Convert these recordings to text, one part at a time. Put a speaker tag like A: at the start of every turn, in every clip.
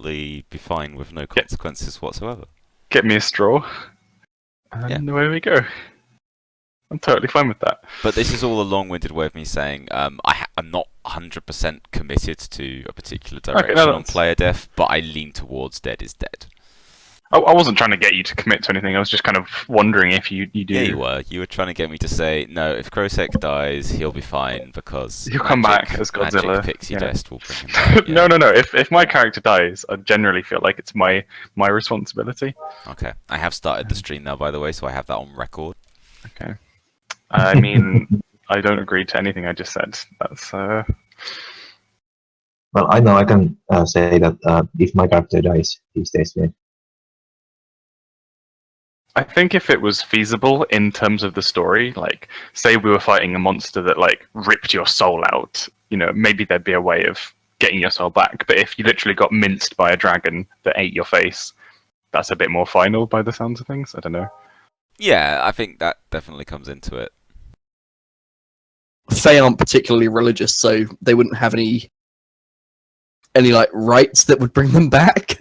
A: perfectly be fine with no consequences whatsoever.
B: Get me a straw, and away we go. I'm totally fine with that.
A: But this is all a long-winded way of me saying I'm not 100% committed to a particular direction on player death, but I lean towards dead is dead.
B: I wasn't trying to get you to commit to anything. I was just kind of wondering if you do.
A: Yeah, you were. You were trying to get me to say, no, if Krosek dies, he'll be fine because
B: he'll come back as Godzilla.
A: Magic Pixie Dust will bring him back.
B: No. If my character dies, I generally feel like it's my responsibility.
A: Okay. I have started the stream now, by the way, so I have that on record.
B: Okay. I mean, I don't agree to anything I just said. That's.
C: Well, I know I can say that if my character dies, he stays dead.
B: I think if it was feasible in terms of the story, like, say we were fighting a monster that, like, ripped your soul out, maybe there'd be a way of getting your soul back. But if you literally got minced by a dragon that ate your face, that's a bit more final by the sounds of things. I don't know.
A: Yeah, I think that definitely comes into it.
D: Fae aren't particularly religious, so they wouldn't have any like rites that would bring them back.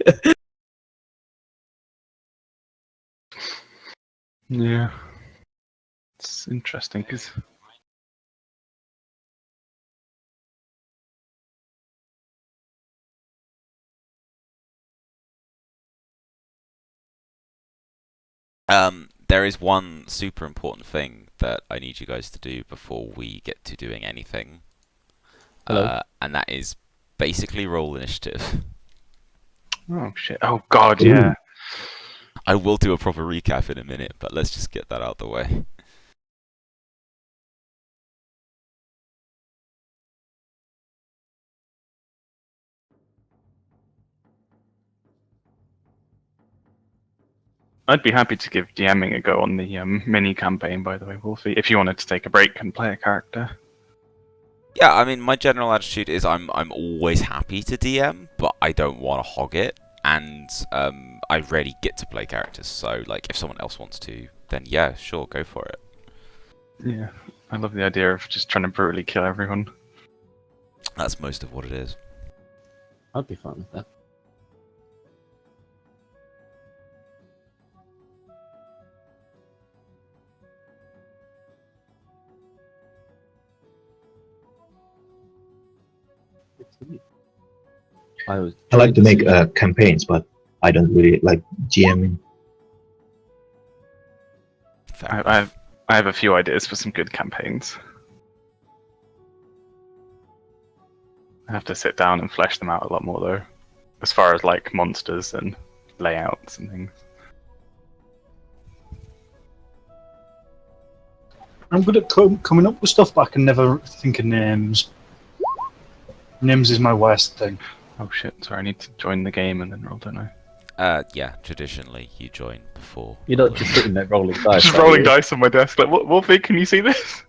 B: Yeah, it's interesting because
A: there is one super important thing that I need you guys to do before we get to doing anything. And that is basically roll initiative.
B: Oh shit! Oh god, yeah.
A: I will do a proper recap in a minute, but let's just get that out the way.
B: I'd be happy to give DMing a go on the mini campaign, by the way, Wolfie, if you wanted to take a break and play a character.
A: Yeah, I mean, my general attitude is I'm always happy to DM, but I don't want to hog it, and I rarely get to play characters, so like if someone else wants to, then yeah, sure, go for it.
B: Yeah, I love the idea of just trying to brutally kill everyone.
A: That's most of what it is.
E: I'd be fine with that.
C: I like to make campaigns, but I don't really like GMing.
B: I have a few ideas for some good campaigns. I have to sit down and flesh them out a lot more, though, as far as like monsters and layouts and things.
F: I'm good at coming up with stuff, but I can never think of names. Names is my worst thing.
B: Oh shit, sorry, I need to join the game and then roll, don't I?
A: Yeah, traditionally you join before.
E: You're not just sitting there rolling dice.
B: Just rolling dice on my desk. Like, Wolfie, can you see this?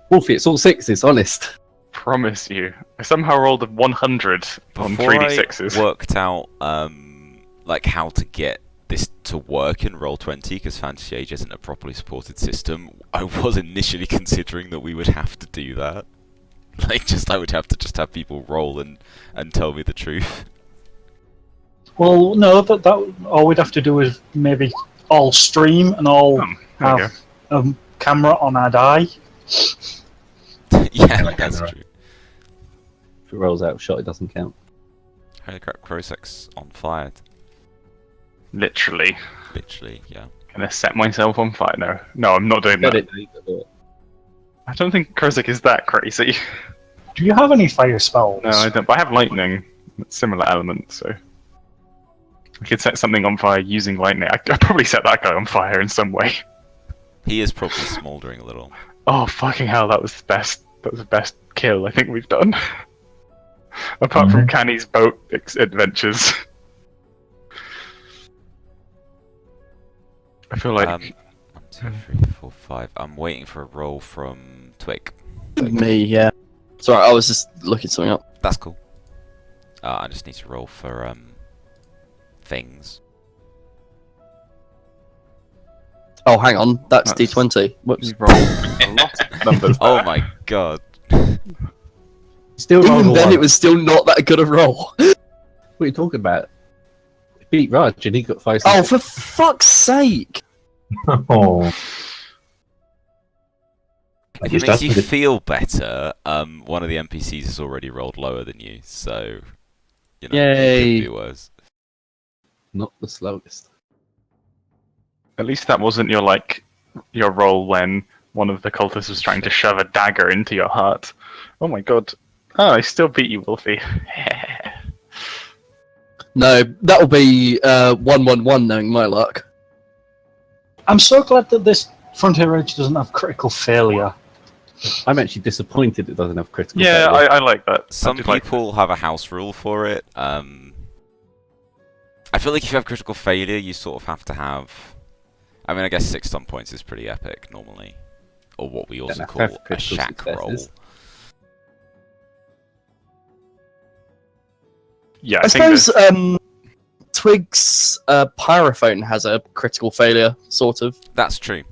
E: Wolfie, it's all sixes, honest.
B: Promise you. I somehow rolled a 100 on 3d6s.
A: I worked out like how to get this to work in Roll20, because Fantasy Age isn't a properly supported system. I was initially considering that we would have to do that. Like, I would have to just have people roll and tell me the truth.
F: Well, no, that all we'd have to do is maybe all stream and all have a camera on our die.
A: Yeah, that's true.
E: If it rolls out of shot, it doesn't count.
A: Holy crap, Krosek's on fire.
B: Literally.
A: Literally, yeah.
B: Gonna set myself on fire? No, I'm not doing that. I don't think Krosek is that crazy.
F: Do you have any fire spells?
B: No, I don't. But I have lightning. Similar elements, so I could set something on fire using lightning. I'd probably set that guy on fire in some way.
A: He is probably smouldering a little.
B: Oh fucking hell! That was the best. That was the best kill I think we've done. Apart from Canny's boat adventures. I feel like
A: 1, 2, 3, 4, 5. I'm waiting for a roll from Twig.
D: Me, yeah. Sorry, I was just looking something up.
A: That's cool. I just need to roll for things.
D: Oh, hang on, that's D20. Whoops.
B: You've rolled a lot of numbers.
A: Oh my god.
E: Still
D: Even then, it was still not that good a roll.
E: What are you talking about? He beat Raj and he got 5.
D: Oh, for fuck's sake!
C: Oh,
A: If
C: Is
A: it makes
C: that
A: you
C: the-
A: feel better, one of the NPCs has already rolled lower than you, so you know it
D: Yay.
A: could be worse.
E: Not the slowest.
B: At least that wasn't your role when one of the cultists was trying to shove a dagger into your heart. Oh my god. Oh, I still beat you, Wolfie.
D: No, that'll be 1-1-1 knowing my luck.
F: I'm so glad that this Frontier Edge doesn't have critical failure.
E: I'm actually disappointed it doesn't have critical
B: Yeah,
E: failure.
B: I like that.
A: Some
B: I did like-
A: people have a house rule for it. I feel like if you have critical failure, you sort of have to have. I mean, I guess 6 stun points is pretty epic normally, or what we also
E: have to
A: call
E: have
A: a
E: critical
A: shack roll.
E: successes.
B: Yeah,
D: I
B: I think
D: suppose Twig's pyrophone has a critical failure, sort of.
A: That's true.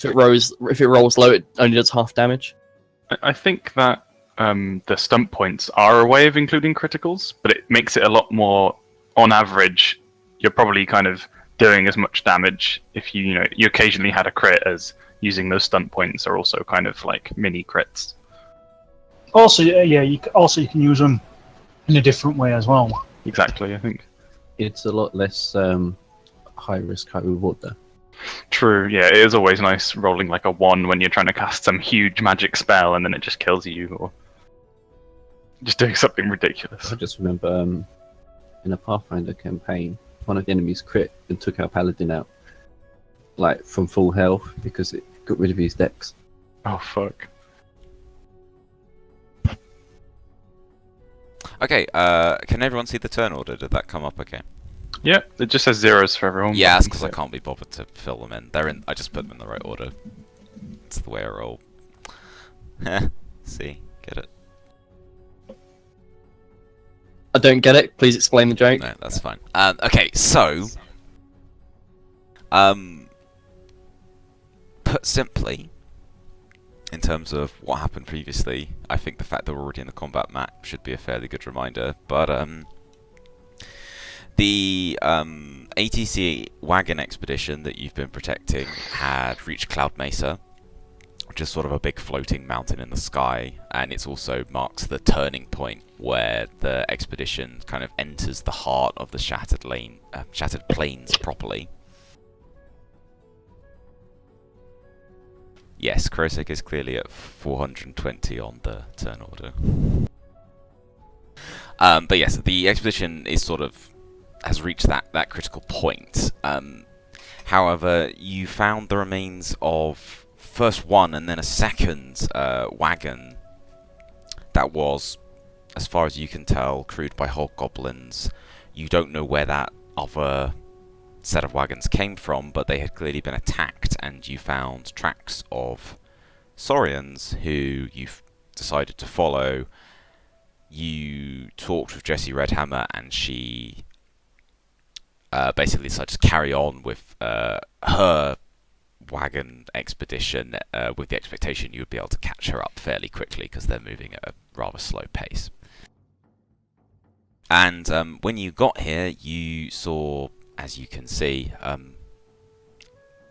D: If it rolls low, it only does half damage.
B: I think that the stump points are a way of including criticals, but it makes it a lot more. On average, you're probably kind of doing as much damage if you occasionally had a crit as using those stunt points are also kind of like mini crits.
F: Also, yeah, you can use them in a different way as well.
B: Exactly, I think.
E: It's a lot less high risk, high reward though.
B: True, yeah, it is always nice rolling like a 1 when you're trying to cast some huge magic spell and then it just kills you, or just doing something ridiculous.
E: I just remember in a Pathfinder campaign, one of the enemies crit and took our paladin out, like from full health because it got rid of his dex.
B: Oh, fuck.
A: Okay, can everyone see the turn order? Did that come up okay?
B: Yeah, it just says zeros for everyone.
A: Yeah, that's because I can't be bothered to fill them in. They're in. I just put them in the right order. It's the way I roll. See, get it?
D: I don't get it. Please explain the joke.
A: No, that's fine. Okay, so, put simply, in terms of what happened previously, I think the fact that we're already in the combat map should be a fairly good reminder. But the ATC wagon expedition that you've been protecting had reached Cloud Mesa, which is sort of a big floating mountain in the sky, and it also marks the turning point where the expedition kind of enters the heart of the Shattered Plains properly. Yes, Krosek is clearly at 420 on the turn order. But yes, the expedition is sort of has reached that critical point. However, you found the remains of first one and then a second wagon that was, as far as you can tell, crewed by hobgoblins. You don't know where that other set of wagons came from, but they had clearly been attacked, and you found tracks of Saurians who you've decided to follow. You talked with Jessie Redhammer, and she basically decided to carry on with her wagon expedition with the expectation you would be able to catch her up fairly quickly because they're moving at a rather slow pace. And when you got here, you saw, as you can see,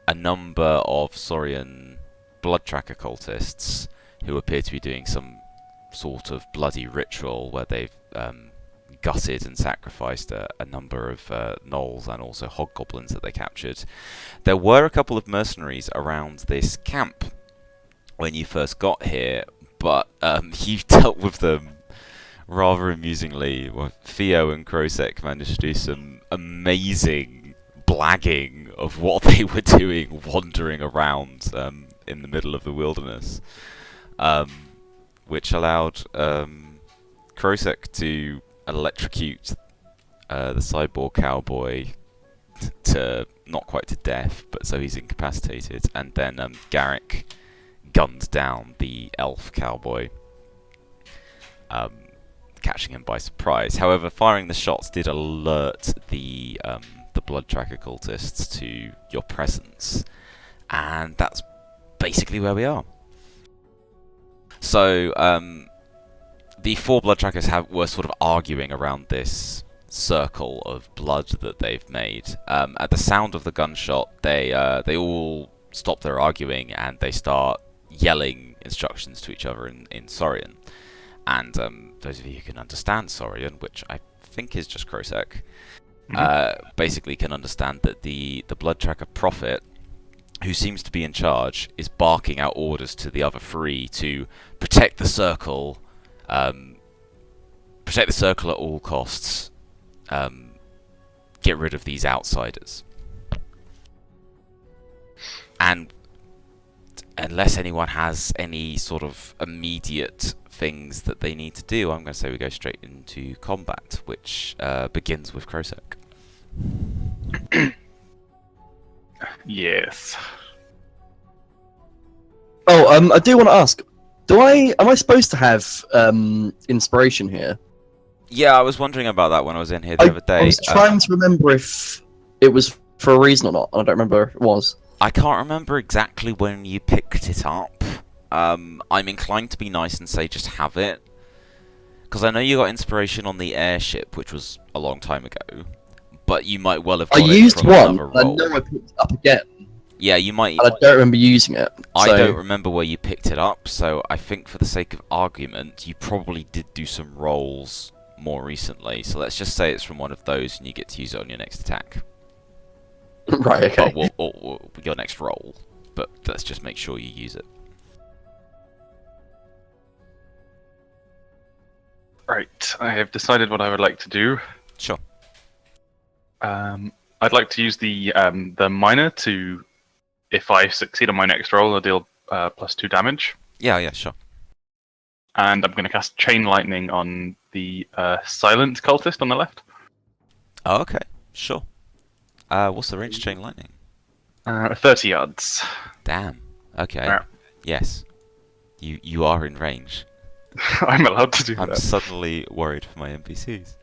A: a number of Saurian blood tracker cultists who appear to be doing some sort of bloody ritual where they've gutted and sacrificed a number of gnolls and also hobgoblins that they captured. There were a couple of mercenaries around this camp when you first got here, but you dealt with them rather amusingly. Well, Theo and Krosek managed to do some amazing blagging of what they were doing wandering around in the middle of the wilderness, which allowed Krosek to electrocute the cyborg cowboy to not quite to death, but so he's incapacitated, and then Garrick gunned down the elf cowboy, catching him by surprise. However, firing the shots did alert the blood tracker cultists to your presence, and that's basically where we are. So the 4 blood trackers were sort of arguing around this circle of blood that they've made. At the sound of the gunshot, they all stop their arguing and they start yelling instructions to each other in Saurian. And those of you who can understand Saurian, which I think is just Krosek, basically can understand that the blood tracker prophet, who seems to be in charge, is barking out orders to the other three to protect the circle, protect the circle at all costs, get rid of these outsiders. And unless anyone has any sort of immediate things that they need to do, I'm going to say we go straight into combat, which begins with Krosek.
B: Yes.
D: Oh, I do want to ask. Am I supposed to have inspiration here?
A: Yeah, I was wondering about that when I was in here the other day.
D: I was trying to remember if it was for a reason or not. I don't remember if it was.
A: I can't remember exactly when you picked it up. I'm inclined to be nice and say just have it. Because I know you got inspiration on the airship, which was a long time ago. But you might well have got
D: I
A: it
D: used
A: from
D: one.
A: another
D: I
A: role.
D: know I picked it up again.
A: Yeah, you might...
D: And I don't remember using it.
A: I
D: so-
A: don't remember where you picked it up, so I think for the sake of argument, you probably did do some rolls more recently. So let's just say it's from one of those and you get to use it on your next attack.
D: Right, okay.
A: Or your next roll. But let's just make sure you use it.
B: Right, I have decided what I would like to do.
A: Sure.
B: I'd like to use the miner to, if I succeed on my next roll, I'll deal +2 damage.
A: Yeah, sure.
B: And I'm going to cast Chain Lightning on the silent cultist on the left.
A: Oh, okay, sure. What's the range of Chain Lightning?
B: 30 yards.
A: Damn. Okay.
B: Yeah.
A: Yes. You are in range.
B: I'm allowed to do
A: I'm
B: that.
A: suddenly worried for my NPCs.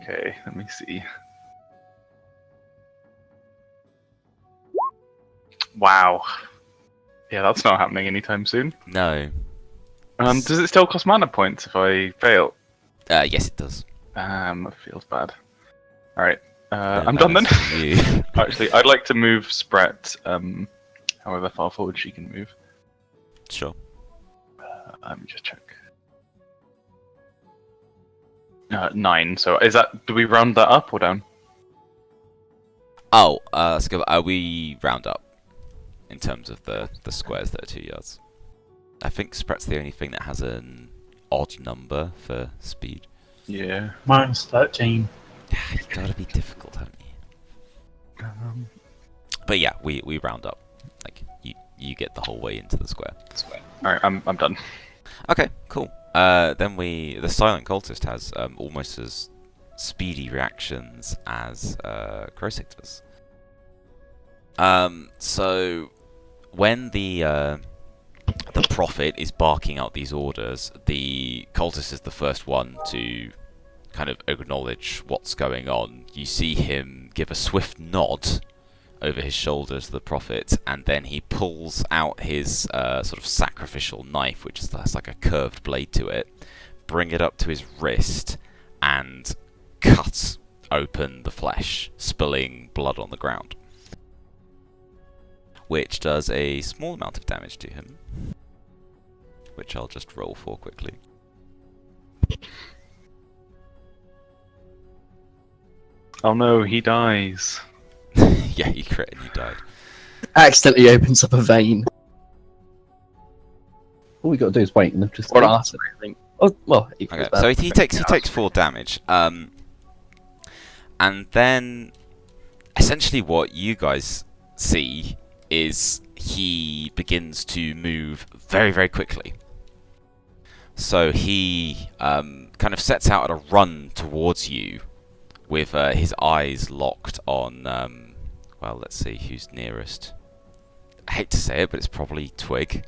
B: Okay, let me see. Wow. Yeah, that's not happening anytime soon.
A: No.
B: Does it still cost mana points if I fail?
A: Yes, it does.
B: That feels bad. Alright,
A: No,
B: I'm done then.
A: that's for you.
B: Actually, I'd like to move Spret, however far forward she can move.
A: Sure.
B: Let me just check. 9, so is that, do we round that up or down?
A: Oh, let's go. We round up in terms of the squares that are 2 yards. I think Spret's the only thing that has an odd number for speed.
B: Yeah.
F: Mine's 13.
A: You've got to be difficult, haven't you? But yeah, we round up. Like you get the whole way into the square.
B: Alright, I'm done.
A: Okay, cool. Then the silent cultist has almost as speedy reactions as Krosek does. So when the prophet is barking out these orders, the cultist is the first one to kind of acknowledge what's going on. You see him give a swift nod over his shoulders to the prophet, and then he pulls out his sort of sacrificial knife, which has like a curved blade to it, bring it up to his wrist, and cut open the flesh, spilling blood on the ground, which does a small amount of damage to him, which I'll just roll for quickly.
B: Oh no, he dies.
A: Yeah, you crit and you died.
D: Accidentally opens up a vein.
E: All we got to do is wait and they'll just.
D: Or an artery, I think. Oh, well,
A: Okay, so he takes 4 damage. And then essentially what you guys see is he begins to move very, very quickly. So he kind of sets out at a run towards you with his eyes locked on, well, let's see who's nearest. I hate to say it, but it's probably Twig.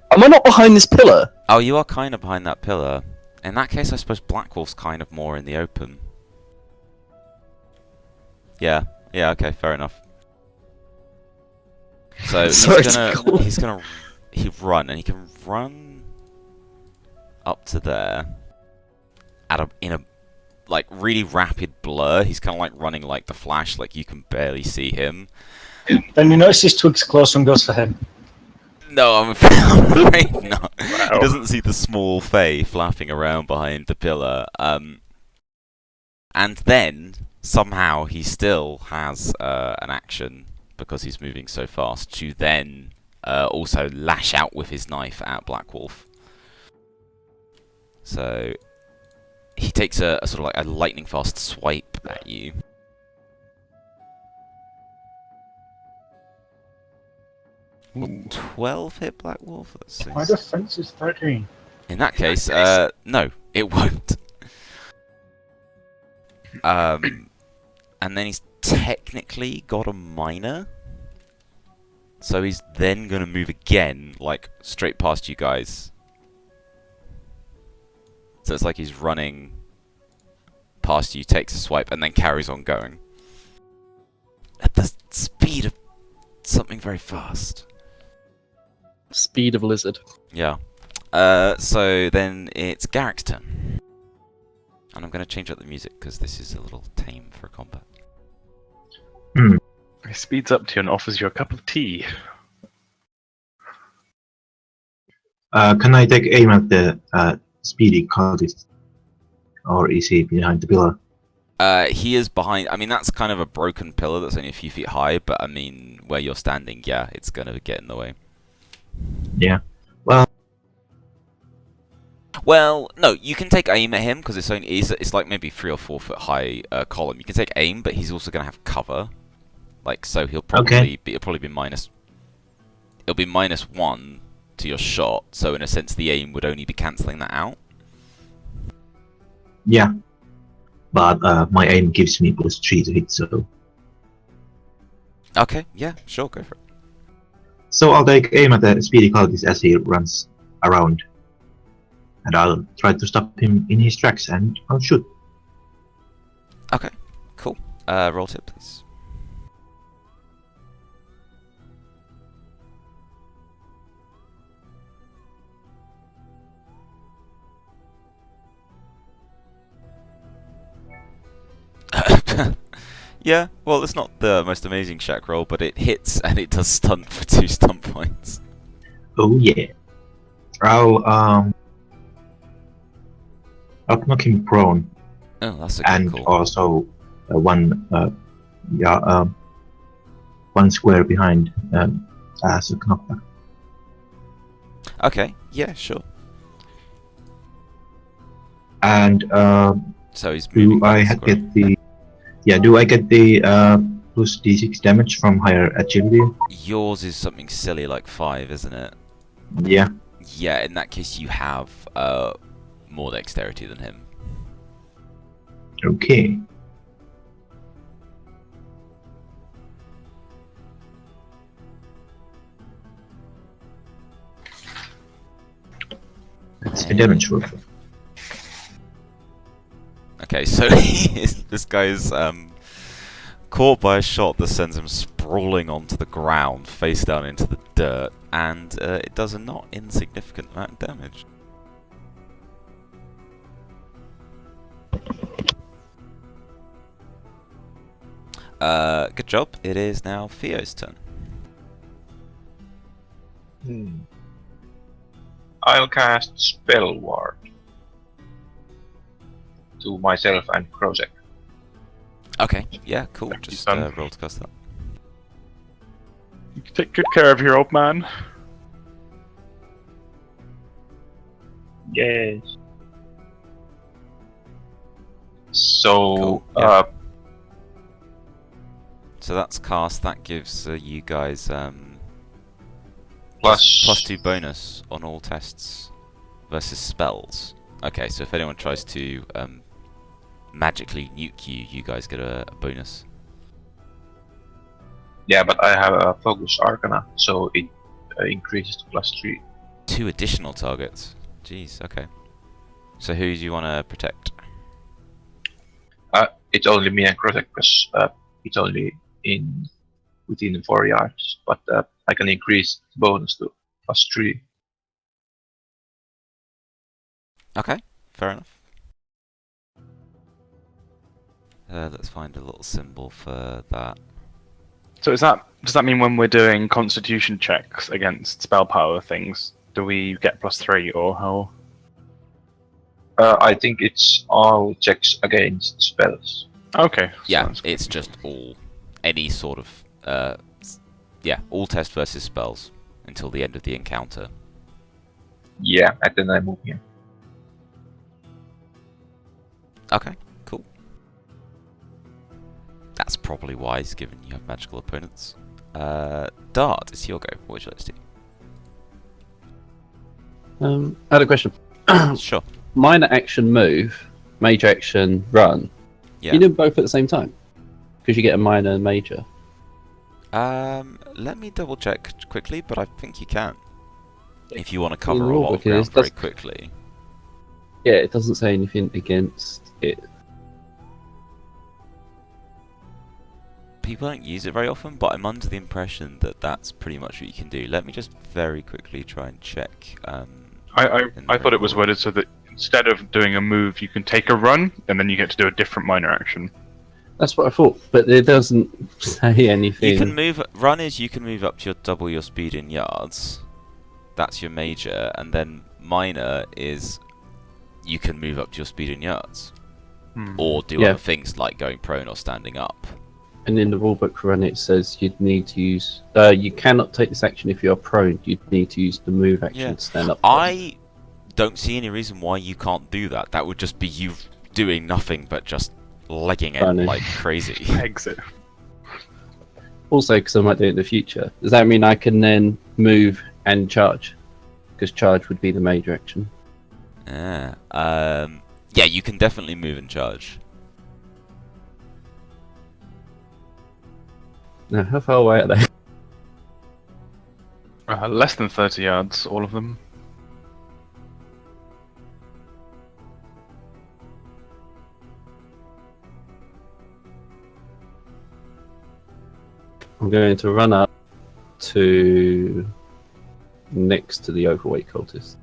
D: Am I not behind this pillar?
A: Oh, you are kind of behind that pillar. In that case, I suppose Blackwolf's kind of more in the open. Yeah, okay, fair enough. So
D: Sorry,
A: he's gonna run, and he can run up to there. in a like really rapid blur. He's kind of like running like the Flash, like you can barely see him.
F: Then he notices Twigs close and goes for him.
A: No, I'm afraid not.
B: Wow.
A: He doesn't see the small Fae flapping around behind the pillar. And then somehow he still has an action because he's moving so fast to then also lash out with his knife at Black Wolf. So he takes a sort of like a lightning fast swipe at you. Will 12 hit Black Wolf? Let's see.
F: My defense is 13.
A: In that case, no, it won't. And then he's technically got a minor. So he's then going to move again, like, straight past you guys. So it's like he's running past you, takes a swipe, and then carries on going. At the speed of something very fast.
D: Speed of a lizard.
A: Yeah. So then it's Garrick's turn. And I'm going to change up the music because this is a little tame for combat.
B: He speeds up to you and offers you a cup of tea.
C: Can I take aim at the speedy cultist? Or is he behind the pillar?
A: He is behind. I mean, that's kind of a broken pillar that's only a few feet high, but I mean, where you're standing, yeah, it's going to get in the way.
C: Yeah.
A: Well, no, you can take aim at him because it's like maybe 3 or 4 foot high column. You can take aim, but he's also going to have cover. Like, so he'll probably be minus. It'll be -1 to your shot. So in a sense, the aim would only be cancelling that out.
C: Yeah. But my aim gives me +3 to hit, so...
A: Okay, yeah, sure, go for it.
C: So I'll take aim at the speedy cultist as he runs around. And I'll try to stop him in his tracks and I'll shoot.
A: Okay, cool. Roll tip, please. Yeah, well, it's not the most amazing shack roll, but it hits and it does stun for 2 stun points.
C: Oh yeah. I'll knock him prone.
A: Oh, that's a good
C: And
A: call.
C: also one square behind as a knockback.
A: Okay, yeah, sure.
C: And
A: So he's moving
C: do I
A: back square.
C: get the do I get the plus d6 damage from higher agility?
A: Yours is something silly like 5, isn't it?
C: Yeah.
A: Yeah, in that case you have more dexterity than him.
C: Okay. That's the damage roll.
A: Okay, so this guy's caught by a shot that sends him sprawling onto the ground, face down into the dirt, and it does a not insignificant amount of damage. Good job. It is now Theo's turn.
G: I'll cast Spell Ward to myself and Krozek.
A: Okay, yeah, cool.
B: Thank you,
A: Just
B: son.
A: roll to cast that.
B: You take good care of your old man.
G: Yes. So,
A: Cool, yeah. So that's cast. That gives you guys +2 bonus on all tests versus spells. Okay, so if anyone tries to magically nuke you, you guys get a bonus.
G: Yeah, but I have a Focus Arcana, so it increases to +3.
A: 2 additional targets. Jeez, okay. So who do you want to protect?
G: It's only me and Krozek because it's only within 4 yards, but I can increase the bonus to +3.
A: Okay, fair enough. Let's find a little symbol for that.
B: So does that mean when we're doing Constitution checks against spell power things, do we get +3 or how?
G: I think it's all checks against spells.
B: Okay. so
A: Yeah,
B: that's good.
A: it's just any sort of all test versus spells until the end of the encounter.
G: Yeah, and then I move here.
A: Okay, cool. That's probably wise, given you have magical opponents. Dart, it's your go. What would you like to do?
E: I had a question.
A: Sure.
E: Minor action move, major action run.
A: Yeah.
E: You do them both at the same time because you get a minor and major.
A: Let me double check quickly, but I think you can. If you want to cover
E: the
A: a lot
E: rulebook
A: of ground
E: is-
A: very
E: that's-
A: quickly.
E: Yeah, it doesn't say anything against it.
A: People don't use it very often, but I'm under the impression that that's pretty much what you can do. Let me just very quickly try and check.
B: I thought it was worded so that instead of doing a move, you can take a run, and then you get to do a different minor action.
E: That's what I thought, but it doesn't say anything.
A: You can move. Run is you can move up to your double your speed in yards. That's your major, and then minor is you can move up to your speed in yards, or do
E: Yeah.
A: other things like going prone or standing up.
E: And in the rulebook for run, it says you'd need to use. You cannot take this action if you are prone. You'd need to use the move action
A: Yeah.
E: to stand up.
A: I don't see any reason why you can't do that. That would just be you doing nothing but just legging it
E: Running.
A: like crazy.
B: Exit.
E: Also, because I might do it in the future. Does that mean I can then move and charge? Because charge would be the major action.
A: Yeah. Yeah, you can definitely move and charge.
E: Now, how far away are they?
B: Less than 30 yards, all of them.
E: I'm going to run up to next to the overweight cultist.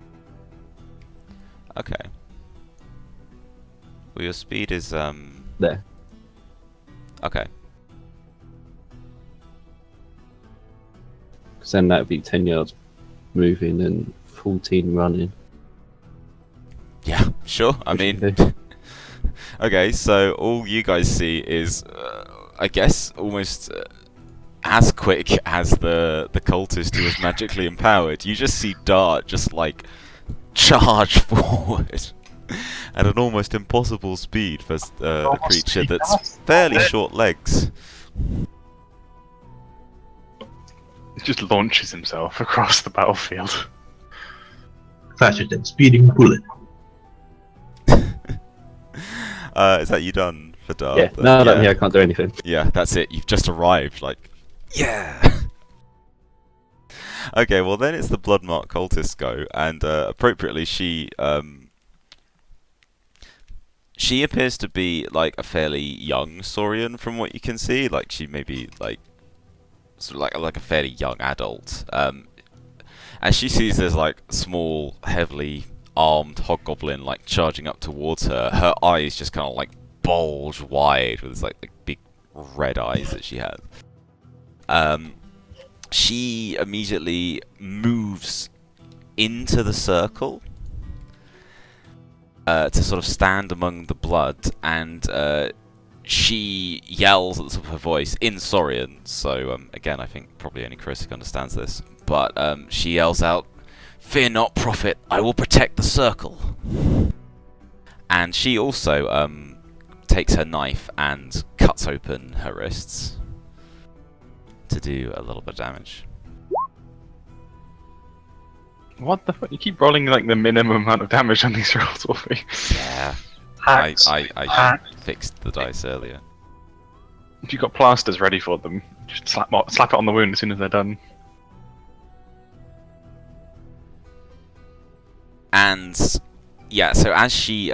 A: Okay. Well, your speed is
E: There.
A: okay.
E: Because then that would be 10 yards moving and 14 running.
A: Yeah, sure. I
E: Which
A: mean,
E: you do.
A: okay. So all you guys see is, I guess, almost as quick as the cultist who is magically empowered. You just see Dart just like charge forward at an almost impossible speed for a creature that's fairly short legs.
B: He just launches himself across the battlefield.
C: Faster than speeding bullet.
A: Is that you done for Dart?
E: Yeah,
A: Then?
E: no, that means I can't do anything.
A: Yeah, that's it. You've just arrived. Like, yeah. Okay, well then it's the Bloodmark cultist go, and appropriately she appears to be like a fairly young Saurian from what you can see. Like she may be like sort of like a fairly young adult. And she sees this like small, heavily armed hobgoblin like charging up towards her. Her eyes just kind of like bulge wide with this like big red eyes that she has. She immediately moves into the circle to sort of stand among the blood, and she yells at the top of her voice in Saurian. So again, I think probably only Chris understands this, but she yells out, "Fear not, prophet! I will protect the circle." And she also takes her knife and cuts open her wrists to do a little bit of damage.
B: What the fuck? You keep rolling like the minimum amount of damage on these rolls, Wolfie.
A: Yeah,
F: Hacks.
A: I fixed the dice earlier.
B: If you've got plasters ready for them, just slap it on the wound as soon as they're done.
A: And yeah, so as she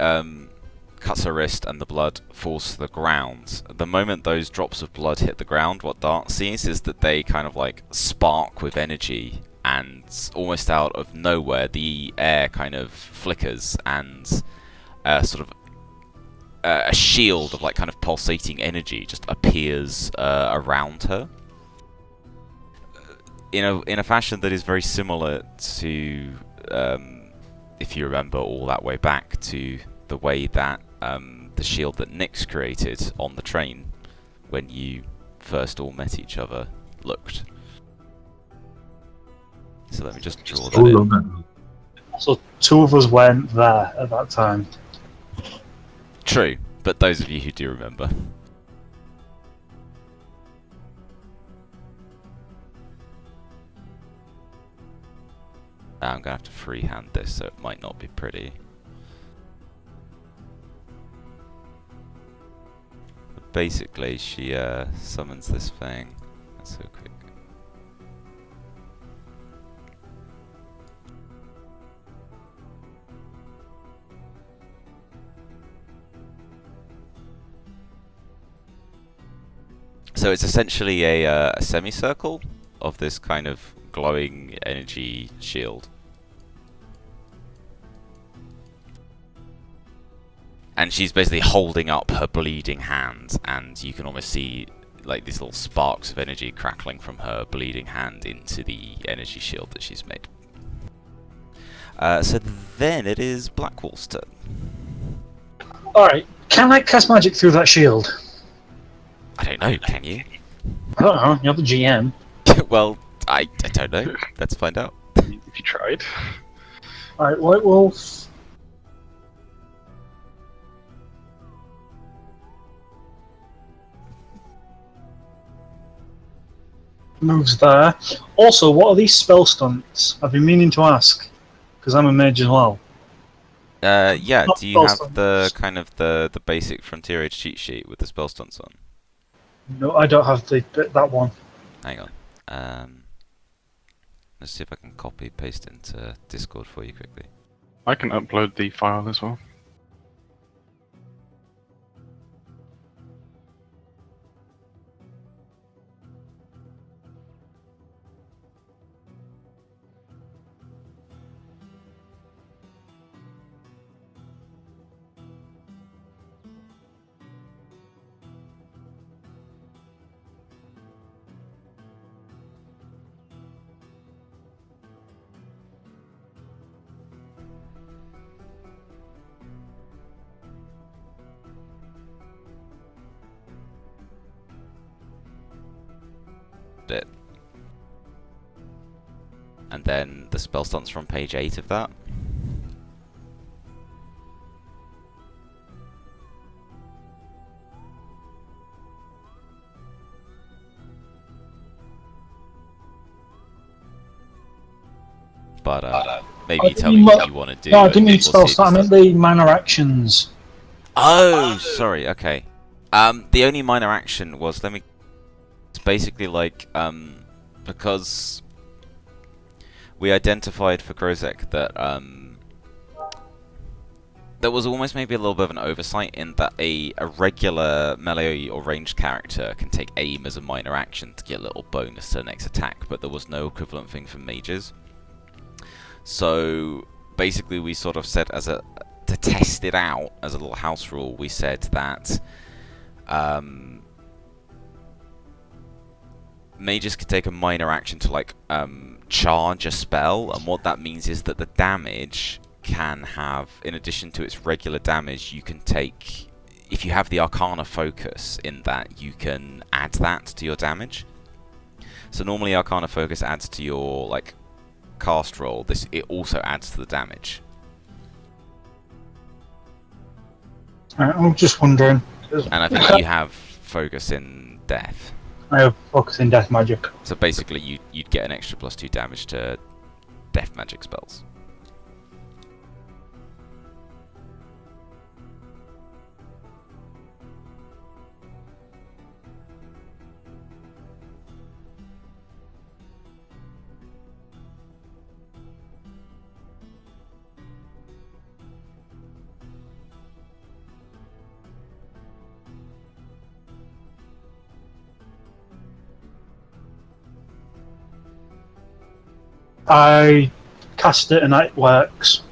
A: cuts her wrist and the blood falls to the ground, the moment those drops of blood hit the ground, what Dart sees is that they kind of like spark with energy, and almost out of nowhere the air kind of flickers and sort of a shield of like kind of pulsating energy just appears around her in a fashion that is very similar to, if you remember all that way back to the way that the shield that Nyx created on the train when you first all met each other looked. So let me just draw that
C: So
A: in.
C: long ago.
F: So 2 of us weren't there at that time.
A: True, but those of you who do remember. I'm gonna have to freehand this, so it might not be pretty. But basically, she summons this thing. That's so quick. So it's essentially a semicircle of this kind of glowing energy shield. And she's basically holding up her bleeding hand, and you can almost see like these little sparks of energy crackling from her bleeding hand into the energy shield that she's made. So then it is Blackwall's turn.
F: Alright, can I cast magic through that shield?
A: I don't know, can you?
F: I don't know, you're the GM.
A: Well, I don't know. Let's find out.
B: If you tried.
F: Alright, White Wolf. Moves there. Also, what are these spell stunts? I've been meaning to ask, because I'm a mage as well.
A: Yeah,
F: Not
A: do you have
F: spell
A: the
F: stunts.
A: kind of the basic Frontier Age cheat sheet with the spell stunts on?
F: No, I don't have that one.
A: Hang on. Let's see if I can copy paste into Discord for you quickly.
B: I can upload the file as well.
A: Bit. And then the spell stunts from page 8 of that. But maybe you tell me what you want to do.
F: No, I
A: and
F: didn't mean
A: we'll
F: spell
A: see if
F: stunt, I
A: this
F: meant the minor actions.
A: Oh, sorry. Okay. The only minor action was It's basically like because we identified for Grozek that there was almost maybe a little bit of an oversight in that a regular melee or ranged character can take aim as a minor action to get a little bonus to the next attack, but there was no equivalent thing for mages. So basically, we sort of said to test it out as a little house rule, we said that mages could take a minor action to like charge a spell, and what that means is that the damage can have, in addition to its regular damage, you can take, if you have the Arcana focus in that, you can add that to your damage. So normally Arcana focus adds to your like cast roll. It also adds to the damage.
F: I'm just wondering.
A: And I think you have focus in death.
F: I have focus in death magic.
A: So basically you'd get an extra +2 damage to death magic spells.
F: I cast it and it works.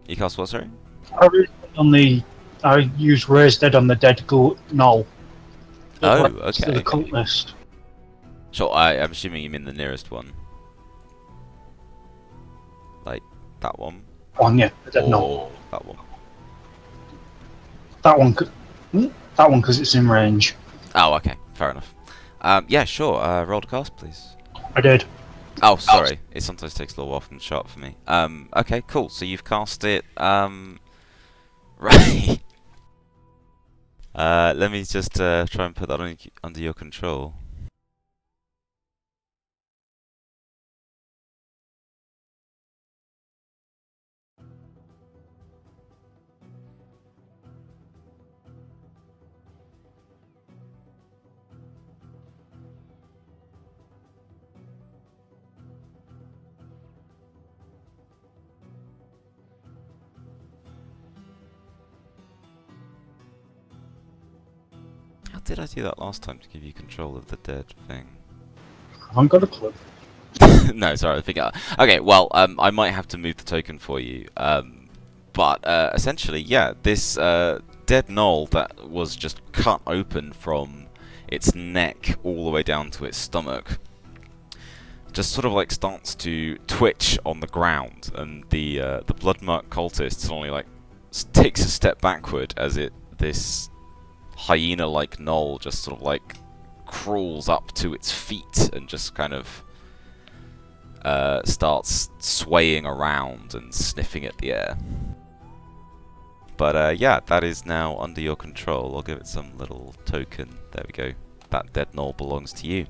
A: You cast what, sorry?
F: I I use Raise Dead on the dead Null.
A: Oh,
F: To the
A: okay.
F: cultist.
A: Sure, I'm assuming you mean the nearest one. Like, that one?
F: Yeah, the dead Null.
A: Or that one?
F: That one, that one because it's in range.
A: Oh, okay, fair enough. Yeah, sure, roll to cast, please.
F: I did.
A: Oh, sorry, it sometimes takes a little while from the shot for me. Okay, cool, so you've cast it, right. Let me just try and put that under your control. How did I do that last time to give you control of the dead thing?
F: I haven't got a clue.
A: No, sorry, I think okay, well, I might have to move the token for you. But essentially, yeah, this dead knoll that was just cut open from its neck all the way down to its stomach just sort of like starts to twitch on the ground, and the bloodmark cultist suddenly like takes a step backward as this hyena-like knoll just sort of like crawls up to its feet and just kind of starts swaying around and sniffing at the air. But yeah, that is now under your control. I'll give it some little token. There we go. That dead knoll belongs to you.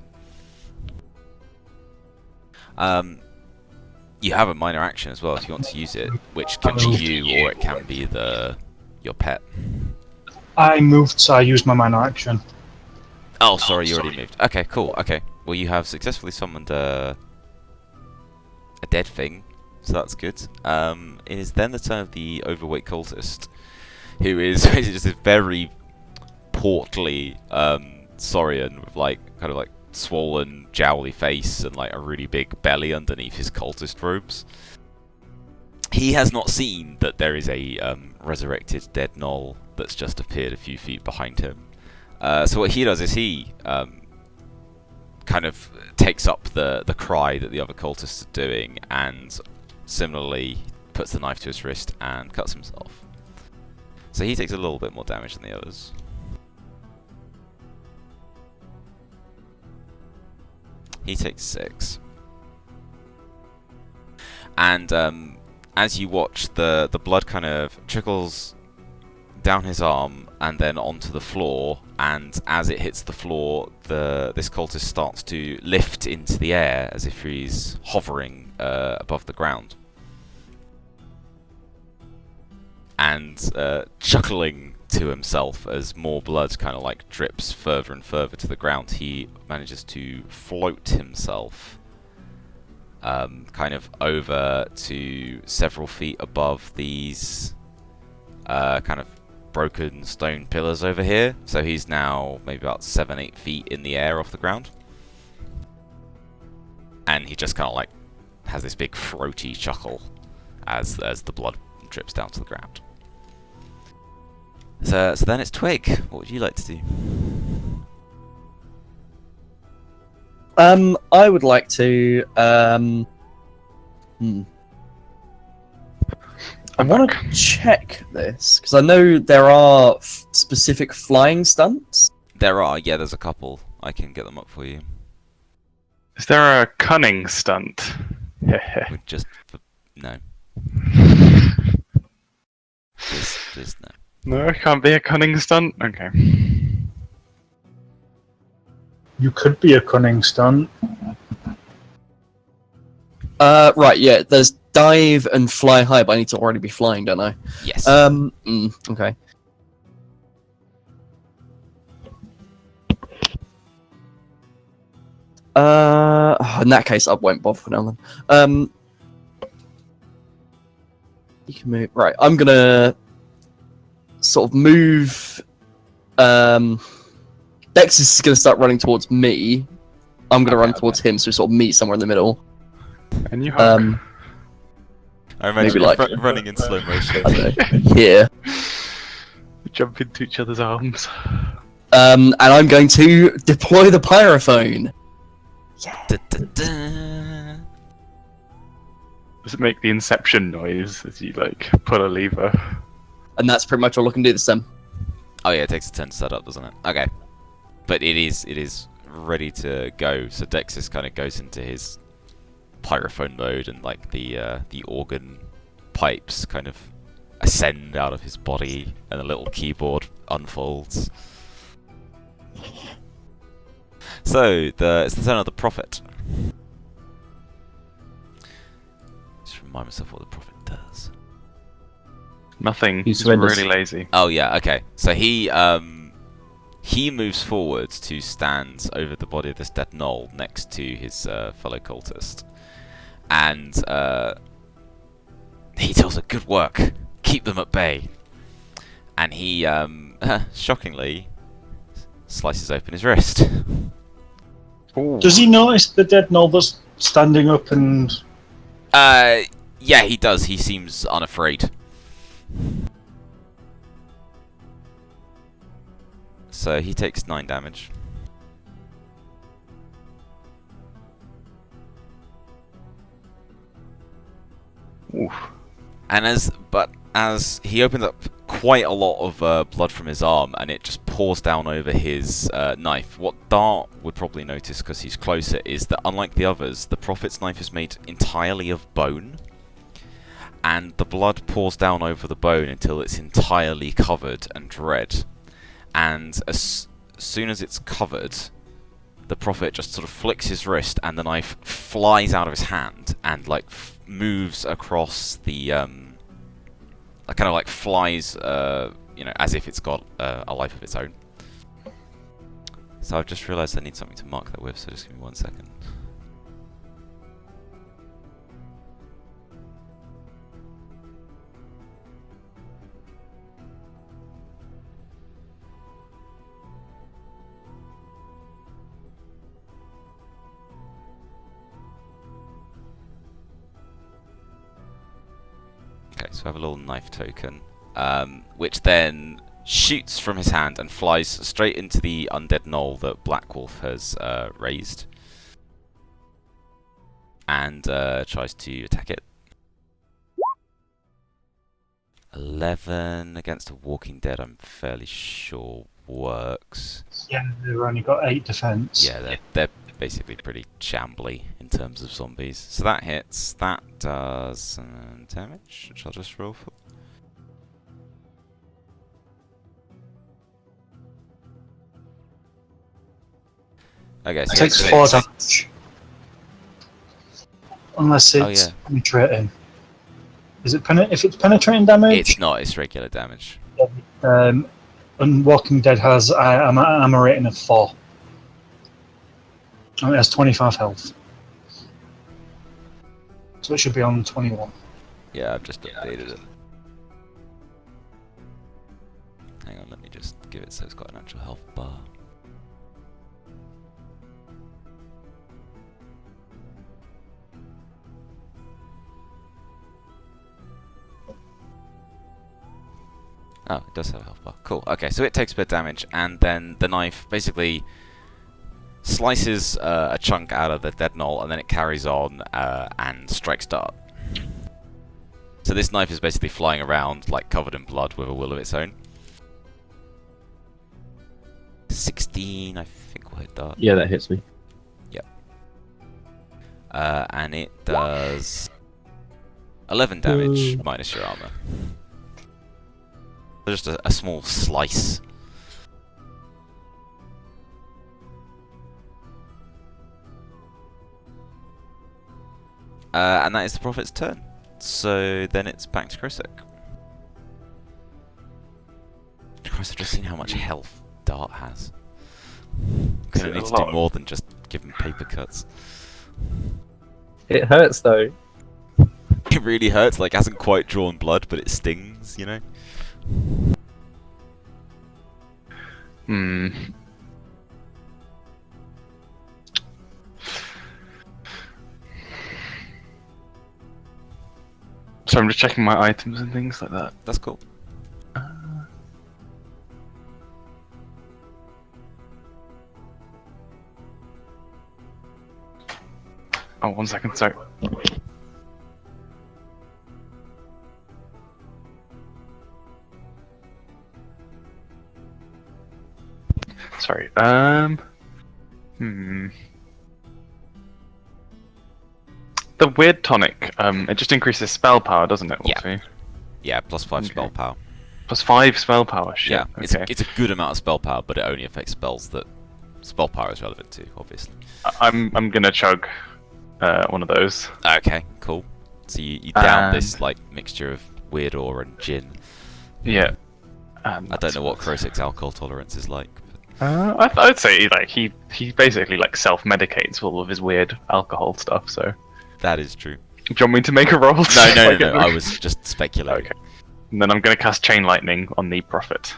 A: You have a minor action as well if you want to use it, which can be you or it can be your pet.
F: I moved, so I used my minor action.
A: Oh, sorry, you already moved. Okay, cool. Okay, well, you have successfully summoned a dead thing, so that's good. It is then the turn of the overweight cultist, who is basically just a very portly saurian with like kind of like swollen, jowly face and like a really big belly underneath his cultist robes. He has not seen that there is a resurrected dead knoll that's just appeared a few feet behind him. So what he does is he kind of takes up the cry that the other cultists are doing and similarly puts the knife to his wrist and cuts himself. So he takes a little bit more damage than the others. He takes 6. And as you watch, the blood kind of trickles down his arm and then onto the floor, and as it hits the floor, this cultist starts to lift into the air as if he's hovering above the ground. And chuckling to himself as more blood kind of like drips further and further to the ground, he manages to float himself kind of over to several feet above these kind of broken stone pillars over here. So he's now maybe about 7-8 feet in the air off the ground. And he just kind of like has this big throaty chuckle as the blood drips down to the ground. So then it's Twig. What would you like to do?
D: I would like to. I want to check this because I know there are specific flying stunts.
A: There are, yeah. There's a couple. I can get them up for you.
B: Is there a cunning stunt?
A: With just no. Please no.
B: No, it can't be a cunning stunt? Okay.
F: You could be a cunning stunt.
D: Right, yeah. There's dive and fly high, but I need to already be flying, don't I?
A: Yes.
D: Okay. In that case, I won't bother for now then. You can move. Right, I'm gonna sort of move. Dex is gonna start running towards me. I'm gonna run towards him, so we sort of meet somewhere in the middle.
B: And you hug.
A: I imagine
D: maybe like
A: running in slow motion.
D: I don't know, here.
B: jump into each other's arms.
D: And I'm going to deploy the pyrophone.
A: Da-da-da.
B: Does it make the inception noise as you like pull a lever?
D: And that's pretty much all I can do this time.
A: Oh yeah, it takes a turn to set up, doesn't it? Okay. But it is ready to go. So Dexys kind of goes into his pyrophone mode, and like the organ pipes kind of ascend out of his body, and the little keyboard unfolds. So it's the turn of the Prophet. Just remind myself what the Prophet does.
B: Nothing.
E: He
B: He's
E: surrenders.
B: really lazy.
A: Oh yeah, okay. So he moves forward to stand over the body of this dead gnoll next to his fellow cultist, and he tells her, "Good work. Keep them at bay." And he shockingly slices open his wrist.
B: Ooh.
F: Does he notice the dead gnoll that's standing up and...
A: Yeah, he does. He seems unafraid. So he takes 9 damage.
B: Oof.
A: And as he opens up quite a lot of blood from his arm, and it just pours down over his knife. What Dart would probably notice, because he's closer, is that unlike the others, the Prophet's knife is made entirely of bone, and the blood pours down over the bone until it's entirely covered and red. And as soon as it's covered, the Prophet just sort of flicks his wrist, and the knife flies out of his hand and like moves across the kind of like flies, as if it's got a life of its own. So I've just realised I need something to mark that with, so just give me 1 second. Okay, so I have a little knife token, which then shoots from his hand and flies straight into the undead gnoll that Black Wolf has raised, and tries to attack it. 11 against a Walking Dead, I'm fairly sure works.
F: Yeah, they've only got 8 defense.
A: Yeah, they're basically pretty shambly in terms of zombies. So that hits. That does some damage, which I'll just roll for. Okay, so
F: It takes
A: it's
F: 4 damage. Unless
A: Oh,
F: it's
A: yeah.
F: penetrating. Is it if it's penetrating damage?
A: It's not. It's regular damage.
F: And Walking Dead has I'm a rating of 4. And it has 25 health. So it should be on 21.
A: Yeah, I've just updated it. Hang on, let me just give it so it's got an actual health bar. Oh, it does have a health bar. Cool. Okay, so it takes a bit of damage, and then the knife basically slices a chunk out of the dead gnoll, and then it carries on and strikes Dart. So this knife is basically flying around, like covered in blood, with a will of its own. 16, I think, will hit Dart.
E: Yeah, that hits me.
A: And it does 11 damage minus your armor. So just a small slice. And that is the Prophet's turn. So then it's back to Krosek. Christ, I've just seen how much health Dart has. Gonna need to do more than just give him paper cuts.
E: It hurts though.
A: It really hurts, like, hasn't quite drawn blood, but it stings, you know?
B: Hmm. So I'm just checking my items and things like that.
A: That's cool.
B: Oh, 1 second, sorry. Sorry. The weird tonic. It just increases spell power, doesn't it?
A: Yeah.
B: Also?
A: Yeah, +5
B: Okay.
A: spell power.
B: +5 spell power. Shit.
A: Yeah,
B: Okay.
A: it's a good amount of spell power, but it only affects spells that spell power is relevant to, obviously.
B: I'm gonna chug one of those.
A: Okay, cool. So you down
B: And-
A: this like mixture of weird ore and gin.
B: Yeah.
A: I don't know what Krosik's alcohol tolerance is like.
B: I'd say like he basically like self-medicates all of his weird alcohol stuff. So,
A: That is true.
B: do you want me to make a roll?
A: No, I was just speculating.
B: Okay. And then I'm gonna cast Chain Lightning on the Prophet.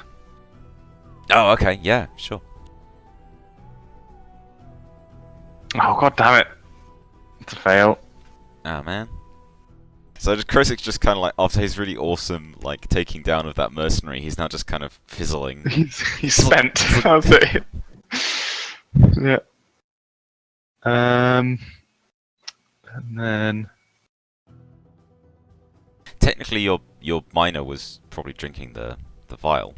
A: Oh, okay, yeah, sure.
B: Oh god damn it! It's a fail.
A: Oh man. So Krosik's just kind of like, after his really awesome like taking down of that mercenary, he's now just kind of fizzling.
B: He's spent. That's it. Yeah. And then
A: Technically, your miner was probably drinking the vial.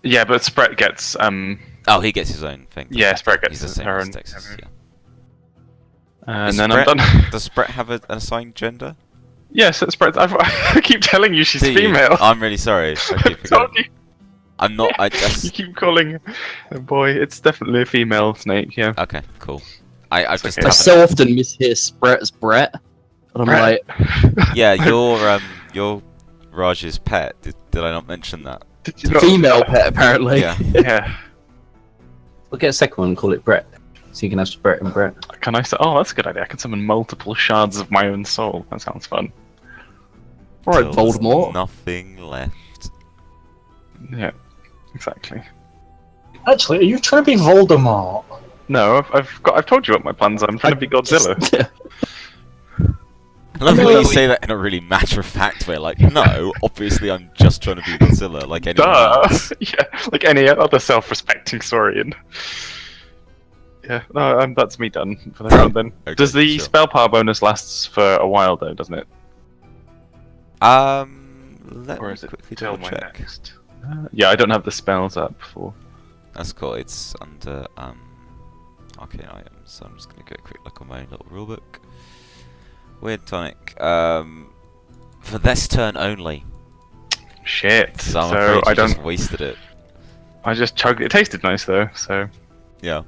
B: yeah, but Spret gets
A: Oh, he gets his own thing.
B: yeah, Spret
A: He's
B: gets
A: the same
B: her
A: as
B: own.
A: Texas. Yeah.
B: And
A: Is
B: then
A: Spret-
B: I'm done.
A: Does Brett have an assigned gender?
B: Yes, Spret. I keep telling you she's
A: Do you?
B: female.
A: I'm really sorry. I keep
B: Told
A: forgetting.
B: you.
A: I'm not. I
B: You
A: just.
B: keep calling a boy. It's definitely a female snake. Yeah.
A: Okay, cool. I've
B: It's
A: just.
B: okay.
D: I
A: haven't-
D: so often mishear Spret as Brett, and I'm
B: Brett.
D: like,
A: Yeah, you're Raj's pet. Did I not mention that?
B: Did you not-
D: female pet apparently.
A: Yeah.
B: Yeah.
E: We'll get a second one and call it Brett. So you can have Brett and Brett.
B: Can I say? Oh, that's a good idea. I can summon multiple shards of my own soul. That sounds fun.
D: Alright,
A: Till there's
D: Voldemort.
A: Nothing left.
B: Yeah. Exactly.
F: Actually, are you trying to be Voldemort?
B: No, I've told you what my plans are. I'm trying to be Godzilla.
A: I love the way
F: No,
A: you
F: we-
A: say that in a really matter-of-fact way. Like, no, obviously I'm just trying to be Godzilla, like anyone
B: Duh.
A: else.
B: Yeah, like any other self-respecting Saurian. Yeah, no, that's me done for the round then.
A: Okay,
B: Does the
A: sure.
B: spell power bonus lasts for a while though, doesn't it?
A: Let
B: Or
A: me
B: is it
A: quickly
B: till
A: double
B: my
A: check.
B: next? Yeah, I don't have the spells up for.
A: That's cool. It's under arcane items. So I'm just gonna go a quick look on my little rulebook. Weird tonic. For this turn only.
B: Shit.
A: So I'm
B: So
A: afraid
B: I
A: you
B: don't.
A: just wasted it.
B: I just chugged it. It tasted nice though, so.
A: Yeah,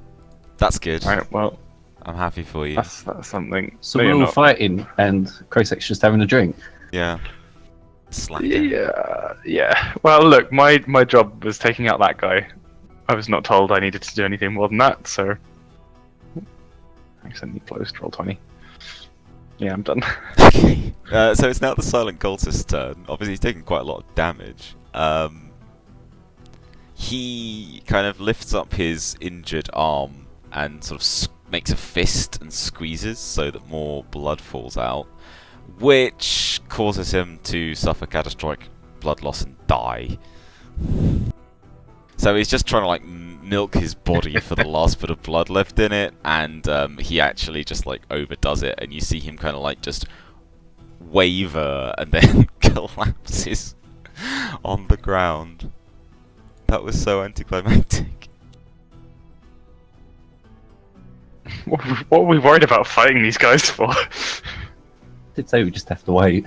A: that's good.
B: Right, well,
A: I'm happy for you.
B: that's something.
E: So
B: No,
E: we're
B: you're
E: all
B: not.
E: fighting, and Krosek's just having a drink.
A: Yeah. Slacker.
B: Yeah. Well, look, my job was taking out that guy. I was not told I needed to do anything more than that, so. Accidentally closed. Roll 20. Yeah, I'm done.
A: Okay. So it's now the Silent Cultist's turn. Obviously, he's taking quite a lot of damage. He kind of lifts up his injured arm and sort of makes a fist and squeezes so that more blood falls out, which causes him to suffer catastrophic blood loss and die. So he's just trying to like milk his body for the last bit of blood left in it, and he actually just like overdoes it, and you see him kind of like just waver and then collapses on the ground. That was so anticlimactic.
B: What were we worried about fighting these guys for?
E: Did say we just have to wait.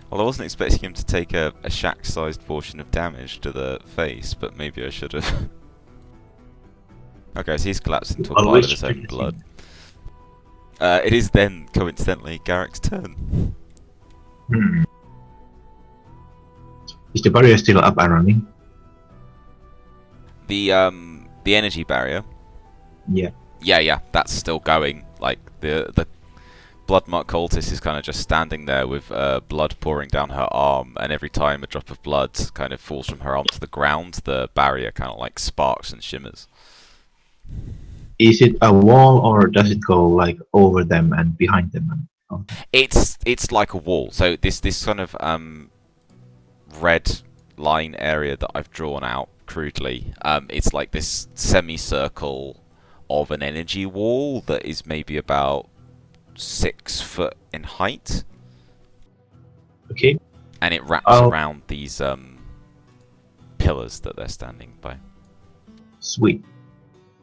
A: Well, I wasn't expecting him to take a shack-sized portion of damage to the face, but maybe I should have. Okay, so he's collapsed into a pile of
C: Always
A: his own
C: tricky.
A: blood. It is then, coincidentally, Garrick's turn.
C: Hmm. Is the barrier still up and running?
A: The energy barrier.
C: Yeah.
A: Yeah, that's still going. Like the Bloodmark cultist is kind of just standing there with blood pouring down her arm, and every time a drop of blood kind of falls from her arm to the ground, the barrier kind of like sparks and shimmers.
C: Is it a wall or does it go like over them and behind them?
A: It's like a wall. So this kind of red line area that I've drawn out crudely, it's like this semicircle of an energy wall that is maybe about 6 foot in height,
C: Okay.
A: and it wraps
C: Oh.
A: around these pillars that they're standing by.
C: Sweet.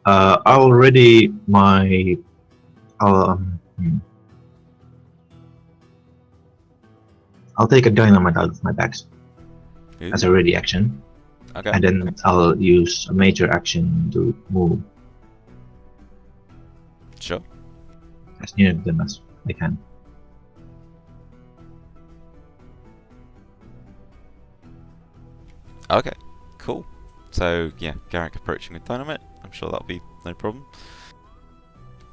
C: I'll ready my. I'll take a dynamite out of my bags as a ready action,
A: Okay.
C: and then I'll use a major action to move
A: Sure.
C: as near them as I can.
A: Okay. Cool. So yeah, Garrick approaching with dynamite. I'm sure that'll be no problem.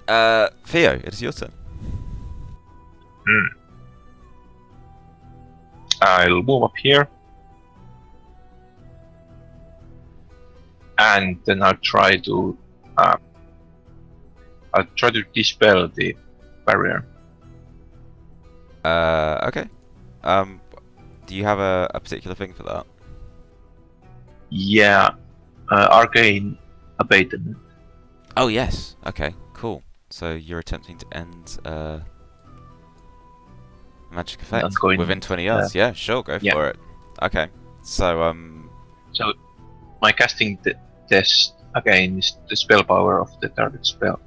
A: Theo, it is your turn.
G: I'll move up here. And then I'll try to dispel the barrier.
A: Okay. Do you have a particular thing for that?
G: Yeah, arcane abatement.
A: Oh yes. Okay. Cool. So you're attempting to end magic effect
G: I'm going,
A: within 20 yards. Yeah. Sure. Go
G: yeah.
A: for it. Okay. So
G: So my casting test again is the spell power of the target spell.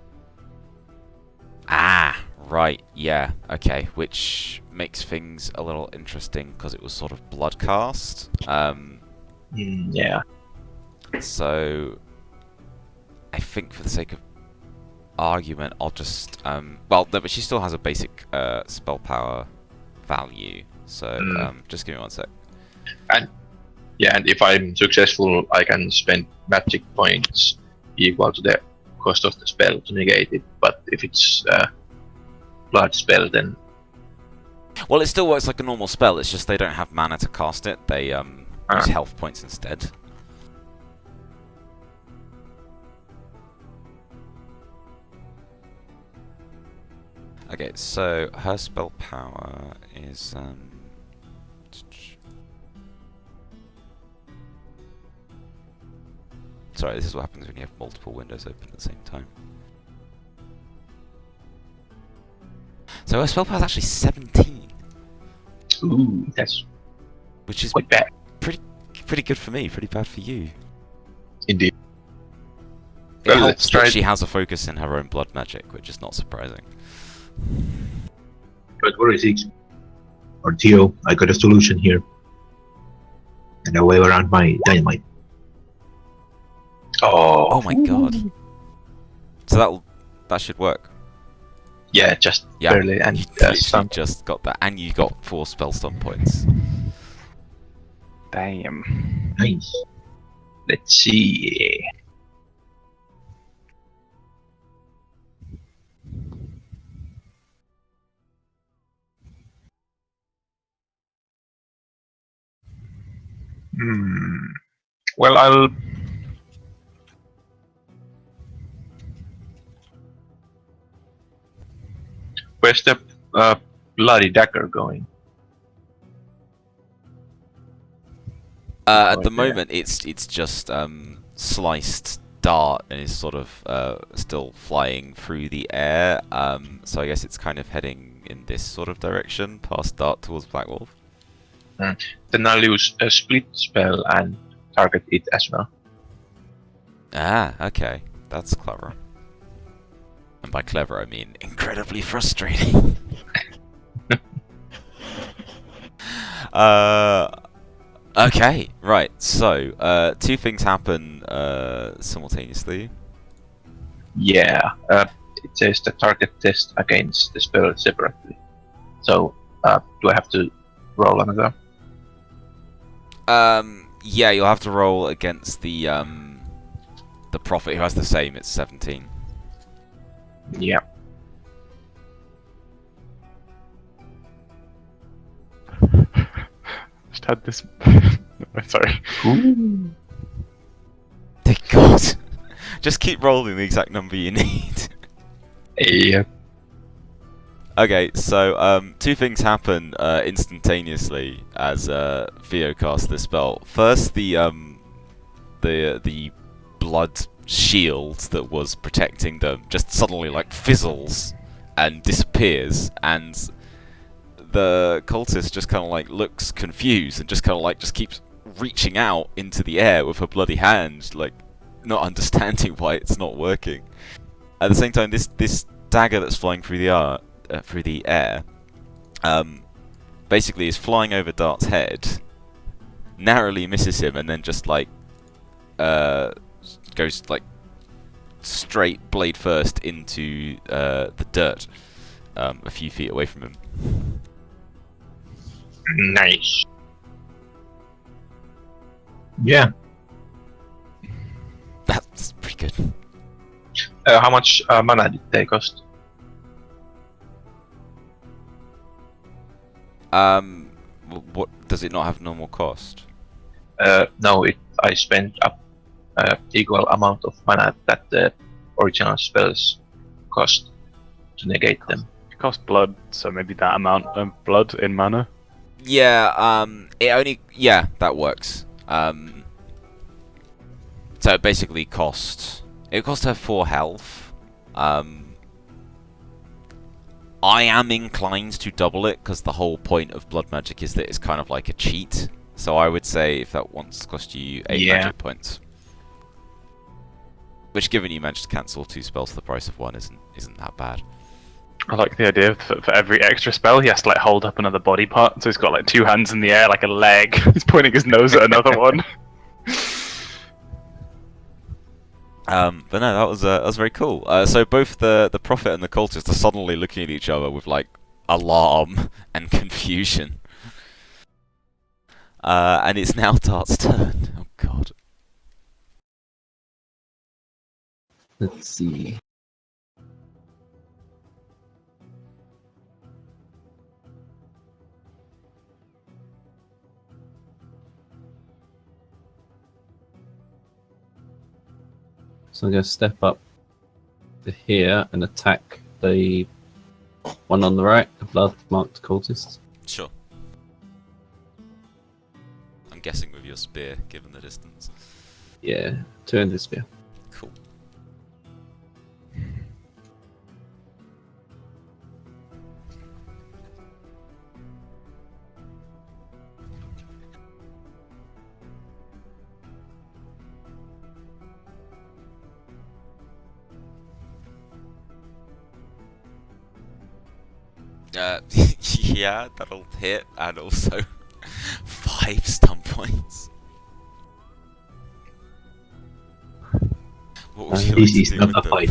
A: Right. Yeah. Okay. Which makes things a little interesting because it was sort of blood cast.
G: Yeah.
A: So I think for the sake of argument, I'll just well, no, but she still has a basic spell power value. So just give me 1 sec.
G: Yeah, and if I'm successful, I can spend magic points equal to the cost of the spell to negate it. But if it's blood spell, then
A: Well, it still works like a normal spell. It's just they don't have mana to cast it. They use health points instead. Okay, so her spell power is sorry, this is what happens when you have multiple windows open at the same time. So her spell power is actually 17,
G: ooh, that's
A: which is
G: quite bad.
A: pretty good for me, pretty bad for you.
G: Indeed.
A: It
G: Well,
A: helps
G: let's try
A: that
G: it.
A: she has a focus in her own blood magic, which is not surprising.
C: Don't worry, Six. Or Theo, I got a solution here. And I wave around my dynamite.
A: Oh my god. So that should work.
G: Yeah, just
A: Yeah,
G: barely. And
A: you literally
G: some.
A: just got that, and you got 4 spell stun points.
B: Damn.
C: Nice.
G: Let's see. Well, I'll. Where's the bloody dagger going?
A: At the
G: Right there.
A: moment, it's just sliced dart and is sort of still flying through the air. So I guess it's kind of heading in this sort of direction, past dart towards Black Wolf.
G: Then I'll use a split spell and target it as well.
A: Ah, okay, that's clever. And by clever, I mean incredibly frustrating. Okay, right. So, 2 things happen simultaneously.
G: Yeah, it says the target test against the spell separately. So, do I have to roll another?
A: Yeah, you'll have to roll against the prophet who has the same. It's 17.
G: Yeah.
B: Just had this. Sorry.
A: Thank God. Just keep rolling the exact number you need.
G: Yeah.
A: Okay, so 2 things happen instantaneously as Theo casts this spell. First, the blood shield that was protecting them just suddenly like fizzles and disappears, and the cultist just kind of like looks confused and just kind of like just keeps reaching out into the air with her bloody hand, like not understanding why it's not working. At the same time, this dagger that's flying through the air, basically is flying over Dart's head, narrowly misses him, and then just like goes like straight blade first into the dirt, a few feet away from him.
G: Nice.
C: Yeah.
A: That's pretty good.
G: How much mana did they cost?
A: What does it not have normal cost?
G: No, I spent up equal amount of mana that the original spells cost to negate them.
B: It costs blood, so maybe that amount of blood in mana.
A: Yeah, that works. So it basically it cost her 4 health. I am inclined to double it, because the whole point of blood magic is that it's kind of like a cheat. So I would say if that once cost you 8 magic points. Which, given you managed to cancel 2 spells for the price of 1, isn't that bad.
B: I like the idea for every extra spell he has to like hold up another body part, so he's got like 2 hands in the air like a leg. He's pointing his nose at another one.
A: But no, that was very cool. So both the prophet and the cultist are suddenly looking at each other with like alarm and confusion. And it's now Dart's turn. Oh god.
E: Let's see. So I'm going to step up to here and attack the one on the right, the blood-marked cultist.
A: Sure. I'm guessing with your spear, given the distance.
E: Yeah, 200 spear.
A: Cool. Yeah, that'll hit, and also 5 stun points. What would you like
C: This
A: to
C: is
A: do
C: not
A: with
C: a
A: them?
C: fight.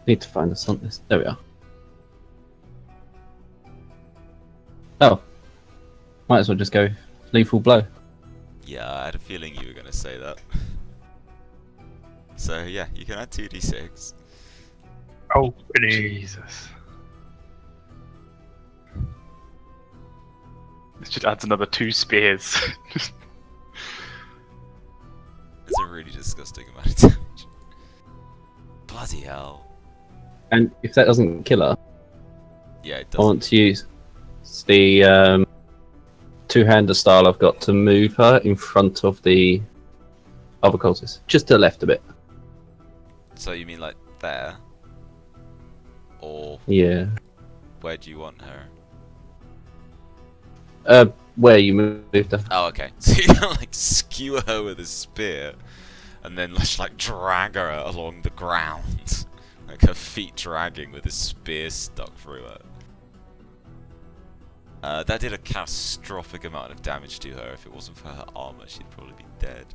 E: Need to find us on this. There we are. Oh. Might as well just go lethal blow.
A: Yeah, I had a feeling you were going to say that. So yeah, you can add 2d6.
B: Oh, Jesus. This just adds another 2 spears.
A: It's a really disgusting amount of damage. Bloody hell.
E: And if that doesn't kill her,
A: Yeah, it
E: I
A: does.
E: want to use the two-hander style I've got to move her in front of the other cultist. Just to the left a bit.
A: So you mean like there? Or
E: Yeah.
A: where do you want her?
E: Where you moved her.
A: Oh, okay. So you can like skewer her with a spear, and then just like drag her along the ground, like her feet dragging with a spear stuck through her. That did a catastrophic amount of damage to her. If it wasn't for her armor, she'd probably be dead.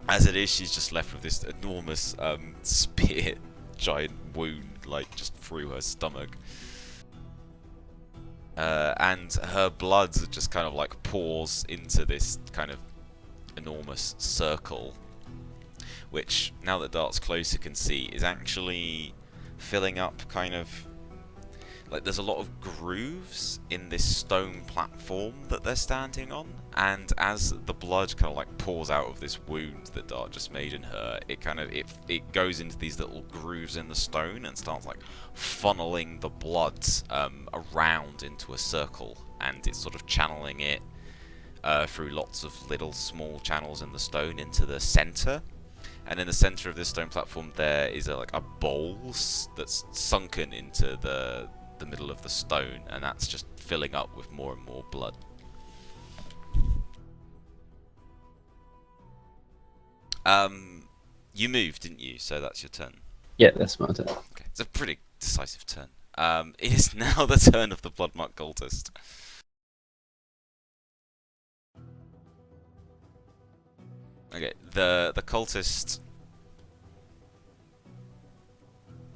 A: As it is, she's just left with this enormous spear, giant wound, like just through her stomach. And her blood just kind of like pours into this kind of enormous circle, which, now that Dart's closer, can see is actually filling up kind of like there's a lot of grooves in this stone platform that they're standing on, and as the blood kind of like pours out of this wound that Dart just made in her, it goes into these little grooves in the stone and starts like funneling the blood around into a circle, and it's sort of channeling it through lots of little small channels in the stone into the center. And in the center of this stone platform there is a bowl that's sunken into the middle of the stone, and that's just filling up with more and more blood. You moved, didn't you? So that's your turn.
E: Yeah, that's my turn.
A: Okay, it's a pretty decisive turn. It is now the turn of the Bloodmark Cultist. Okay, the cultist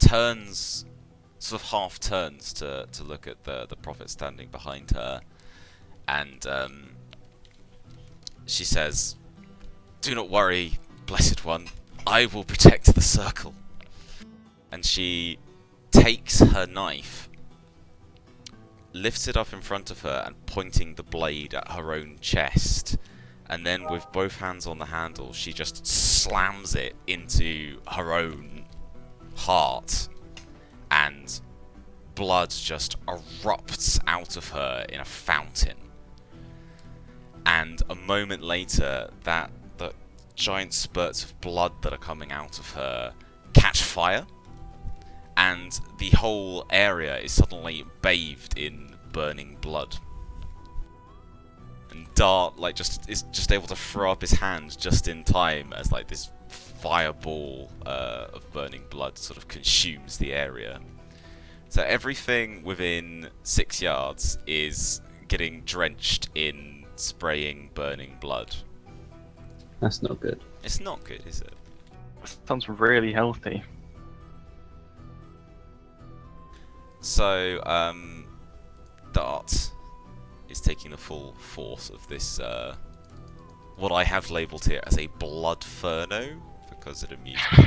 A: turns, sort of half turns to look at the prophet standing behind her, and she says, "Do not worry, blessed one, I will protect the circle." And she takes her knife, lifts it up in front of her, and pointing the blade at her own chest, and then with both hands on the handle, she just slams it into her own heart, and blood just erupts out of her in a fountain. And a moment later, the giant spurts of blood that are coming out of her catch fire, and the whole area is suddenly bathed in burning blood. And Dart is just able to throw up his hand just in time as this fireball of burning blood sort of consumes the area. So everything within 6 yards is getting drenched in spraying burning blood.
E: That's not good.
A: It's not good, is it?
B: Sounds really healthy.
A: So Dart is taking the full force of this, what I have labelled here as a Bloodferno, because it amused me.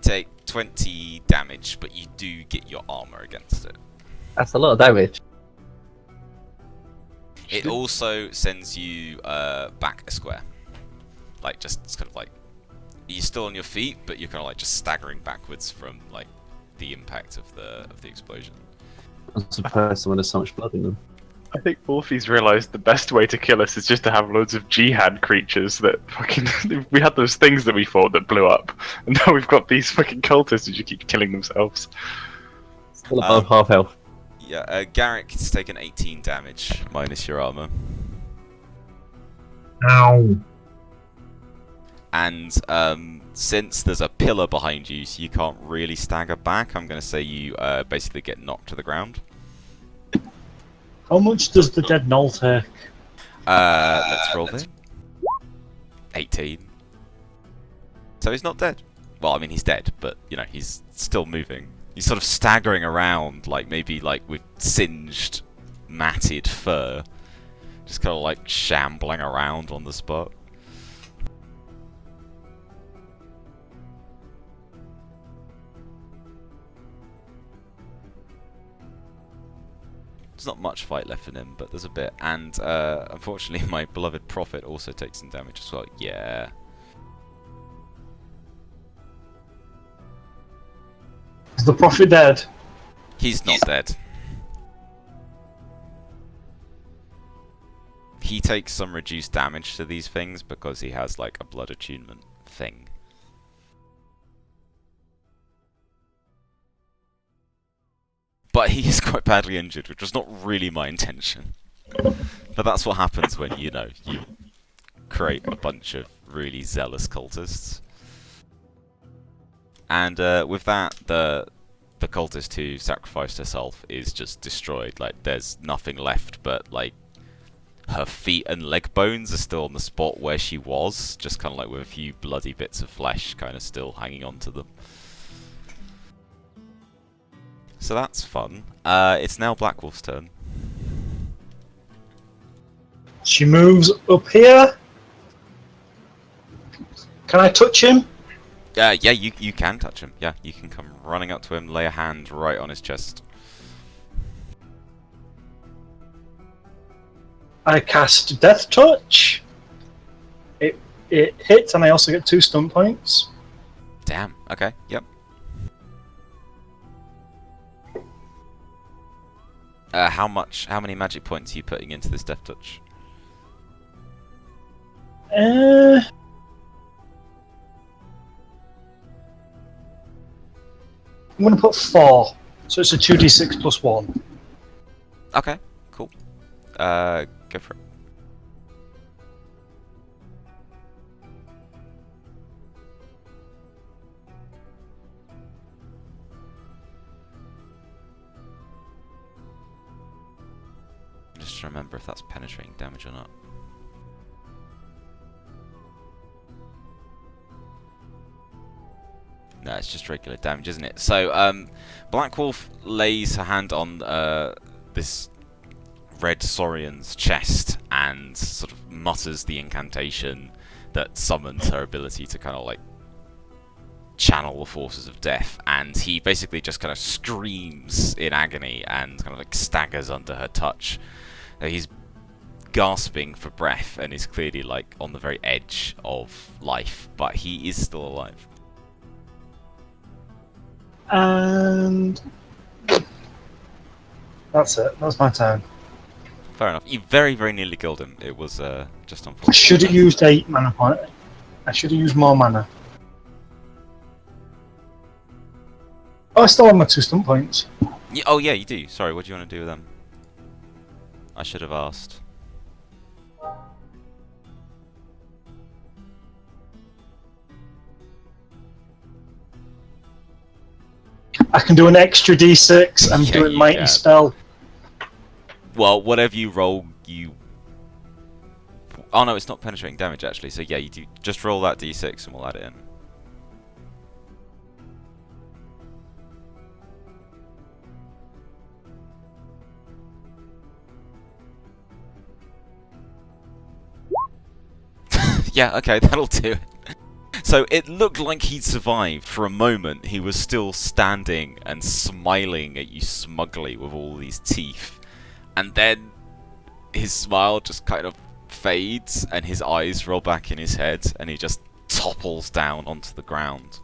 A: Take 20 damage, but you do get your armour against it.
E: That's a lot of damage.
A: It also sends you back a square. Just kind of you're still on your feet, but you're kind of just staggering backwards from the impact of the explosion.
E: I'm surprised someone has so much blood in them.
B: I think Morphe's realised the best way to kill us is just to have loads of jihad creatures that fucking... We had those things that we fought that blew up, and now we've got these fucking cultists who just keep killing themselves.
E: Still above half health.
A: Yeah, Garrick has taken 18 damage, minus your armour.
C: Ow.
A: And since there's a pillar behind you, so you can't really stagger back, I'm going to say you basically get knocked to the ground.
F: How much does the dead knoll take?
A: Let's roll it. 18. So he's not dead. Well, I mean, he's dead, but, he's still moving. He's sort of staggering around, maybe with singed, matted fur. Just kind of shambling around on the spot. There's not much fight left in him, but there's a bit. And unfortunately, my beloved prophet also takes some damage as well. Yeah.
F: Is the prophet dead?
A: He's not dead. He takes some reduced damage to these things because he has a blood attunement thing. But he is quite badly injured, which was not really my intention. But that's what happens when, you create a bunch of really zealous cultists. And with that, the cultist who sacrificed herself is just destroyed. There's nothing left but, her feet and leg bones are still on the spot where she was, just kind of with a few bloody bits of flesh kind of still hanging on to them. So that's fun. It's now Black Wolf's turn.
F: She moves up here. Can I touch him?
A: Yeah, you can touch him. Yeah, you can come running up to him, lay a hand right on his chest.
F: I cast Death Touch. It hits, and I also get 2 stun points.
A: Damn. Okay. Yep. How many magic points are you putting into this death touch?
F: I'm going to put 4. So it's a 2d6 plus 1.
A: Okay. Cool. Go for it. Just to remember if that's penetrating damage or not. No, it's just regular damage, isn't it? So, Black Wolf lays her hand on this Red Saurian's chest and sort of mutters the incantation that summons her ability to kind of like channel the forces of death, and he basically just kind of screams in agony and kind of like staggers under her touch. He's gasping for breath and is clearly like on the very edge of life, but he is still alive.
F: And that's it. That's my turn.
A: Fair enough. You very, very nearly killed him. It was just
F: I
A: unfortunate.
F: should have used 8 mana point. I should have used more mana. Oh, I still have my 2 stun points.
A: Oh yeah, you do. Sorry, what do you want to do with them? I should have asked.
F: I can do an extra d6 and
A: Yeah,
F: do a
A: you
F: mighty
A: can.
F: spell.
A: Well, whatever you roll, you... Oh no, it's not penetrating damage actually, so yeah, you do just roll that d6 and we'll add it in. Yeah, okay, that'll do it. So it looked like he'd survived. For a moment, he was still standing and smiling at you smugly with all these teeth. And then his smile just kind of fades and his eyes roll back in his head and he just topples down onto the ground.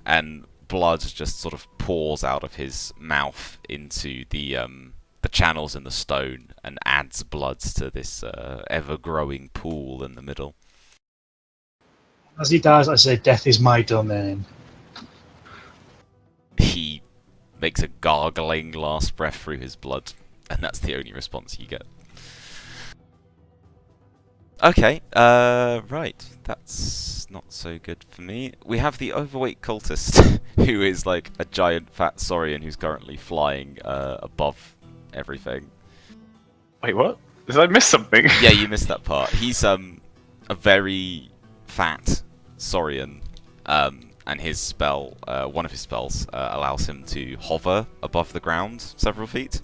A: And blood just sort of pours out of his mouth into the channels in the stone and adds blood to this ever-growing pool in the middle.
F: As he dies, I say, "Death is my domain."
A: He makes a gargling last breath through his blood, and that's the only response you get. Okay, right. That's not so good for me. We have the overweight cultist, who is like a giant fat saurian who's currently flying above everything.
B: Wait, what? Did I miss something?
A: Yeah, you missed that part. He's a very fat saurian, and his spell, one of his spells, allows him to hover above the ground several feet.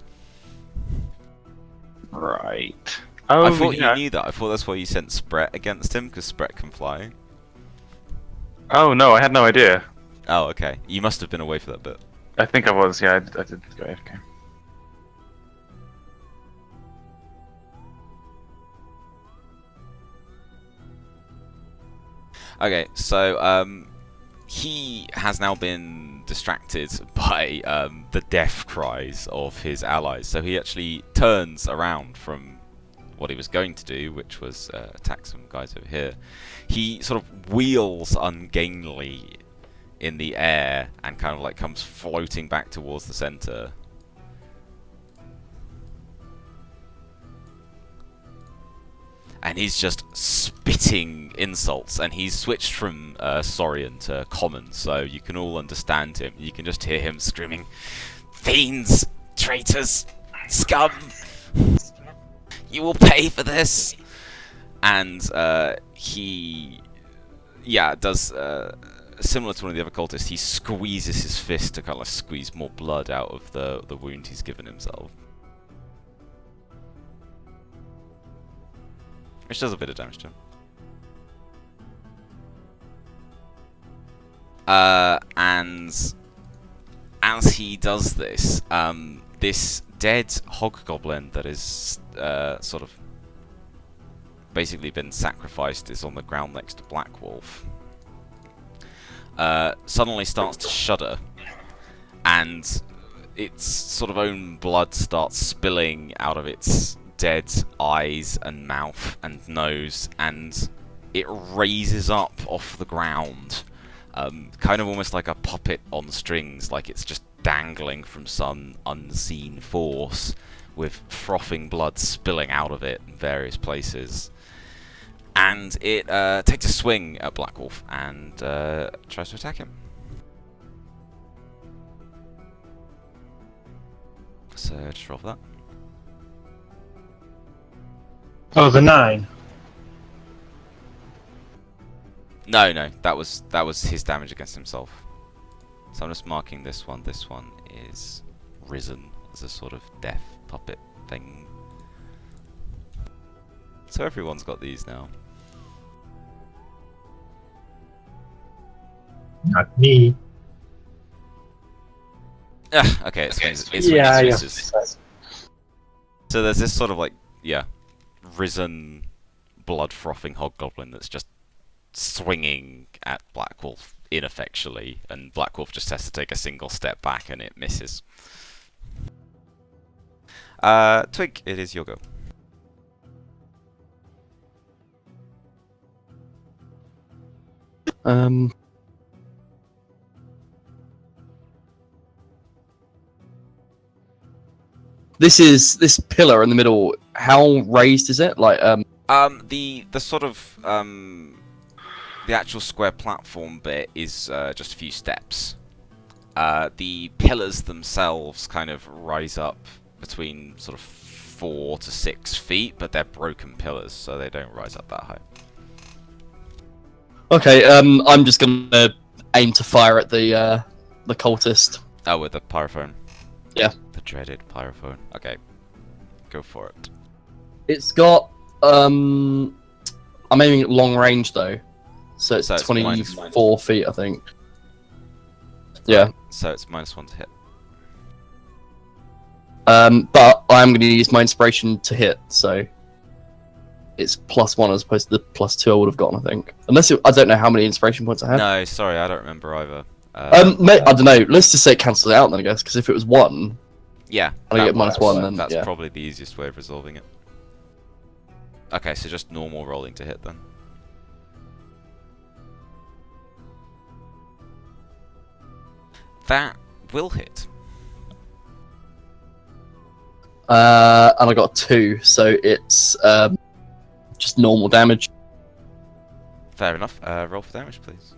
B: Right. Oh,
A: I thought
B: yeah.
A: you knew that. I thought that's why you sent Spret against him, because Spret can fly.
B: Oh no, I had no idea.
A: Oh, okay. You must have been away for that bit.
B: I think I was. Yeah, I did go AFK.
A: Okay, so he has now been distracted by the death cries of his allies. So he actually turns around from what he was going to do, which was attack some guys over here. He sort of wheels ungainly in the air and kind of like comes floating back towards the center. And he's just spitting insults, and he's switched from Saurian to Common, so you can all understand him. You can just hear him screaming, "Fiends! Traitors! Scum! You will pay for this!" And he, does similar to one of the other cultists. He squeezes his fist to kind of squeeze more blood out of the wound he's given himself, which does a bit of damage to him. And as he does this, this dead hobgoblin that is sort of basically been sacrificed is on the ground next to Black Wolf. Suddenly starts to shudder, and its sort of own blood starts spilling out of its dead eyes and mouth and nose, and it raises up off the ground, kind of almost like a puppet on strings, like it's just dangling from some unseen force, with frothing blood spilling out of it in various places. And it takes a swing at Black Wolf and tries to attack him. So just roll for that.
F: Oh, the 9.
A: No, that was his damage against himself. So I'm just marking this one. This one is risen as a sort of death puppet thing. So everyone's got these now.
C: Not me.
A: Okay, it's
F: Yeah, yeah.
A: So there's this sort of like, risen, blood-frothing hobgoblin that's just swinging at Black Wolf ineffectually, and Black Wolf just has to take a single step back and it misses. Twig, it is your go.
D: This pillar in the middle. How raised is it? Like
A: The sort of the actual square platform bit is just a few steps. The pillars themselves kind of rise up between sort of 4 to 6 feet, but they're broken pillars, so they don't rise up that high.
D: Okay, I'm just gonna aim to fire at the cultist.
A: Oh, with the pyrophone.
D: Yeah.
A: The dreaded pyrophone. Okay, go for it.
D: It's got I'm aiming at long range though, so it's
A: So it's
D: 24 feet, I think. Yeah.
A: So it's -1 to hit.
D: But I'm going to use my inspiration to hit, so it's +1 as opposed to the +2 I would have gotten, I think. Unless I don't know how many inspiration points I have.
A: No, sorry, I don't remember either.
D: I don't know. Let's just say it cancels it out then, I guess, because if it was 1,
A: Yeah,
D: I
A: that
D: get
A: works.
D: -1, then
A: That's
D: yeah.
A: probably the easiest way of resolving it. Okay, so just normal rolling to hit then. That will hit.
D: And I got 2, so it's just normal damage.
A: Fair enough. Roll for damage, please.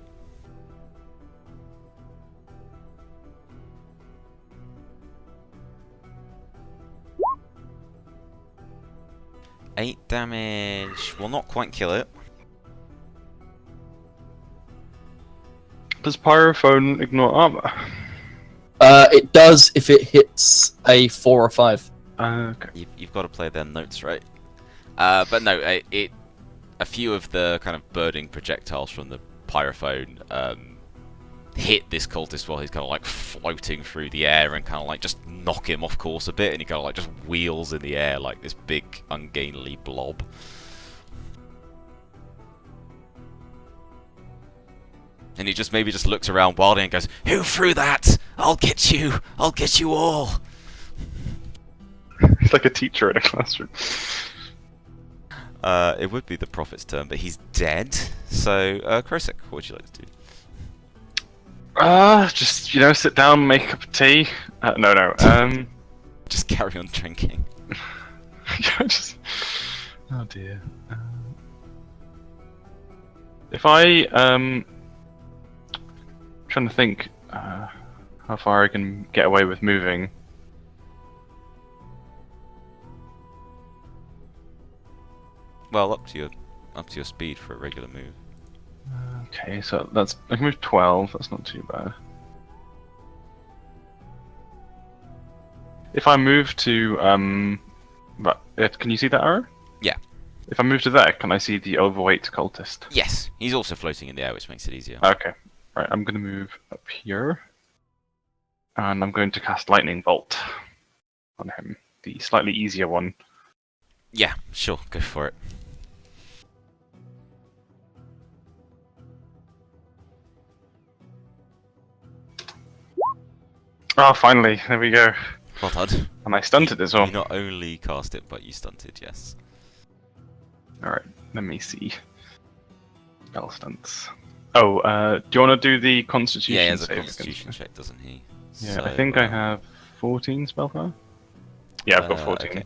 A: Eight damage will not quite kill it.
B: Does Pyrophone ignore armor?
D: It does if it hits a 4 or 5.
B: Okay.
A: You've got to play their notes right. But no, a few of the kind of burning projectiles from the pyrophone hit this cultist while he's kind of like floating through the air and kind of like just knock him off course a bit, and he kind of like just wheels in the air like this big ungainly blob. And he just maybe just looks around wildly and goes, "Who threw that? I'll get you! I'll get you all!"
B: He's like a teacher in a classroom.
A: It would be the prophet's turn, but he's dead. So, Krosek, what would you like to do?
B: Just, sit down, make a cup of tea. No.
A: Just carry on drinking.
B: Oh dear. If I, trying to think how far I can get away with moving.
A: Well, up to your speed for a regular move.
B: Okay, so I can move 12. That's not too bad. If I move to can you see that arrow?
A: Yeah.
B: If I move to there, can I see the overweight cultist?
A: Yes, he's also floating in the air, which makes it easier.
B: Okay. Right, I'm going to move up here. And I'm going to cast Lightning Bolt on him. The slightly easier one.
A: Yeah, sure, go for it.
B: Oh, finally, there we go.
A: Well done.
B: And I stunted as well.
A: You not only cast it, but you stunted, yes.
B: Alright, let me see. Spell stunts. Oh, do you want to do the Constitution
A: Yeah, he has a
B: save
A: Constitution
B: against me?
A: check, doesn't he?
B: Yeah,
A: So,
B: I think I have 14 spellpower. Yeah, I've got 14.
A: Okay.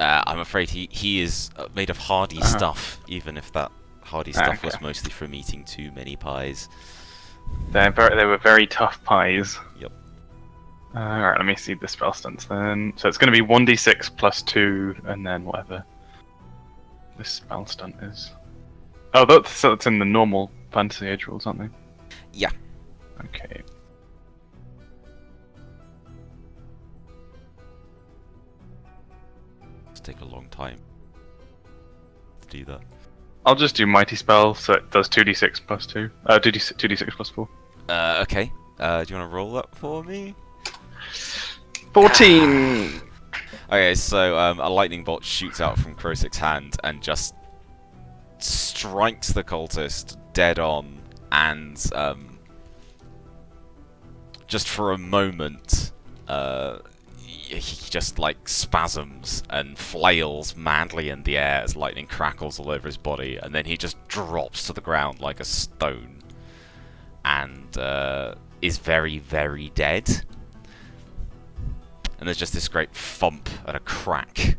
A: I'm afraid he is made of hardy stuff, even if that hardy stuff was mostly from eating too many pies.
B: They were very tough pies.
A: Yep.
B: Alright, let me see the spell stunts then. So it's going to be 1d6 plus 2, and then whatever this spell stunt is. Oh, that's in the normal Fantasy Age rules, aren't they?
A: Yeah.
B: Okay.
A: Take a long time to do that.
B: I'll just do Mighty Spell, so it does 2d6 plus 2. 2d6 plus 4.
A: Okay. Do you want to roll that for me?
B: 14!
A: Okay, so a lightning bolt shoots out from Krosik's hand and just strikes the cultist dead on, and just for a moment, he just like spasms and flails madly in the air as lightning crackles all over his body, and then he just drops to the ground like a stone and is very, very dead. And there's just this great thump and a crack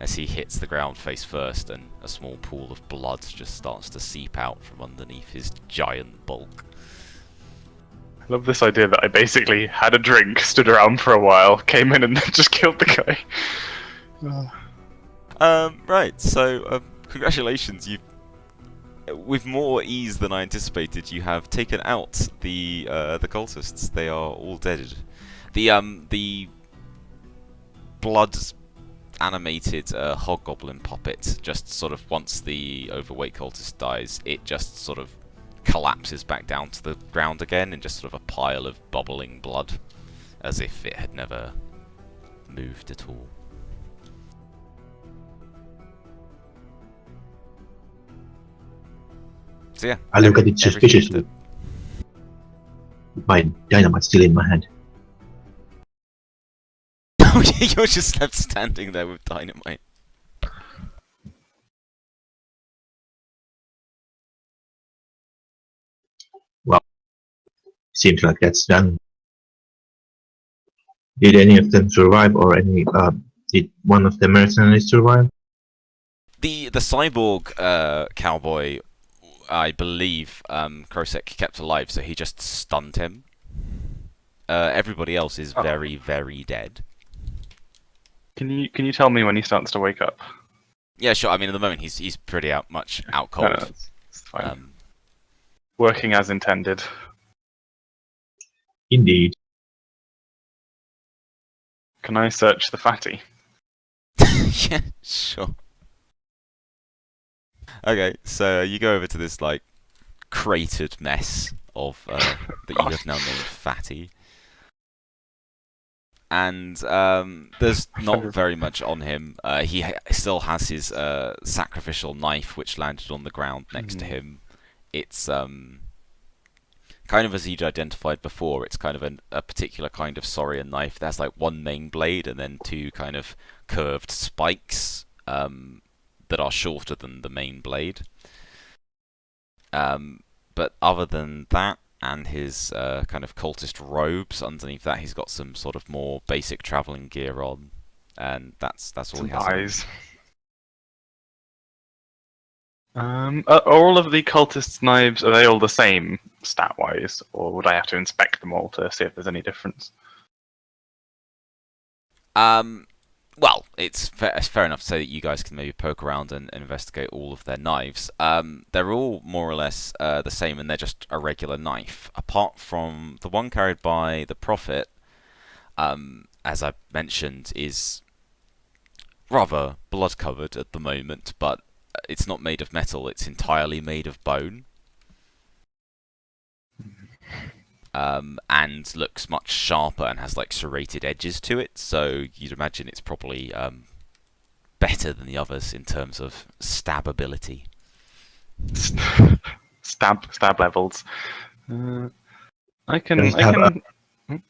A: as he hits the ground face first, and a small pool of blood just starts to seep out from underneath his giant bulk.
B: I love this idea that I basically had a drink, stood around for a while, came in and just killed the guy.
A: Right, so congratulations, with more ease than I anticipated, you have taken out the cultists. They are all dead. The blood animated hobgoblin puppet just sort of, once the overweight cultist dies, it just sort of collapses back down to the ground again in just sort of a pile of bubbling blood, as if it had never moved at all. So yeah,
C: I look at it
A: everything's
C: suspiciously. My dynamite still in my hand.
A: dead. You're just left standing there with dynamite.
C: Seems like that's done. Did any of them survive, or did one of the mercenaries survive?
A: The cyborg cowboy, I believe, Krosek kept alive, so he just stunned him. Everybody else is very, very dead.
B: Can you tell me when he starts to wake up?
A: Yeah, sure. I mean, at the moment he's pretty much out cold.
B: No, it's fine. Working as intended.
C: Indeed.
B: Can I search the fatty?
A: Yeah, sure. Okay, so you go over to this like cratered mess of that you have now named Fatty, and there's not very much on him. He still has his sacrificial knife, which landed on the ground next to him. It's kind of as he'd identified before. It's kind of a particular kind of saurian knife. There's like one main blade and then two kind of curved spikes that are shorter than the main blade. But other than that, and his kind of cultist robes underneath that, he's got some sort of more basic traveling gear on, and that's all he has.
B: Eyes. Are all of the cultists' knives, are they all the same stat-wise, or would I have to inspect them all to see if there's any difference?
A: well, it's fair enough to say that you guys can maybe poke around and investigate all of their knives. They're all more or less the same, and they're just a regular knife, apart from the one carried by the Prophet. As I mentioned, is rather blood covered at the moment, but it's not made of metal, it's entirely made of bone. And looks much sharper and has like serrated edges to it, so you'd imagine it's probably better than the others in terms of stabability.
B: Stab levels. I can.
C: Does it
B: I
C: have
B: can.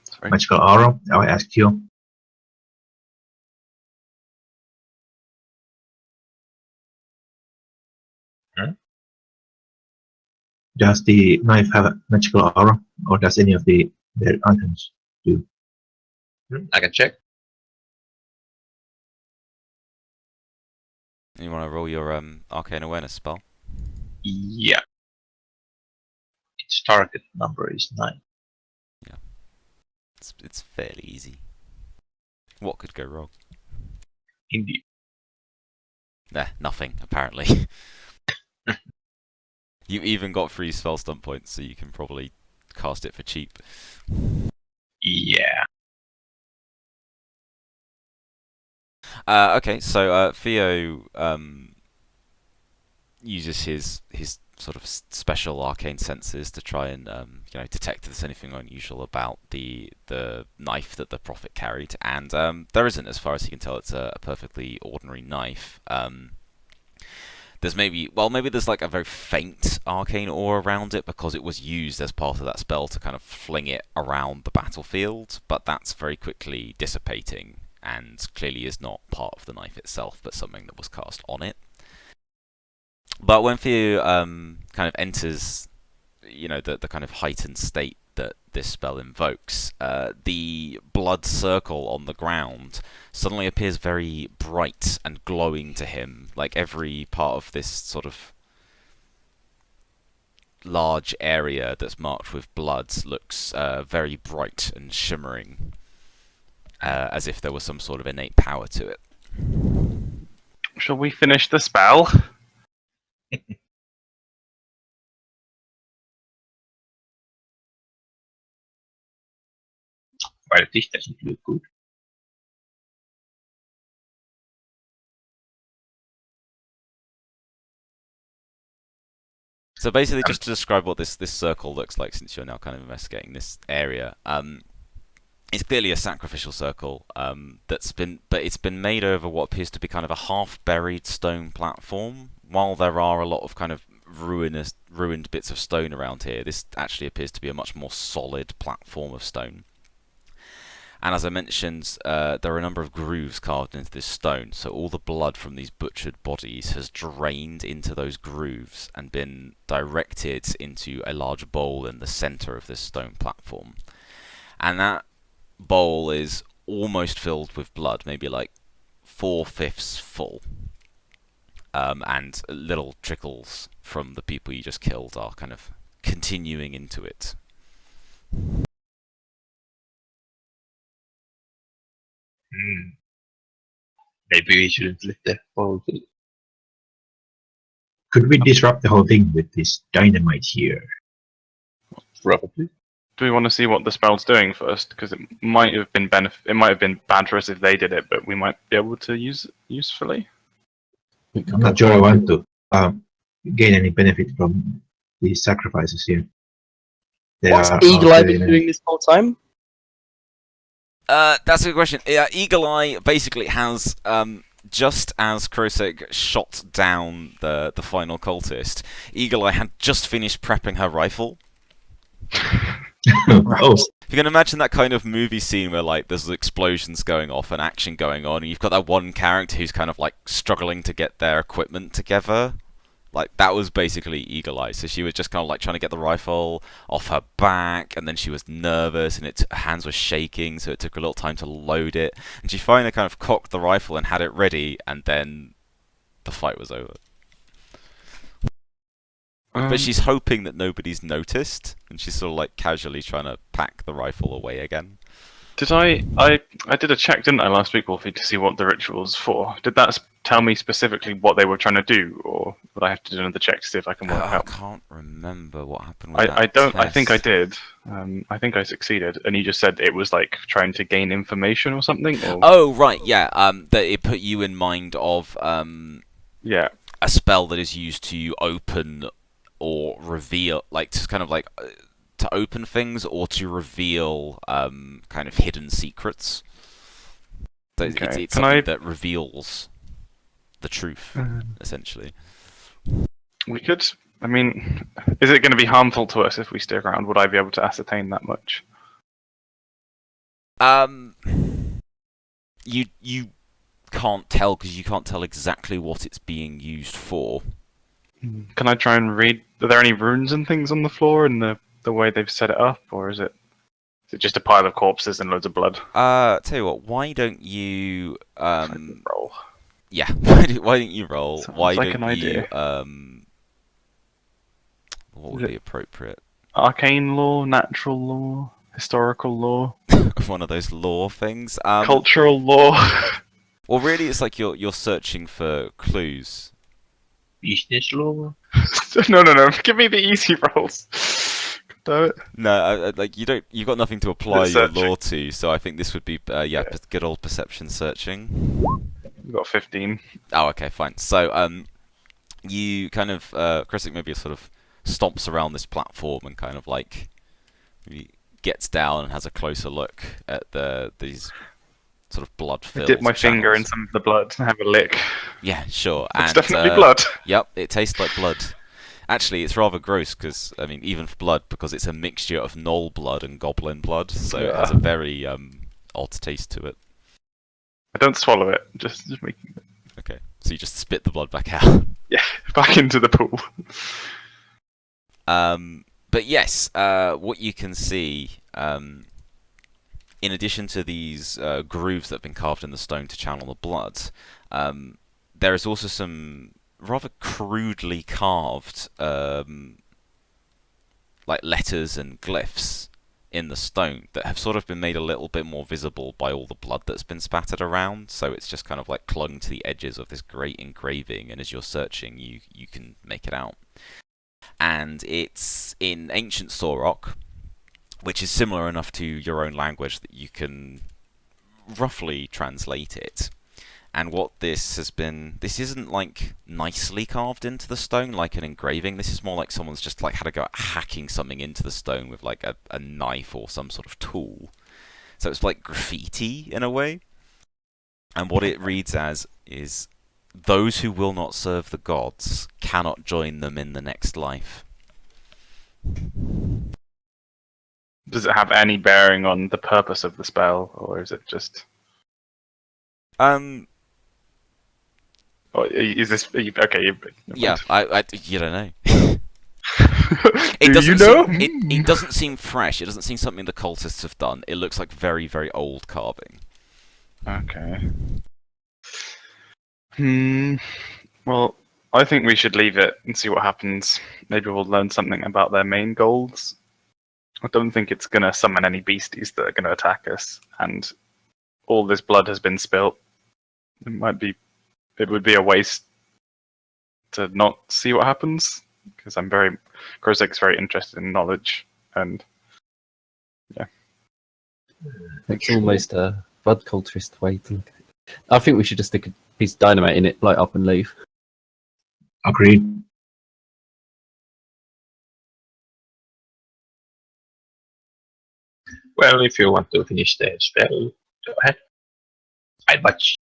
B: Sorry.
C: magical aura? I asked you. Does the knife have a magical aura, or does any of their items do?
G: I can check.
A: You want to roll your arcane awareness spell?
G: Yeah. Its target number is 9.
A: It's fairly easy. What could go wrong?
G: Indeed.
A: Nah, nothing, apparently. You even got free spell stun points, so you can probably cast it for cheap.
G: Yeah.
A: Okay, so Theo uses his sort of special arcane senses to try and detect if there's anything unusual about the knife that the Prophet carried, and there isn't, as far as he can tell. It's a perfectly ordinary knife. There's maybe there's like a very faint arcane aura around it because it was used as part of that spell to kind of fling it around the battlefield, but that's very quickly dissipating and clearly is not part of the knife itself, but something that was cast on it. But when Theo kind of enters, the kind of heightened state that this spell invokes, the blood circle on the ground suddenly appears very bright and glowing to him. Like every part of this sort of large area that's marked with blood looks very bright and shimmering, as if there was some sort of innate power to it.
B: Shall we finish the spell?
G: Well, this doesn't look good.
A: So basically, just to describe what this circle looks like, since you're now kind of investigating this area, it's clearly a sacrificial circle it's been made over what appears to be kind of a half-buried stone platform. While there are a lot of kind of ruined bits of stone around here, this actually appears to be a much more solid platform of stone. And as I mentioned, there are a number of grooves carved into this stone, so all the blood from these butchered bodies has drained into those grooves and been directed into a large bowl in the center of this stone platform. And that bowl is almost filled with blood, maybe like 4/5 full. And little trickles from the people you just killed are kind of continuing into it.
G: Maybe we shouldn't let the whole thing.
C: Could we disrupt the whole thing with this dynamite here?
G: Probably.
B: Do we want to see what the spell's doing first? Because it might have been It might have been bad for us if they did it, but we might be able to use it usefully.
C: I'm not sure I want to gain any benefit from these sacrifices here.
D: What's Eagle Eye been doing this whole time?
A: That's a good question. Yeah, Eagle Eye basically has, just as Krosek shot down the final cultist, Eagle Eye had just finished prepping her rifle.
C: Oh,
A: You can imagine that kind of movie scene where like there's explosions going off and action going on, and you've got that one character who's kind of like struggling to get their equipment together. Like that was basically Eagle Eye. So she was just kind of like trying to get the rifle off her back, and then she was nervous, and her hands were shaking, so it took a little time to load it. And she finally kind of cocked the rifle and had it ready, and then the fight was over. But she's hoping that nobody's noticed, and she's sort of like casually trying to pack the rifle away again.
B: Did I did a check, didn't I, last week, Wolfie, to see what the ritual's for? Did that tell me specifically what they were trying to do, or would I have to do another check to see if I can work
A: I
B: out?
A: can't remember what happened with that
B: I don't. I think I
A: test.
B: did. I think I succeeded, and you just said it was like trying to gain information or something. Or...
A: Oh right, yeah. That it put you in mind of
B: Yeah.
A: a spell that is used to open or reveal, like to kind of like to open things or to reveal kind of hidden secrets. So
B: Okay.
A: it's
B: Can
A: something
B: I-
A: that reveals the truth, essentially.
B: We could. I mean, is it going to be harmful to us if we stick around? Would I be able to ascertain that much?
A: You can't tell because you can't tell exactly what it's being used for.
B: Can I try and read? Are there any runes and things on the floor in the way they've set it up, or is it just a pile of corpses and loads of blood?
A: Tell you what, why don't you
B: Roll.
A: yeah, why don't you roll?
B: Sounds
A: Why
B: like
A: don't
B: an
A: you
B: idea.
A: what
B: Is
A: would
B: it-
A: be appropriate?
B: Arcane law, natural law, historical law,
A: One of those lore things.
B: cultural law.
A: Well, really, it's like you're searching for clues.
G: Business law.
B: No. Give me the easy rolls. Damn it.
A: No, like you've got nothing to apply your
B: Searching.
A: law to, so I think this would be good old perception searching.
B: We've got 15.
A: Oh, okay, fine. So you kind of Krisic maybe sort of stomps around this platform and kind of like maybe gets down and has a closer look at these sort of blood-filled
B: Dip my finger in
A: channels.
B: some of the blood and have a lick.
A: Yeah, sure.
B: It's
A: And
B: definitely blood.
A: Yep, it tastes like blood. Actually, it's rather gross because, I mean, even for blood, because it's a mixture of gnoll blood and goblin blood, so it has a very odd taste to it.
B: I don't swallow it. Just make
A: Okay, so you just spit the blood back out.
B: back into the pool.
A: But yes, what you can see, in addition to these grooves that have been carved in the stone to channel the blood, there is also some rather crudely carved like letters and glyphs in the stone that have sort of been made a little bit more visible by all the blood that's been spattered around, so it's just kind of like clung to the edges of this great engraving, and as you're searching you can make it out. And it's in ancient Sorok, which is similar enough to your own language that you can roughly translate it. And what this has been, this isn't like nicely carved into the stone like an engraving. This is more like someone's just like had to go at hacking something into the stone with like a knife or some sort of tool. So it's like graffiti in a way. And what it reads as is, "Those who will not serve the gods cannot join them in the next life."
B: Does it have any bearing on the purpose of the spell, or is it just? Or is this okay?
A: Yeah, you don't know.
B: Do you know?
A: It doesn't seem fresh. It doesn't seem something the cultists have done. It looks like very, very old carving.
B: Okay. Well, I think we should leave it and see what happens. Maybe we'll learn something about their main goals. I don't think it's gonna summon any beasties that are gonna attack us, and all this blood has been spilt. It would be a waste to not see what happens, because Krozik's very interested in knowledge, and yeah.
E: It's almost a blood culturist way to look at it. I think we should just stick a piece of dynamite in it, light up and leave.
C: Agreed.
G: Well, if you want to finish the spell, go ahead. I watch.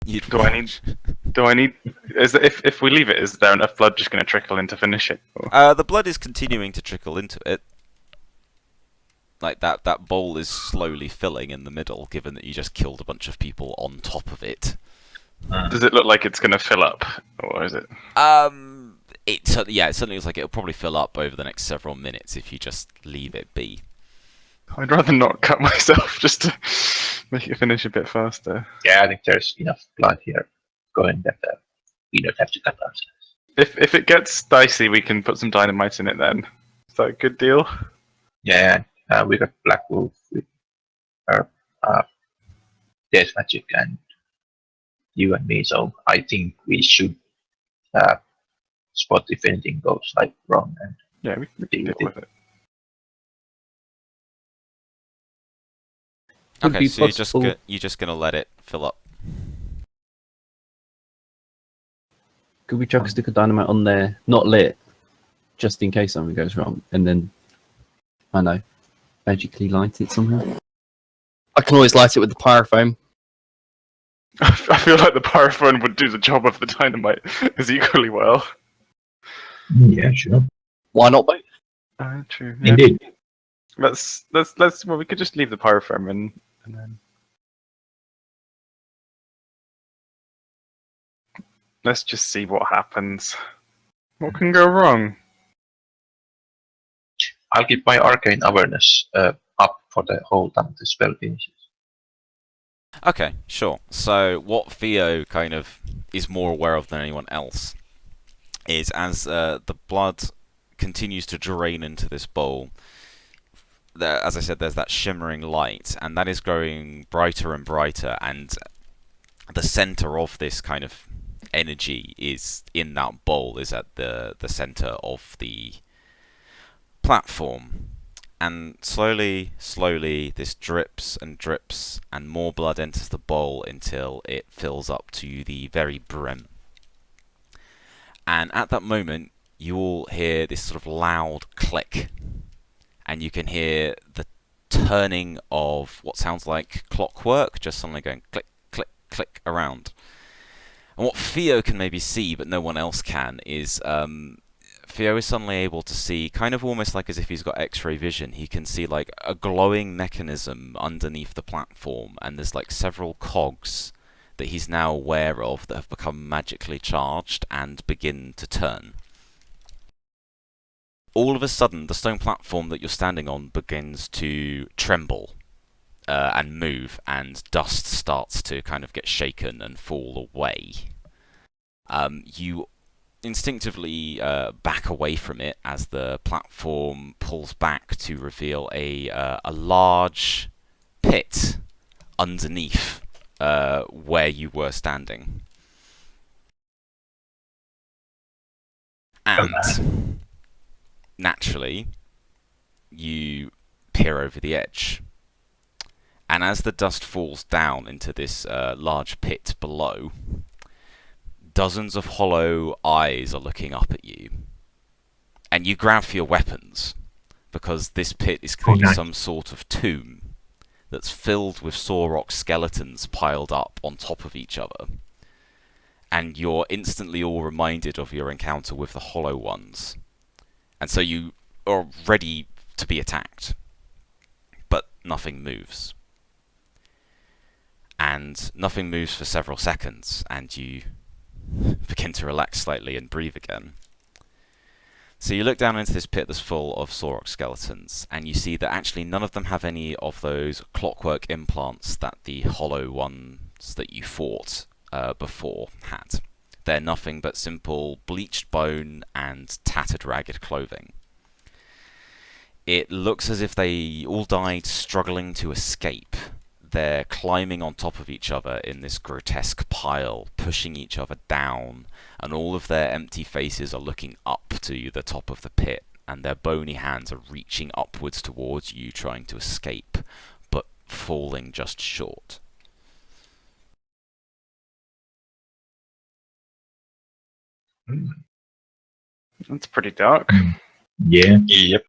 B: Do I need? If we leave it, is there enough blood just going to trickle in to finish it? Or?
A: The blood is continuing to trickle into it. Like that bowl is slowly filling in the middle, given that you just killed a bunch of people on top of it.
B: Does it look like it's going to fill up, or is it?
A: It certainly looks like it'll probably fill up over the next several minutes if you just leave it be.
B: I'd rather not cut myself just to make it finish a bit faster.
G: Yeah, I think there's enough blood here going that we don't have to cut ourselves.
B: If it gets dicey, we can put some dynamite in it then. Is that a good deal?
G: Yeah, we got Black Wolf with her death magic and you and me, so I think we should spot if anything goes like wrong and
B: Yeah, we can
G: deal
B: deal
G: with
B: with it.
E: Would
A: Okay,
E: be
A: so
E: possible-
A: you're just gonna let it fill up.
E: Could we chuck a stick of dynamite on there, not lit, just in case something goes wrong, and then, I know, magically light it somehow?
D: I can always light it with the pyrofoam.
B: I feel like the pyrophone would do the job of the dynamite as equally well.
C: Yeah, sure.
D: Why not both?
B: True. Yeah.
C: Indeed.
B: Let's. Well, we could just leave the pyrofoam in, and then let's just see what happens. What can go wrong?
G: I'll keep my arcane awareness up for the whole time the spell finishes.
A: Okay, sure. So what Theo kind of is more aware of than anyone else is as the blood continues to drain into this bowl, as I said, there's that shimmering light, and that is growing brighter and brighter, and the center of this kind of energy is in that bowl, is at the center of the platform. And slowly, this drips, and more blood enters the bowl until it fills up to the very brim. And at that moment, you all hear this sort of loud click, and you can hear the turning of what sounds like clockwork, just suddenly going click, click, click around. And what Theo can maybe see, but no one else can, is Theo is suddenly able to see, kind of almost like as if he's got X-ray vision, he can see like a glowing mechanism underneath the platform, and there's like several cogs that he's now aware of that have become magically charged and begin to turn. All of a sudden, the stone platform that you're standing on begins to tremble and move, and dust starts to kind of get shaken and fall away. You instinctively back away from it as the platform pulls back to reveal a large pit underneath where you were standing. And naturally, you peer over the edge. And as the dust falls down into this large pit below, dozens of hollow eyes are looking up at you. And you grab for your weapons, because this pit is clearly
C: nice.
A: some sort of tomb that's filled with Sorok skeletons piled up on top of each other. And you're instantly all reminded of your encounter with the hollow ones. And so you are ready to be attacked. But nothing moves. And nothing moves for several seconds, and you begin to relax slightly and breathe again. So you look down into this pit that's full of Sorok skeletons, and you see that actually none of them have any of those clockwork implants that the hollow ones that you fought before had. They're nothing but simple bleached bone and tattered ragged clothing. It looks as if they all died struggling to escape. They're climbing on top of each other in this grotesque pile, pushing each other down, and all of their empty faces are looking up to the top of the pit, and their bony hands are reaching upwards towards you, trying to escape, but falling just short.
B: That's pretty dark.
C: Yeah.
G: Yep.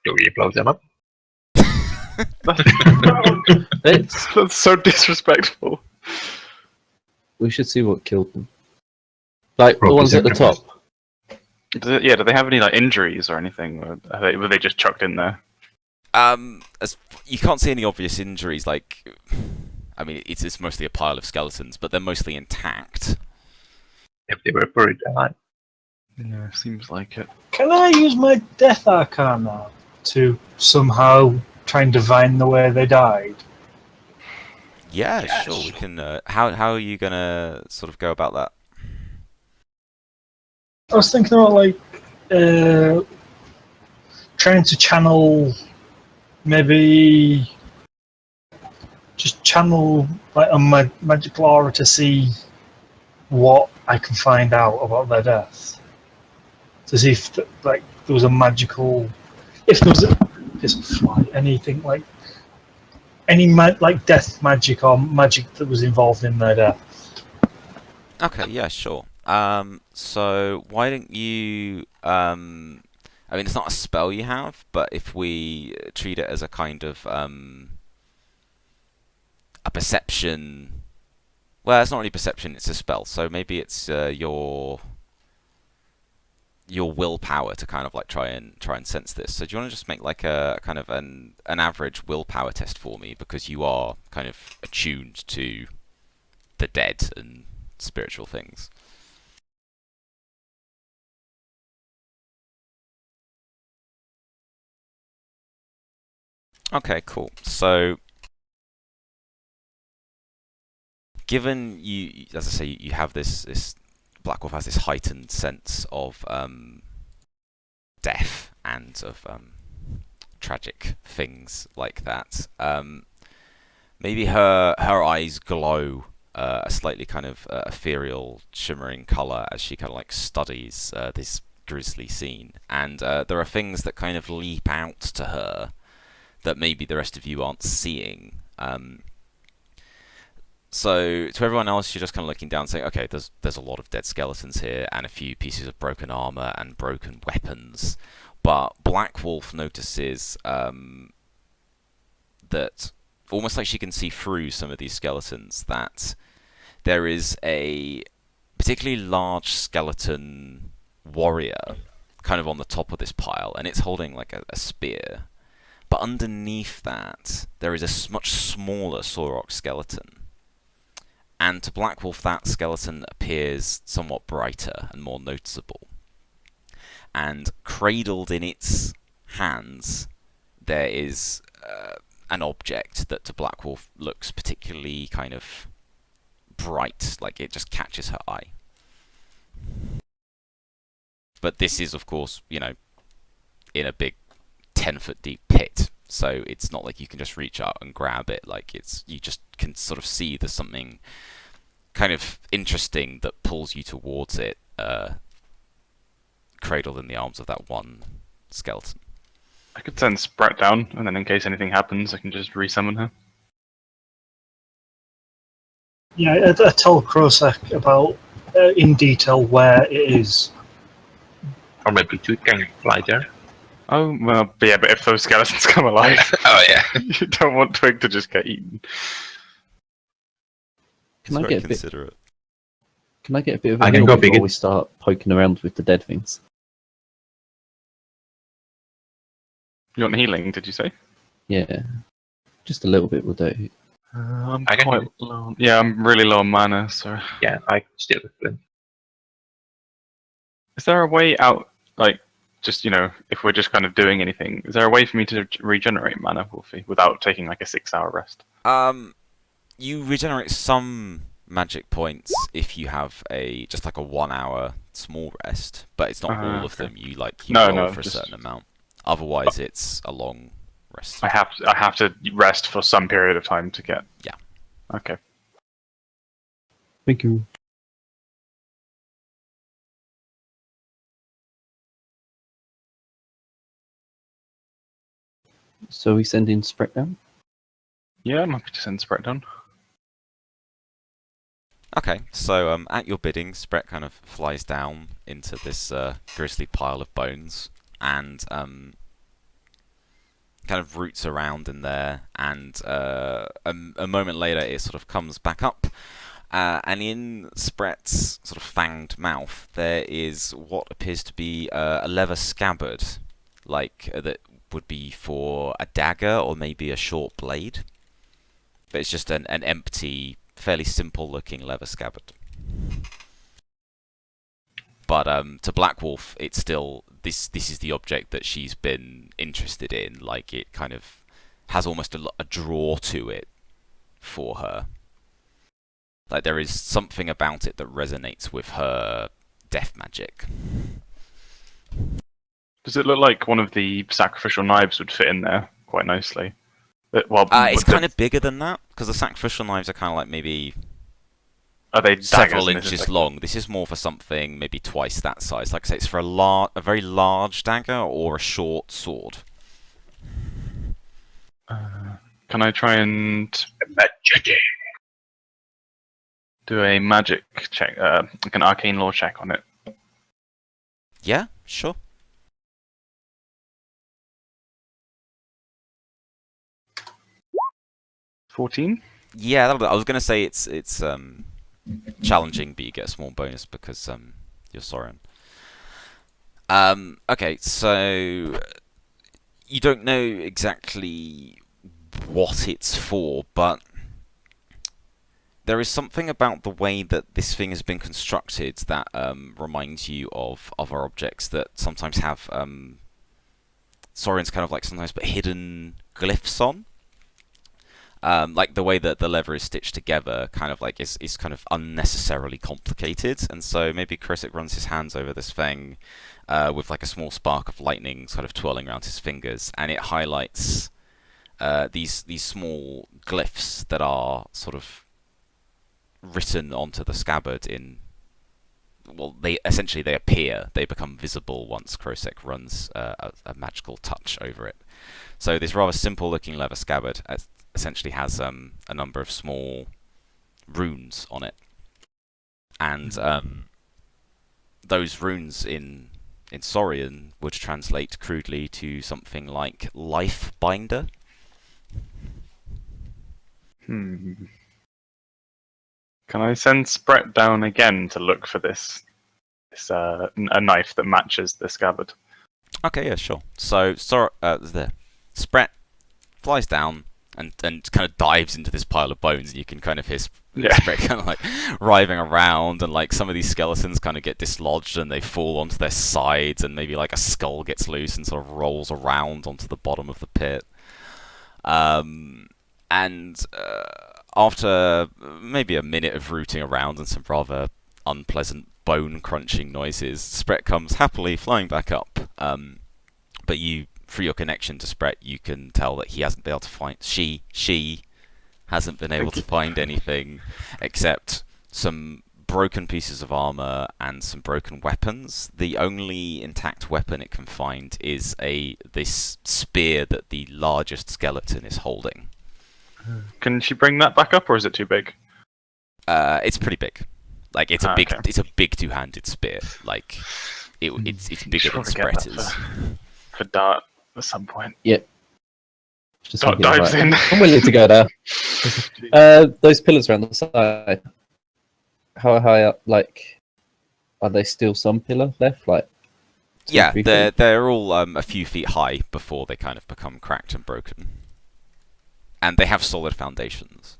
G: Do we blow them up?
E: Let's,
B: That's so disrespectful.
E: we should see what killed them. Like, the
C: Probably
E: ones at the top.
C: sacrifice.
B: Do they have any like injuries or anything? Or were they just chucked in there?
A: As you can't see any obvious injuries. Like, I mean, it's mostly a pile of skeletons, but they're mostly intact.
G: If they were buried alive.
B: Yeah, seems like it.
F: Can I use my Death Arcana to somehow try and divine the way they died?
A: Yeah, sure. We can. How are you gonna sort of go about that?
F: I was thinking about like trying to channel, maybe just channel like a magical aura to see what I can find out about their death. To see if like there was a magical, if there was anything like any like death magic or magic that was involved in their death.
A: Okay, yeah, sure. So why don't you? I mean, it's not a spell you have, but if we treat it as a kind of a perception. Well, it's not really perception; it's a spell. So maybe it's your willpower to kind of like try and sense this. So do you want to just make like a kind of an average willpower test for me, because you are kind of attuned to the dead and spiritual things. Okay, cool. So given you, as I say, you have this Black Wolf has this heightened sense of death and of tragic things like that. Maybe her eyes glow a slightly kind of ethereal, shimmering color as she kind of like studies this grisly scene, and there are things that kind of leap out to her that maybe the rest of you aren't seeing. So to everyone else, you're just kind of looking down, saying, "Okay, there's a lot of dead skeletons here, and a few pieces of broken armor and broken weapons." But Black Wolf notices that, almost like she can see through some of these skeletons, that there is a particularly large skeleton warrior kind of on the top of this pile, and it's holding like a spear. But underneath that, there is a much smaller Sorok skeleton. And to Black Wolf, that skeleton appears somewhat brighter and more noticeable. And cradled in its hands, there is an object that to Black Wolf looks particularly kind of bright, like it just catches her eye. But this is, of course, in a big 10-foot deep pit, so it's not like you can just reach out and grab it. Like you just can sort of see there's something kind of interesting that pulls you towards it, cradled in the arms of that one skeleton.
B: I could send Sprat down, and then in case anything happens, I can just resummon her.
F: Yeah, I tell Krosak about in detail where it is.
G: Or maybe two can fly there.
B: Oh, well, but yeah, but if those skeletons come alive,
G: Oh yeah.
B: you don't want Twig to just get eaten.
E: Can I
A: Very
E: get a bit?
A: considerate.
E: Can I get a bit of
C: I
E: a
C: can
E: heal
C: go big.
E: before we start poking around with the dead things?
B: You want healing, did you say?
E: Yeah, just a little bit will do.
B: I'm
G: I can
B: quite
G: heal.
B: low. Yeah, I'm really low on mana, so...
G: Yeah, I still have plenty.
B: Is there a way out, like, just, if we're just kind of doing anything, is there a way for me to regenerate mana, Wolfie, without taking, like, a 6-hour rest?
A: You regenerate some magic points if you have just like a 1 hour small rest, but it's not all of
B: Okay.
A: them. You
B: No,
A: roll
B: no,
A: for a
B: just-
A: certain amount. Otherwise, it's a long rest.
B: I have to rest for some period of time to get...
A: Yeah.
B: Okay.
E: Thank you. So we send in Sprat down?
B: Yeah, I'm happy to send Sprat down.
A: Okay, so at your bidding, Spret kind of flies down into this grisly pile of bones and kind of roots around in there, and a moment later it sort of comes back up, and in Spret's sort of fanged mouth there is what appears to be a leather scabbard, like that would be for a dagger or maybe a short blade, but it's just an empty, fairly simple looking leather scabbard. But to Black Wolf, it's still this is the object that she's been interested in. Like, it kind of has almost a draw to it for her. Like, there is something about it that resonates with her death magic.
B: Does it look like one of the sacrificial knives would fit in there quite nicely? Well,
A: It's kind of bigger than that, because the sacrificial knives are kind of like maybe
B: are they daggers
A: several
B: and this is
A: inches
B: like-
A: long. This is more for something maybe twice that size. Like I say, it's for a very large dagger or a short sword.
B: Can I try and
G: Magic.
B: do a magic check, like an arcane lore check on it?
A: Yeah, sure.
B: 14?
A: Yeah, I was gonna say it's challenging, but you get a small bonus because you're Soren. Okay, so you don't know exactly what it's for, but there is something about the way that this thing has been constructed that reminds you of other objects that sometimes have Soren's kind of like sometimes put hidden glyphs on. Like the way that the leather is stitched together kind of like is kind of unnecessarily complicated, and so maybe Krisic runs his hands over this thing with like a small spark of lightning sort of twirling around his fingers, and it highlights these small glyphs that are sort of written onto the scabbard in, well, they appear, they become visible once Krosic runs a magical touch over it. So this rather simple looking leather scabbard essentially has a number of small runes on it, and those runes in Saurian would translate crudely to something like Life Binder.
B: Can I send Spret down again to look for this a knife that matches the scabbard?
A: Okay, yeah, sure. So Spret flies down and kind of dives into this pile of bones, and you can kind of hear Spret kind of like writhing around, and like some of these skeletons kind of get dislodged and they fall onto their sides, and maybe like a skull gets loose and sort of rolls around onto the bottom of the pit. After maybe a minute of rooting around and some rather unpleasant bone-crunching noises, Spret comes happily flying back up. But you, through your connection to Spret, you can tell that he hasn't been able to find... She hasn't been able to find anything except some broken pieces of armor and some broken weapons. The only intact weapon it can find is this spear that the largest skeleton is holding.
B: Can she bring that back up, or is it too big?
A: It's pretty big. Like it's a big,
B: okay.
A: it's a big two-handed spear. Like it's bigger than
B: Sure to get
A: Spret
B: that
A: is.
B: For Dart at some point.
E: Just
B: Dart
E: thinking
B: dives
E: about it.
B: in.
E: I'm willing to go there. Those pillars around the side. How high up? Like, are they still some pillar left? Like, 2,
A: Yeah,
E: 3
A: they're
E: feet?
A: they're all a few feet high before they kind of become cracked and broken, and they have solid foundations.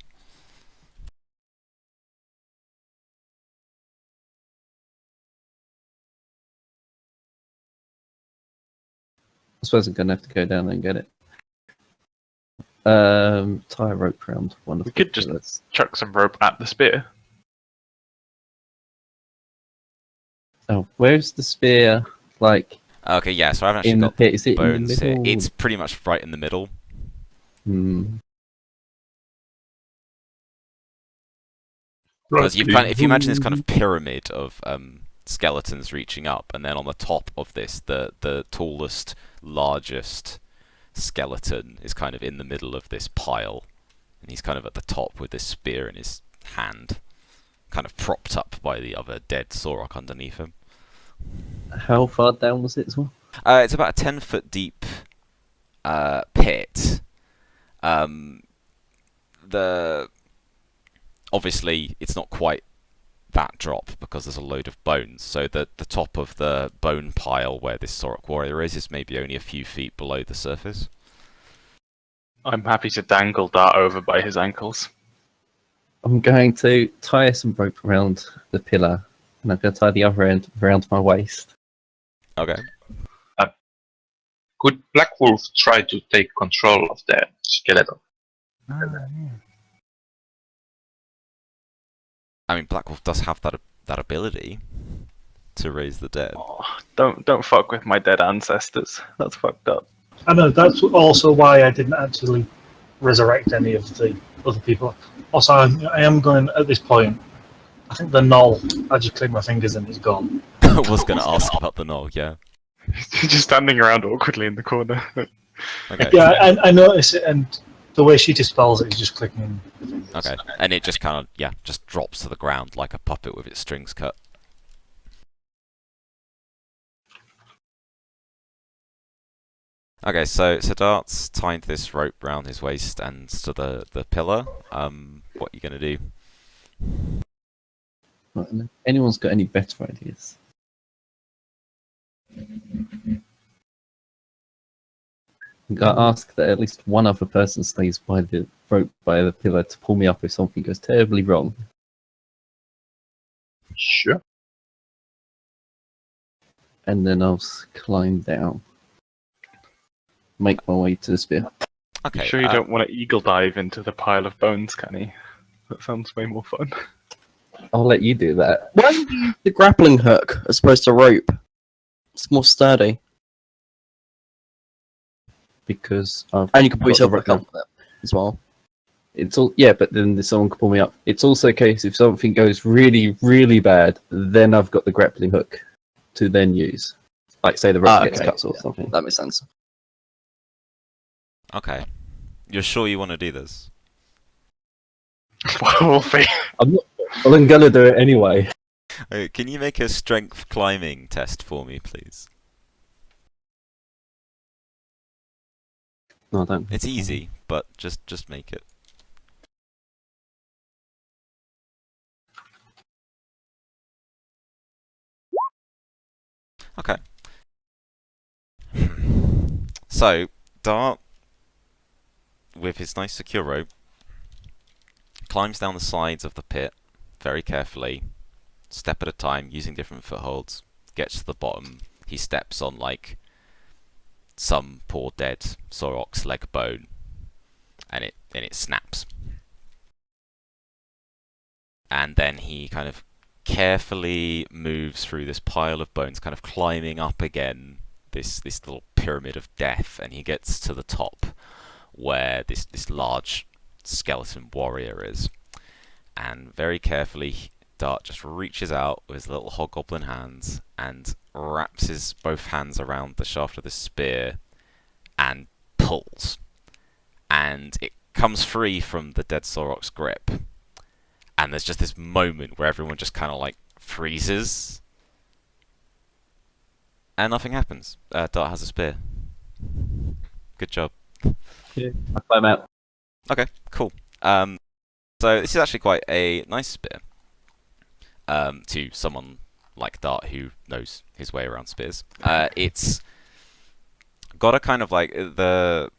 E: I suppose I'm gonna have to go down there and get it. Tie a rope around one of
B: We
E: the
B: could just-
E: pillars.
B: Chuck some rope at the spear.
E: Oh, where's the spear? Like
A: Okay, yeah. So I've actually
E: in the
A: got
E: pit? Is it in
A: bones
E: the
A: here.
E: middle?
A: It's pretty much right in the middle.
E: Hmm.
A: Because if you imagine this kind of pyramid of skeletons reaching up, and then on the top of this, the tallest, largest skeleton is kind of in the middle of this pile, and he's kind of at the top with this spear in his hand, kind of propped up by the other dead Sorok underneath him.
E: How far down was it as well?
A: It's about a 10-foot deep pit. Obviously, it's not quite that drop because there's a load of bones. So the top of the bone pile where this Sorok warrior is maybe only a few feet below the surface.
B: I'm happy to dangle Dart over by his ankles.
E: I'm going to tie some rope around the pillar, and I'm going to tie the other end around my waist.
A: Okay.
G: Could Black Wolf try to take control of the skeleton?
A: I mean, Black Wolf does have that ability. to raise the dead.
B: Oh, don't fuck with my dead ancestors. That's fucked up.
F: I know that's also why I didn't actually resurrect any of the other people. Also, I am going at this point. I think the null. I just click my fingers and it's gone.
A: I was going to ask about the knoll, yeah.
B: Just standing around awkwardly in the corner.
A: Okay.
F: Yeah, I notice it, and the way she dispels it is just clicking the fingers.
A: Okay. And it just kind of, yeah, just drops to the ground like a puppet with its strings cut. Okay, so Dart's tied this rope round his waist and to the pillar. What are you going to do?
E: Right, and if anyone's got any better ideas? I ask that at least one other person stays by the rope, by the pillar, to pull me up if something goes terribly wrong.
G: Sure.
E: And then I'll climb down. Make my way to the spear.
A: Okay.
B: You sure you don't want to eagle dive into the pile of bones, Kenny? That sounds way more fun.
E: I'll let you do that.
D: Why do you use the grappling hook as opposed to rope? It's more sturdy.
E: Because I've
D: And you can put
E: got
D: yourself
E: the
D: back up as well.
E: It's all but then someone can pull me up. It's also a case if something goes really, really bad, then I've got the grappling hook to then use. Like say the rope gets
D: Okay,
E: cut or
D: yeah.
E: something.
D: That makes sense.
A: Okay. You're sure you want to do this?
B: Wolfie.
E: I'm not. Well, I'm gonna do it anyway.
A: Can you make a strength climbing test for me, please?
E: No, I don't.
A: It's easy, but just make it. Okay. So, Dart, with his nice secure rope, climbs down the sides of the pit very carefully, step at a time, using different footholds, gets to the bottom. He steps on, like, some poor dead Sorok's leg bone, and it snaps. And then he kind of carefully moves through this pile of bones, kind of climbing up again this little pyramid of death, and he gets to the top where this large skeleton warrior is. And very carefully, Dart just reaches out with his little hobgoblin hands and wraps his both hands around the shaft of the spear and pulls. And it comes free from the dead Sorok's grip. And there's just this moment where everyone just kind of like freezes. And nothing happens. Dart has a spear. Good job.
E: Yeah, I climb out.
A: Okay, cool. So this is actually quite a nice spear. To someone like Dart who knows his way around spears. It's got a kind of like the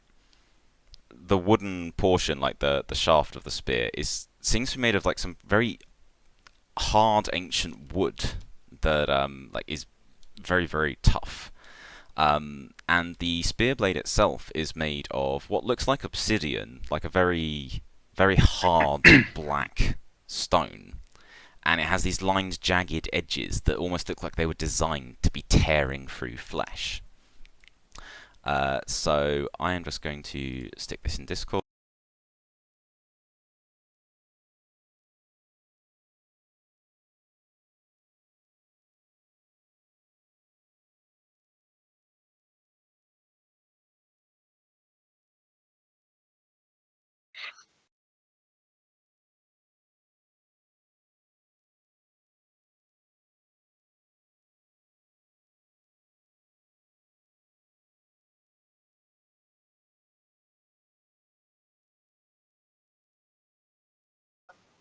A: wooden portion, like the shaft of the spear, seems to be made of like some very hard ancient wood that like is very, very tough. And the spear blade itself is made of what looks like obsidian, like a very, very hard black stone. And it has these lined, jagged edges that almost look like they were designed to be tearing through flesh. So I am just going to stick this in Discord.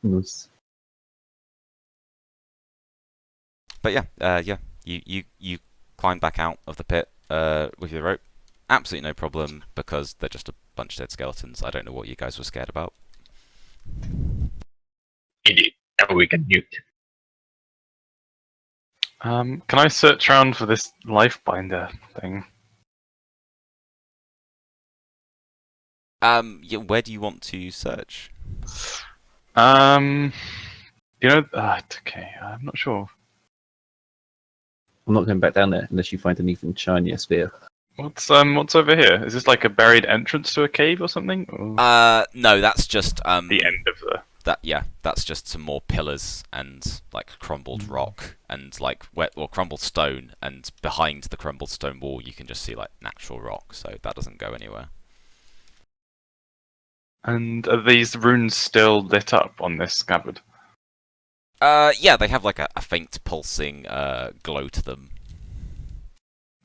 E: Nice.
A: But yeah, you climb back out of the pit with your rope. Absolutely no problem, because they're just a bunch of dead skeletons. I don't know what you guys were scared about.
G: Indeed. Now we can nuke them.
B: Can I search around for this life binder thing?
A: Yeah, where do you want to search?
B: You know, okay, I'm not sure.
E: I'm not going back down there unless you find an even shinier spear.
B: What's over here? Is this like a buried entrance to a cave or something? Or
A: No, that's just
B: the end of the.
A: that's just some more pillars and like crumbled rock and like crumbled stone, and behind the crumbled stone wall you can just see like natural rock, so that doesn't go anywhere.
B: And are these runes still lit up on this scabbard?
A: Yeah, they have like a faint pulsing glow to them.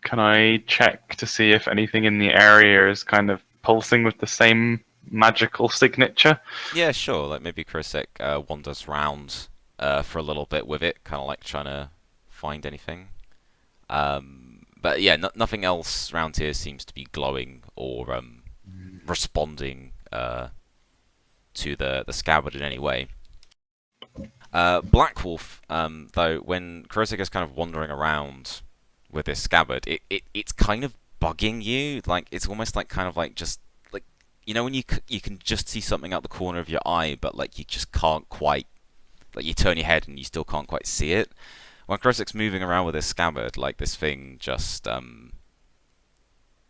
B: Can I check to see if anything in the area is kind of pulsing with the same magical signature?
A: Yeah, sure. Like maybe Krosek wanders round for a little bit with it, kind of like trying to find anything. But yeah, nothing else around here seems to be glowing or responding to the scabbard in any way. Black Wolf, though, when Krosek is kind of wandering around with this scabbard, it's kind of bugging you. Like it's almost like kind of like just like, you know, when you can just see something out the corner of your eye, but like you just can't quite, like you turn your head and you still can't quite see it. When Krosek's moving around with this scabbard, like this thing just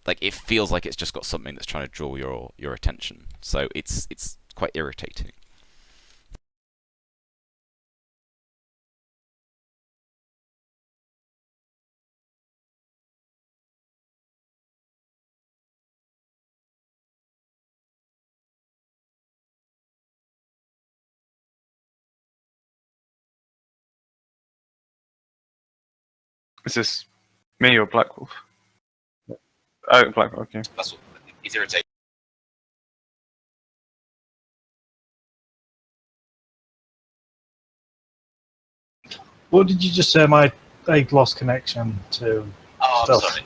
A: like it feels like it's just got something that's trying to draw your attention. So it's quite irritating.
B: Is this me or Black Wolf? Oh, Black Wolf, okay.
H: That's what he's irritated.
F: What did you just say? I lost connection to
H: Oh, I'm
F: stuff.
H: sorry.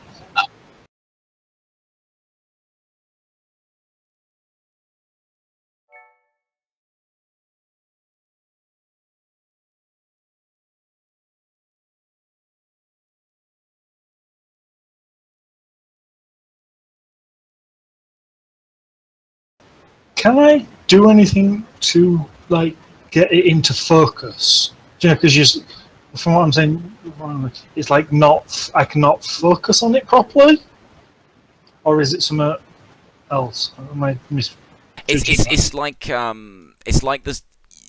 F: Can I do anything to like get it into focus? Do you know, because from what I'm saying, it's like not. I cannot focus on it properly, or is it something else? Am I
A: It's like there's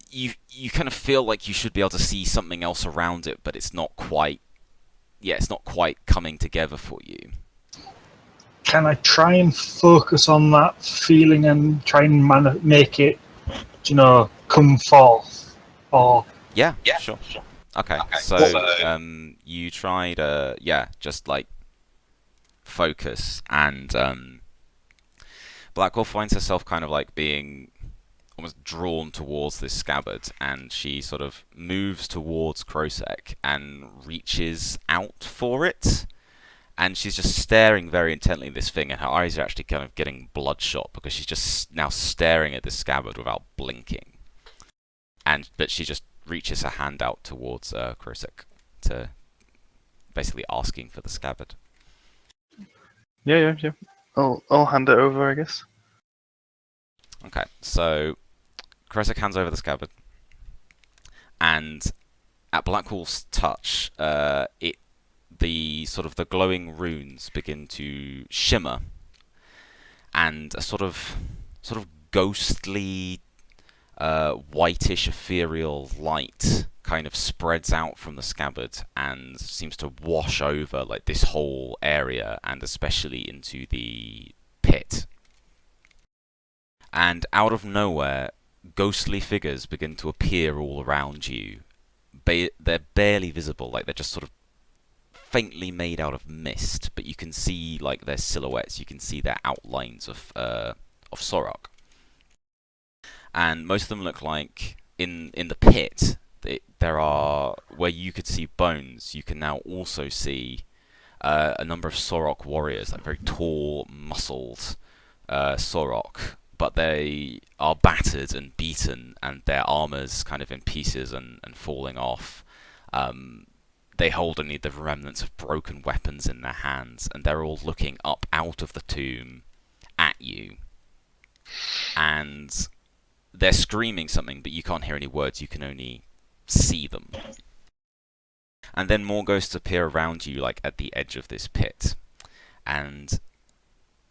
A: you kind of feel like you should be able to see something else around it, but it's not quite. Yeah, it's not quite coming together for you.
F: Can I try and focus on that feeling and try and make it, you know, come forth? Or
A: Yeah,
H: Yeah,
A: sure.
H: sure.
A: Okay,
H: Okay,
A: so
H: so-
A: you tried just like focus, and Black Wolf finds herself kind of like being almost drawn towards this scabbard, and she sort of moves towards Krosek and reaches out for it, and she's just staring very intently at this thing, and her eyes are actually kind of getting bloodshot because she's just now staring at this scabbard without blinking, but she just reaches her hand out towards Krosek to basically asking for the scabbard.
B: Yeah. I'll hand it over, I guess.
A: Okay, so Krosek hands over the scabbard, and at Black Wolf's touch, the glowing runes begin to shimmer, and a sort of ghostly, whitish, ethereal light kind of spreads out from the scabbard and seems to wash over like this whole area, and especially into the pit. And out of nowhere, ghostly figures begin to appear all around you. They're barely visible, like they're just sort of faintly made out of mist, but you can see like their silhouettes, you can see their outlines of Sorok. And most of them look like in the pit. There are, where you could see bones, you can now also see a number of Sorok warriors, like very tall, muscled Sorok, but they are battered and beaten, and their armor's kind of in pieces and falling off. They hold only the remnants of broken weapons in their hands, and they're all looking up out of the tomb at you. And they're screaming something, but you can't hear any words, you can only see them. And then more ghosts appear around you, like at the edge of this pit. And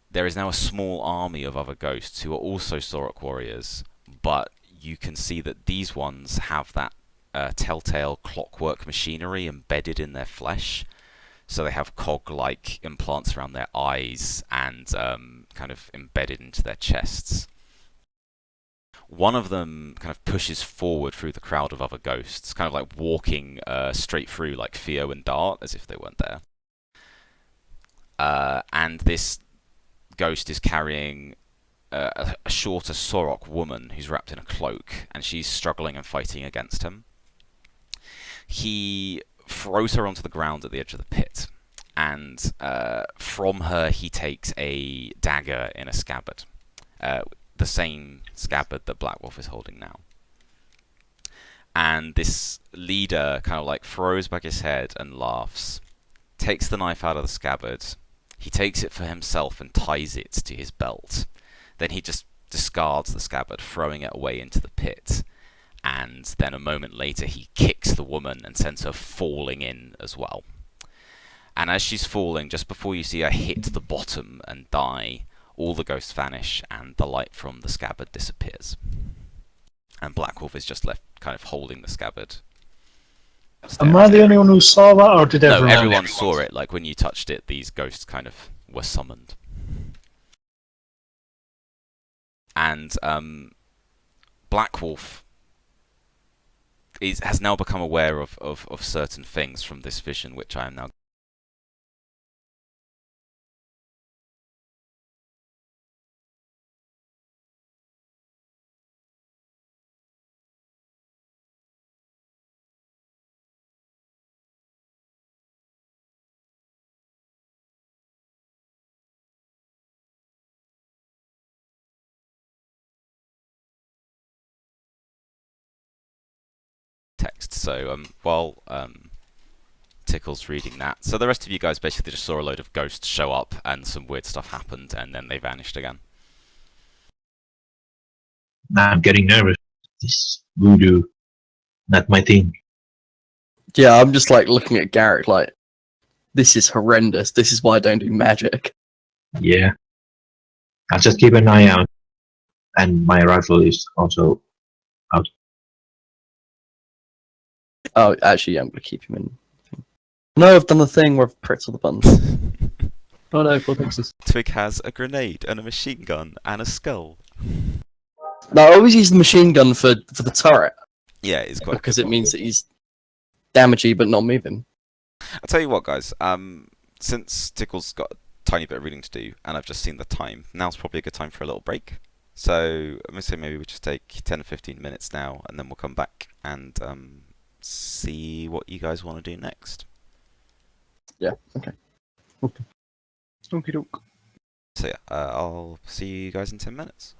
A: there is now a small army of other ghosts who are also Sorok warriors, but you can see that these ones have that telltale clockwork machinery embedded in their flesh. So they have cog-like implants around their eyes and kind of embedded into their chests. One of them kind of pushes forward through the crowd of other ghosts, kind of like walking straight through like Theo and Dart, as if they weren't there. And this ghost is carrying a shorter Sorok woman who's wrapped in a cloak, and she's struggling and fighting against him. He throws her onto the ground at the edge of the pit, and from her he takes a dagger in a scabbard. The same scabbard that Black Wolf is holding now. And this leader kind of like throws back his head and laughs, takes the knife out of the scabbard, he takes it for himself and ties it to his belt. Then he just discards the scabbard, throwing it away into the pit. And then a moment later he kicks the woman and sends her falling in as well. And as she's falling, just before you see her hit the bottom and die, all the ghosts vanish and the light from the scabbard disappears. And Black Wolf is just left kind of holding the scabbard.
F: Am I the only one who saw that, or did everyone?
A: No, everyone saw it. Like when you touched it, these ghosts kind of were summoned. And Black Wolf has now become aware of certain things from this vision, which I am now text. So while Tickle's reading that, so the rest of you guys basically just saw a load of ghosts show up and some weird stuff happened and then they vanished again.
C: I'm getting nervous. This voodoo, not my thing.
D: Yeah, I'm just like looking at Garrick like, this is horrendous. This is why I don't do magic.
C: Yeah. I'll just keep an eye out. And my rifle is also out.
D: Oh, actually, yeah, I'm gonna keep him in. No, I've done the thing where I've pressed all the buttons.
E: Oh no, poor Texas.
A: Twig has a grenade and a machine gun and a skull.
D: No, I always use the machine gun for the turret
A: Yeah, it's quite
D: because
A: good
D: it
A: one.
D: means that he's damagey but not moving.
A: I'll tell you what, guys. Since Tickle's got a tiny bit of reading to do, and I've just seen the time, now's probably a good time for a little break. So I'm gonna say maybe we just take 10 or 15 minutes now, and then we'll come back and see what you guys want to do next.
D: Yeah. Okay.
E: Okay.
D: Okie doke.
A: So yeah, I'll see you guys in 10 minutes.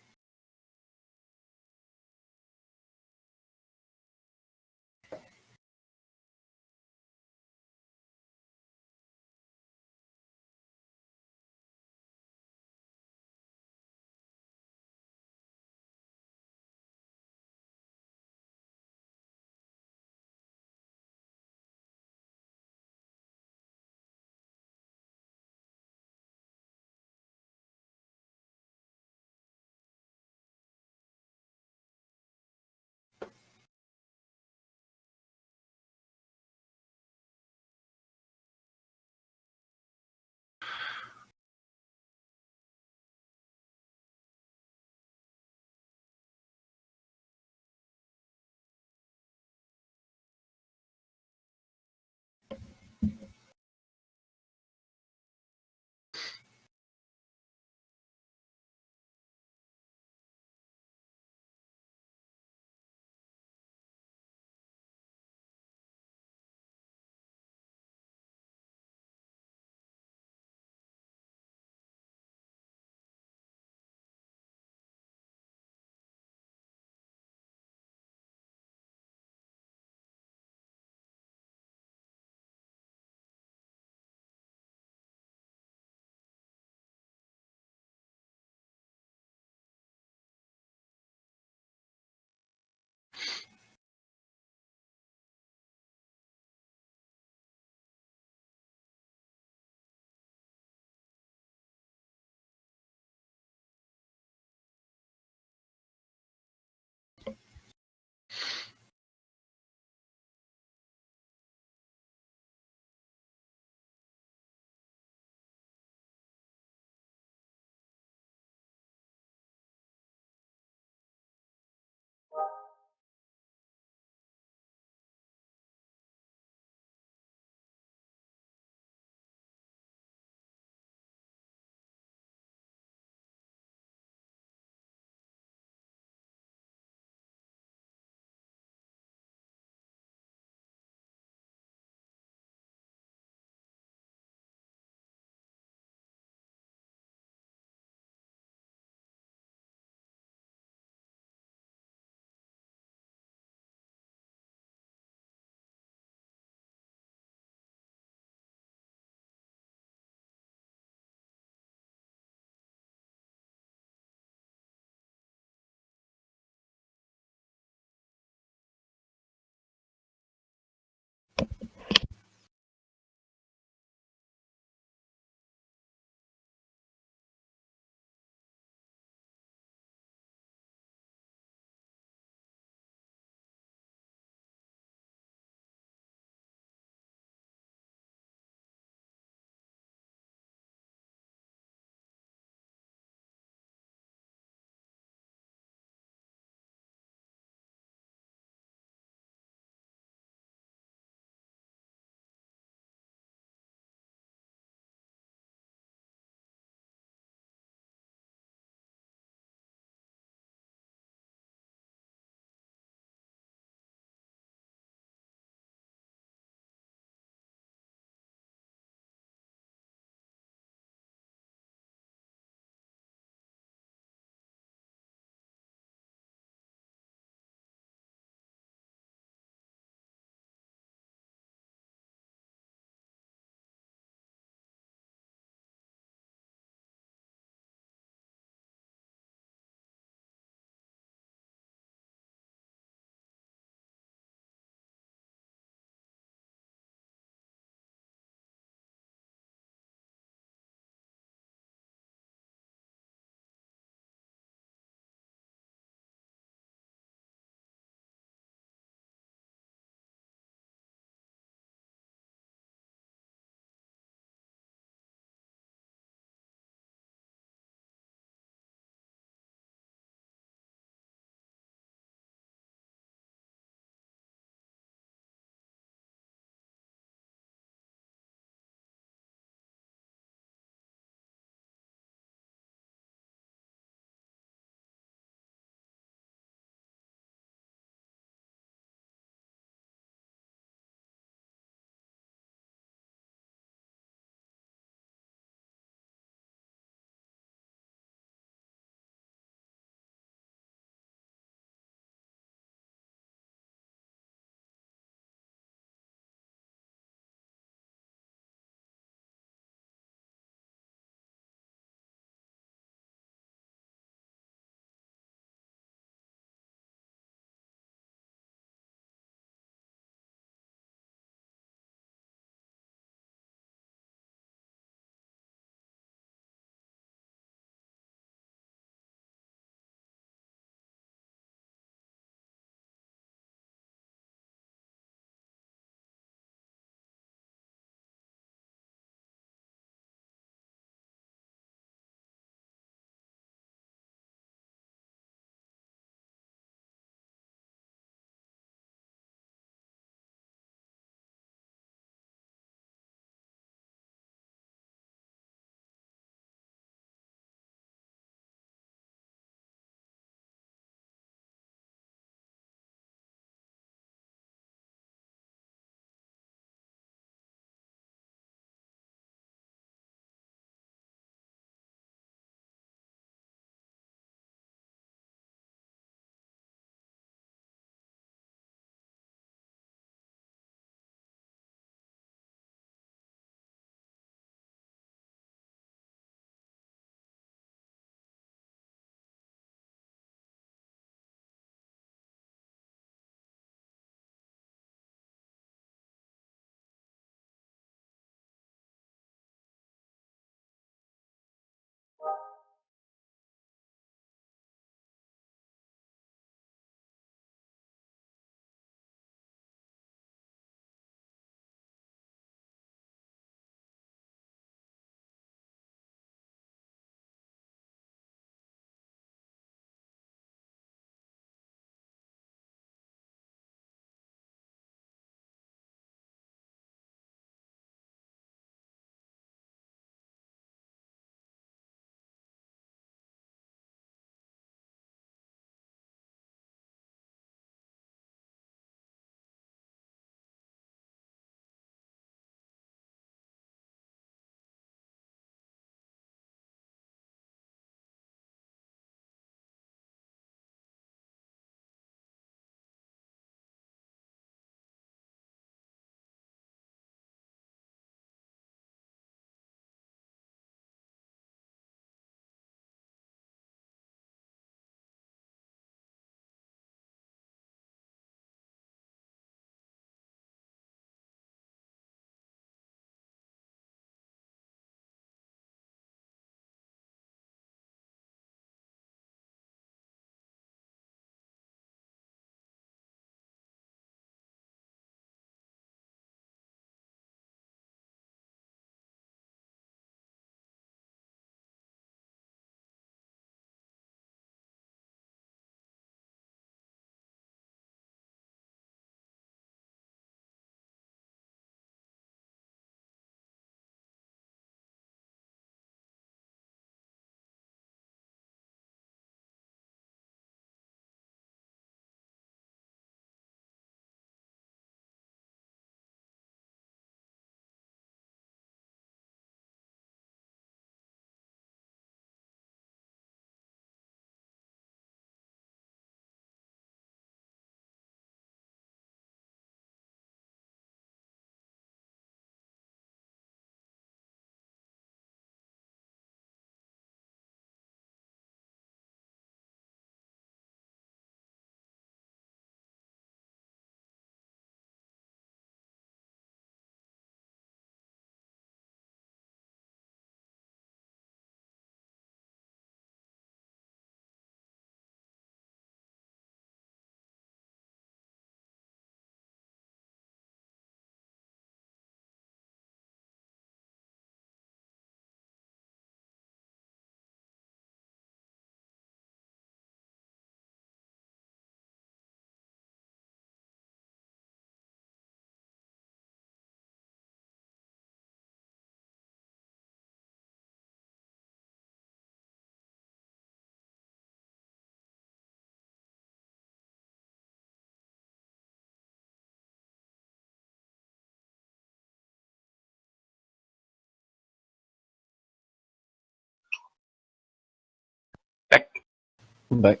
D: I'm back.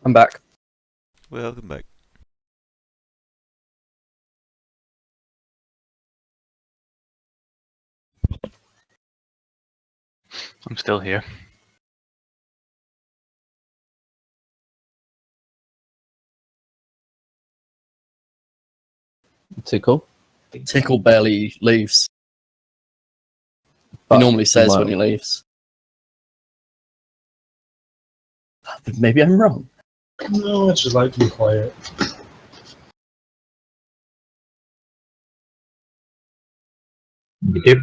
D: I'm back.
A: Welcome back.
B: I'm still here.
E: Tickle.
D: Tickle barely leaves. He
E: But
D: normally says
E: might-
D: when he leaves. But maybe I'm wrong.
F: No, I just like to be quiet.
C: Yep.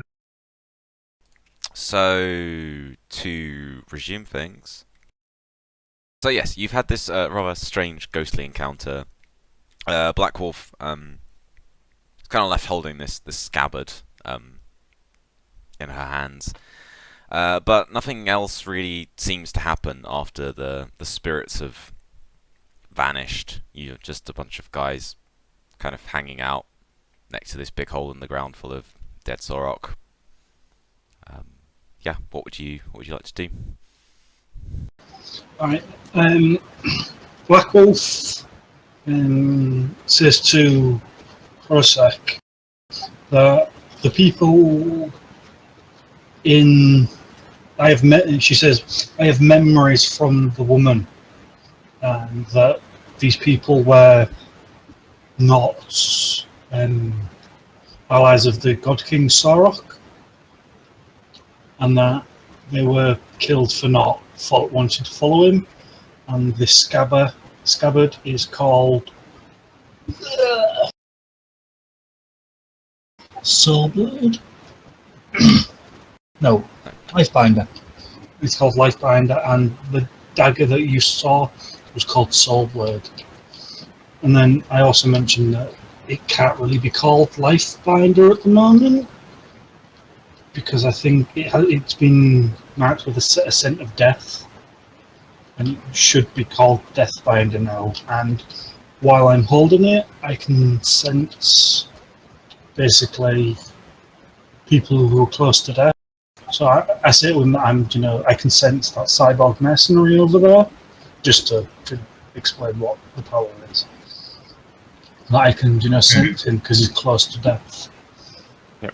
A: So, to resume things. So yes, you've had this rather strange ghostly encounter. Black Wolf is kind of left holding this scabbard in her hands. But nothing else really seems to happen after the spirits have vanished. You're just a bunch of guys kind of hanging out next to this big hole in the ground full of dead Sorok. Yeah, what would you like to do?
F: Alright. Black Wolf says to Horosek that the people in I have met. She says I have memories from the woman, and that these people were not allies of the God King Sorok, and that they were killed for not wanting to follow him. And this scabbard is called Soulblade. No, Lifebinder. It's called Lifebinder, and the dagger that you saw was called Soulblade. And then I also mentioned that it can't really be called Lifebinder at the moment, because I think it's been marked with a scent of death, and it should be called Deathbinder now. And while I'm holding it, I can sense basically people who are close to death. So I say when I can sense that cyborg mercenary over there, just to explain what the power is. That I can, sense him because he's close to death.
B: Yep.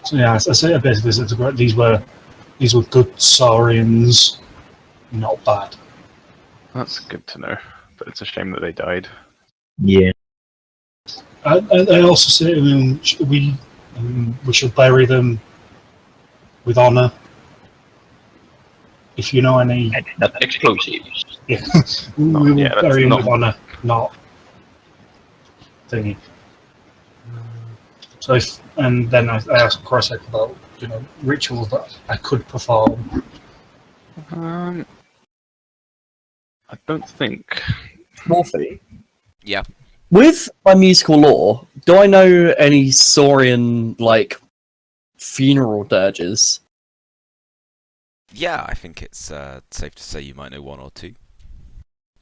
F: So yeah, I say basically these were good saurians, not bad.
B: That's good to know, but it's a shame that they died.
C: Yeah.
F: I also say we should bury them with honor. If you know any,
G: Not explosives.
F: we will
B: yeah, that's
F: bury them
B: not-
F: with honor, not thingy. So and then I asked Korosek about rituals that I could perform.
B: I don't think.
D: Morphe.
A: Yeah.
D: With my musical lore, do I know any Saurian funeral dirges?
A: Yeah, I think it's safe to say you might know one or two.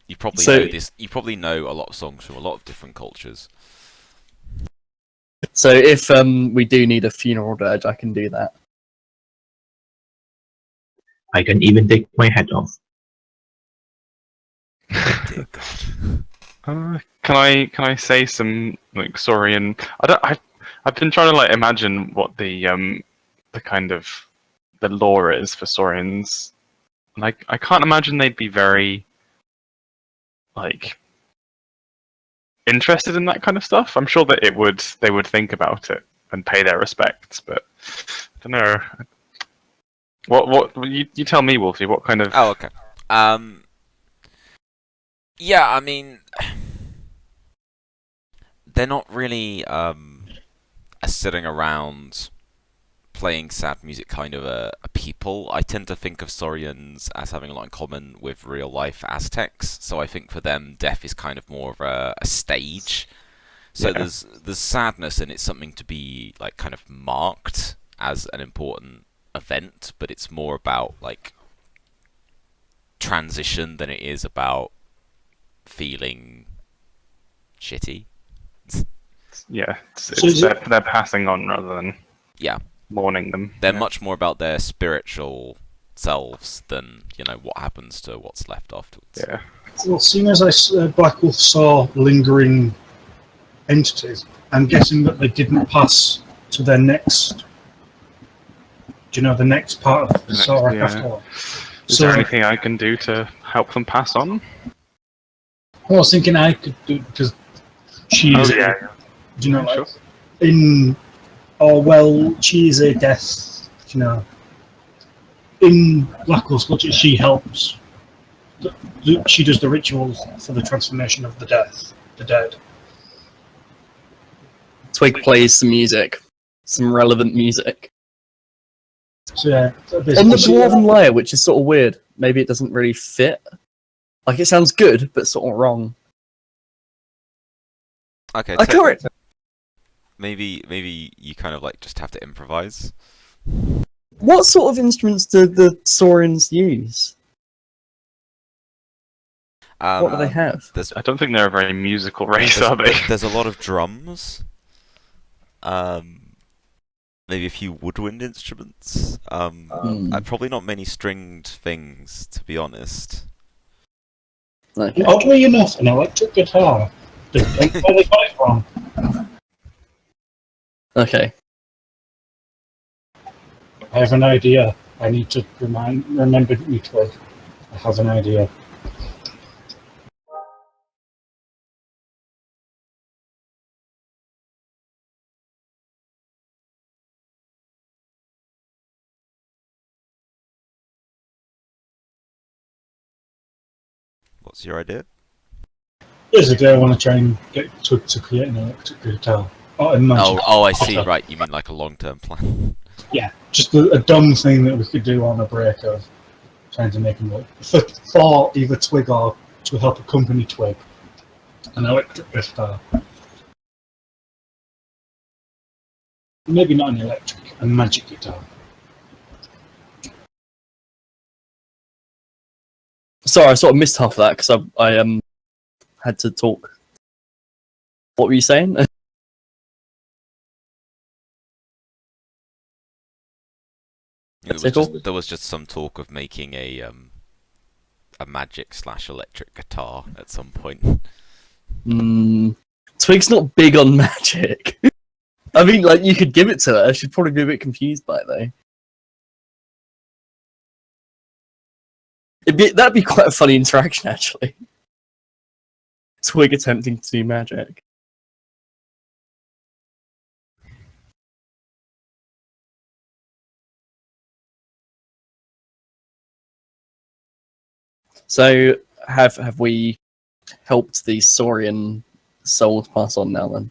A: You probably
D: So-
A: know this. You probably know a lot of songs from a lot of different cultures.
D: So if we do need a funeral dirge, I can do that.
C: I can even take my hat off.
A: Dear God.
B: Can I say some Saurian? I've been trying to imagine what the kind of the lore is for Saurians. I can't imagine they'd be very interested in that kind of stuff. I'm sure that they would think about it and pay their respects, but I don't know. What you tell me, Wolfie? What kind of?
A: Oh, okay. Yeah, I mean, they're not really sitting around playing sad music kind of a people. I tend to think of Saurians as having a lot in common with real life Aztecs, so I think for them death is kind of more of a stage. So
B: Yeah.
A: there's sadness, and it's something to be like kind of marked as an important event, but it's more about like transition than it is about feeling shitty.
B: Yeah,
F: So
B: it's
F: is it-
B: they're passing on rather than
A: Yeah,
B: mourning them.
A: they're
B: yeah.
A: much more about their spiritual selves than what happens to what's left afterwards.
B: Yeah.
F: Well, seeing as Black Wolf saw lingering entities, I'm guessing that they didn't pass to their next. Do you know the next part of the
B: Next,
F: Sorek
B: yeah.
F: afterlife?
B: Is there anything I can do to help them pass on?
F: I was thinking I could do because she is.
B: yeah.
F: Do you know,
B: Yeah,
F: like, in. Oh well, she is a death. You know, in Black Wolf's culture, she helps. She does the rituals for the transformation of the dead.
D: Twig plays some music, some relevant music.
F: So yeah,
D: On the
F: basically,
D: Dwarven Lyre, which is sort of weird. Maybe it doesn't really fit. Like, it sounds good, but sort of wrong.
A: Okay,
D: I can't.
A: maybe you kind of like just have to improvise.
D: What sort of instruments do the Saurians use? What do they have?
A: There's
B: I don't think they're a very musical race, are they?
A: there's a lot of drums. Maybe a few woodwind instruments. Probably not many stringed things, to be honest.
D: Okay.
F: oddly enough, an electric guitar. Where they got it from?
D: Okay.
F: I have an idea. I need to remember each word. I have an idea.
A: What's your idea?
F: Here's a day I want to try and get to create an electric guitar. Oh, imagine.
A: Oh, I see. Right, you mean like a long-term plan?
F: Yeah, just a dumb thing that we could do on a break of trying to make them work. For either Twig or to help accompany Twig. An electric guitar. Maybe not an electric, a magic guitar.
D: Sorry, I sort of missed half of that because I had to talk. What were you saying?
A: There was just some talk of making a magic/electric guitar at some point.
D: Twig's not big on magic. I mean, like, you could give it to her. She'd probably be a bit confused by it, though. That'd be quite a funny interaction, actually. Twig attempting to do magic. So, have we helped the Saurian soul pass on now, then?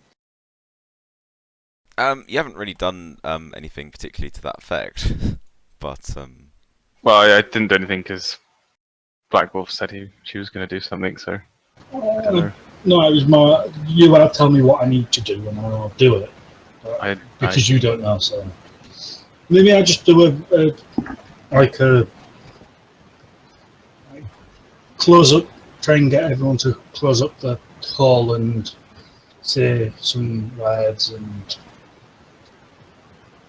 A: You haven't really done anything particularly to that effect, but
B: Well, I didn't do anything because Black Wolf said she was going to do something, so. I don't know.
F: No, it was more. You want to tell me what I need to do, and I'll do it. Because you don't know, so maybe I just do a close up. Try and get everyone to close up the hall and say some words and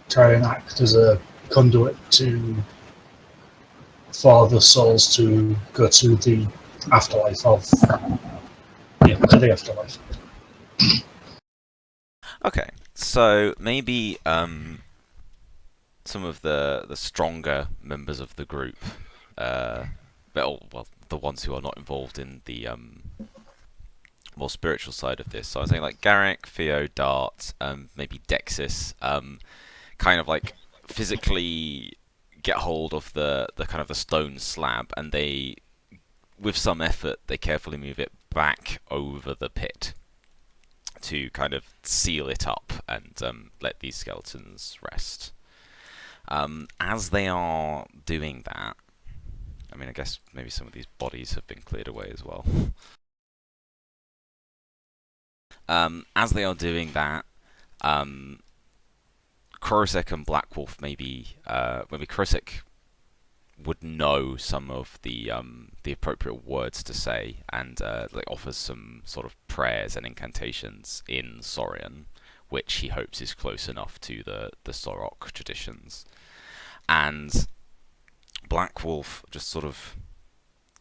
F: try and act as a conduit for the souls to go to the afterlife of to the afterlife.
A: okay. So maybe some of the stronger members of the group, well, the ones who are not involved in the more spiritual side of this. So I was saying like Garrick, Theo, Dart, maybe Dexis, kind of like physically get hold of the kind of the stone slab, and they, with some effort, they carefully move it back over the pit to kind of seal it up and let these skeletons rest. As they are doing that, I mean, I guess maybe some of these bodies have been cleared away as well. as they are doing that, Krosek and Blackwolf maybe Krosek would know some of the appropriate words to say, and like offers some sort of prayers and incantations in Saurian, which he hopes is close enough to the Sorok traditions. And Blackwolf just sort of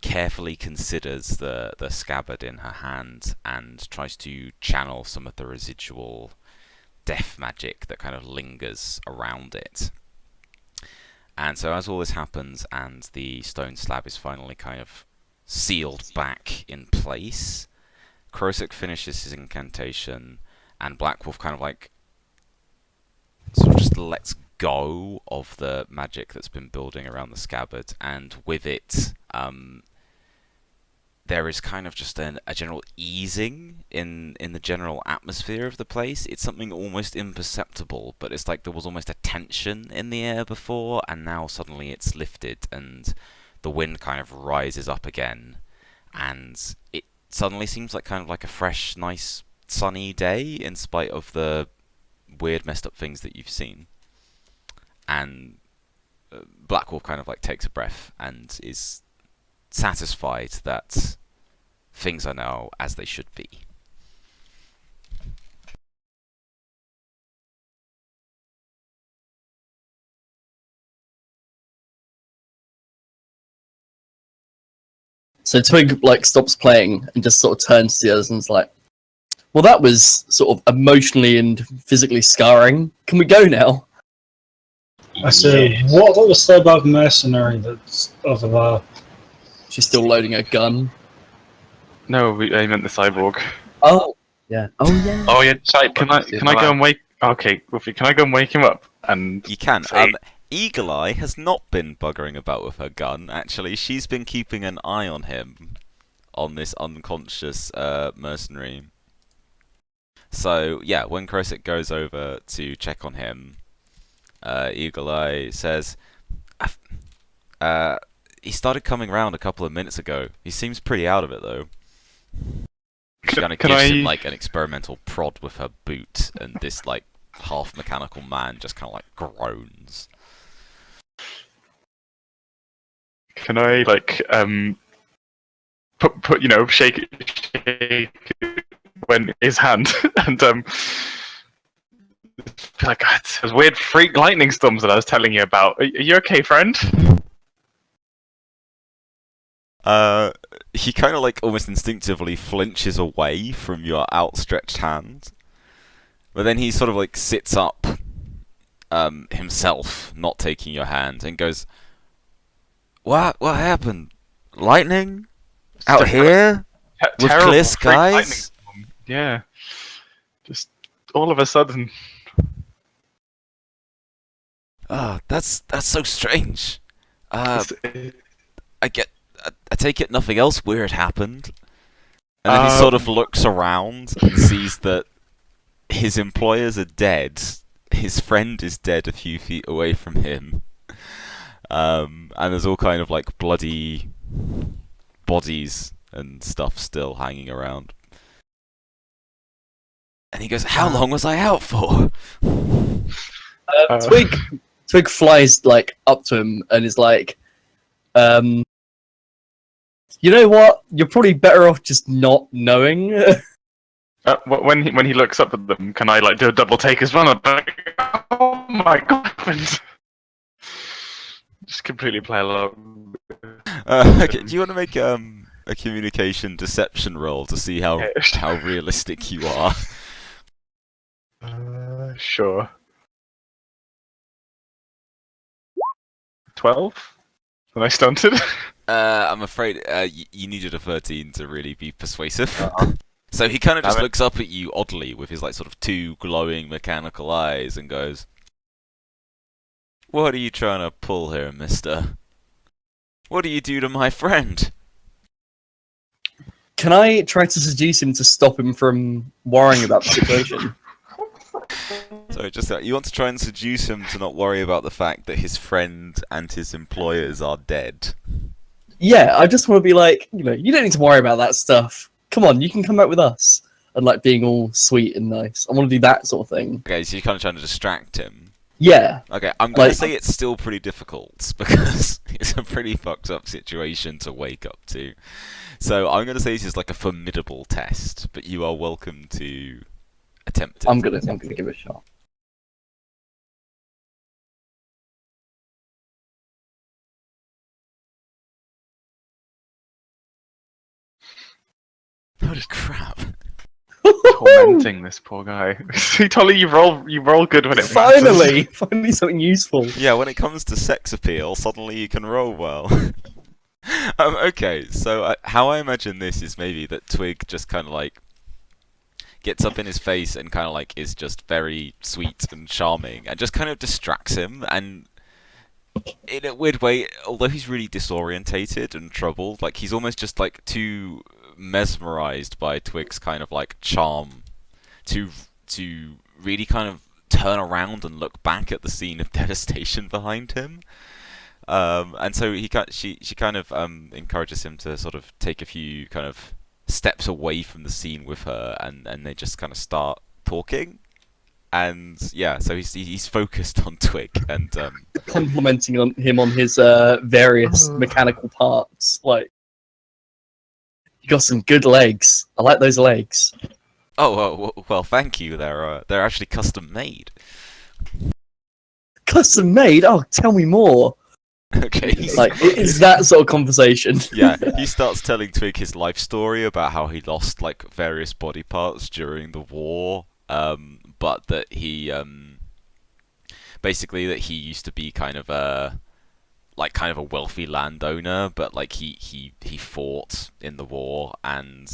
A: carefully considers the scabbard in her hand and tries to channel some of the residual death magic that kind of lingers around it. And so as all this happens and the stone slab is finally kind of sealed back in place, Krosek finishes his incantation, and Blackwolf kind of like sort of just lets go of the magic that's been building around the scabbard, and with it there is kind of just a general easing in the general atmosphere of the place. It's something almost imperceptible, but it's like there was almost a tension in the air before, and now suddenly it's lifted, and the wind kind of rises up again, and it suddenly seems like kind of like a fresh, nice, sunny day, in spite of the weird, messed up things that you've seen. And Blackwolf kind of like takes a breath and is satisfied that things are now as they should be.
D: So Twig like stops playing and just sort of turns to the others and is like, "Well, that was sort of emotionally and physically scarring. Can we go now?"
F: I say, what about the slowbag mercenary that's over there?
D: She's still loading her gun.
B: No, I meant the cyborg.
D: Oh, yeah. Oh, yeah.
G: Oh yeah, side.
B: Can I go and wake? Okay, Wolfie, can I go and wake him up? And
A: You can.
B: say-
A: Eagle Eye has not been buggering about with her gun, actually. She's been keeping an eye on him, on this unconscious mercenary. So, yeah, when Krosek goes over to check on him, Eagle Eye says, he started coming round a couple of minutes ago. He seems pretty out of it, though. She kind of
B: Can
A: gives
B: I-
A: him, like, an experimental prod with her boot, and this, like, half-mechanical man just kind of, like, groans.
B: Can I like put shake when his hand and be like, "God, those weird freak lightning storms that I was telling you about. Are you okay, friend?"
A: He kind of like almost instinctively flinches away from your outstretched hand, but then he sort of like sits up himself, not taking your hand, and goes, What happened? Lightning? Out here? With
B: Terrible
A: clear
B: freak lightning
A: skies?
B: storm. Yeah, just all of a sudden.
A: Ah, that's so strange. I take it nothing else weird happened. And then he sort of looks around and sees that his employers are dead. His friend is dead a few feet away from him. And there's all kind of like bloody bodies and stuff still hanging around. And he goes, "How long was I out for?"
D: Twig flies like up to him and is like, "You know what? You're probably better off just not knowing."
B: When he looks up at them, can I like do a double take as well? I'm like, oh my god! Just completely play along.
A: Okay, do you want to make a communication deception roll to see how realistic you are?
B: Sure. 12? Am I stunted?
A: I'm afraid you needed a 13 to really be persuasive. So he kind of just looks up at you oddly with his like sort of two glowing mechanical eyes and goes, "What are you trying to pull here, mister? What do you do to my friend?"
D: Can I try to seduce him to stop him from worrying about the situation?
A: So just you want to try and seduce him to not worry about the fact that his friend and his employers are dead.
D: Yeah, I just want to be like, you don't need to worry about that stuff. Come on, you can come back with us. and like being all sweet and nice. I want to do that sort of thing.
A: Okay, so you're kind of trying to distract him.
D: Yeah.
A: Okay, I'm gonna
D: Like-
A: say it's still pretty difficult because it's a pretty fucked up situation to wake up to. So I'm gonna say this is like a formidable test, but you are welcome to attempt it.
D: I'm gonna give it a shot.
A: Holy crap!
B: Tormenting this poor guy. See, Tolly, you roll good when it matters.
D: Finally something useful.
A: Yeah, when it comes to sex appeal, suddenly you can roll well. Okay, so how I imagine this is maybe that Twig just kind of like gets up in his face and kind of like is just very sweet and charming and just kind of distracts him, and in a weird way, although he's really disorientated and troubled, like he's almost just like too mesmerized by Twig's kind of like charm to really kind of turn around and look back at the scene of devastation behind him. And so she kind of encourages him to sort of take a few kind of steps away from the scene with her, and they just kind of start talking. And yeah, so he's focused on Twig and
D: Complimenting on him on his various mechanical parts. Like, you got some good legs. I like those legs.
A: oh well, thank you. They're actually custom made.
D: Custom made? Oh, tell me more.
A: Okay.
D: Like, it's that sort of conversation.
A: Yeah, he starts telling Twig his life story about how he lost like various body parts during the war, but that he basically that he used to be kind of a wealthy landowner, but like he fought in the war and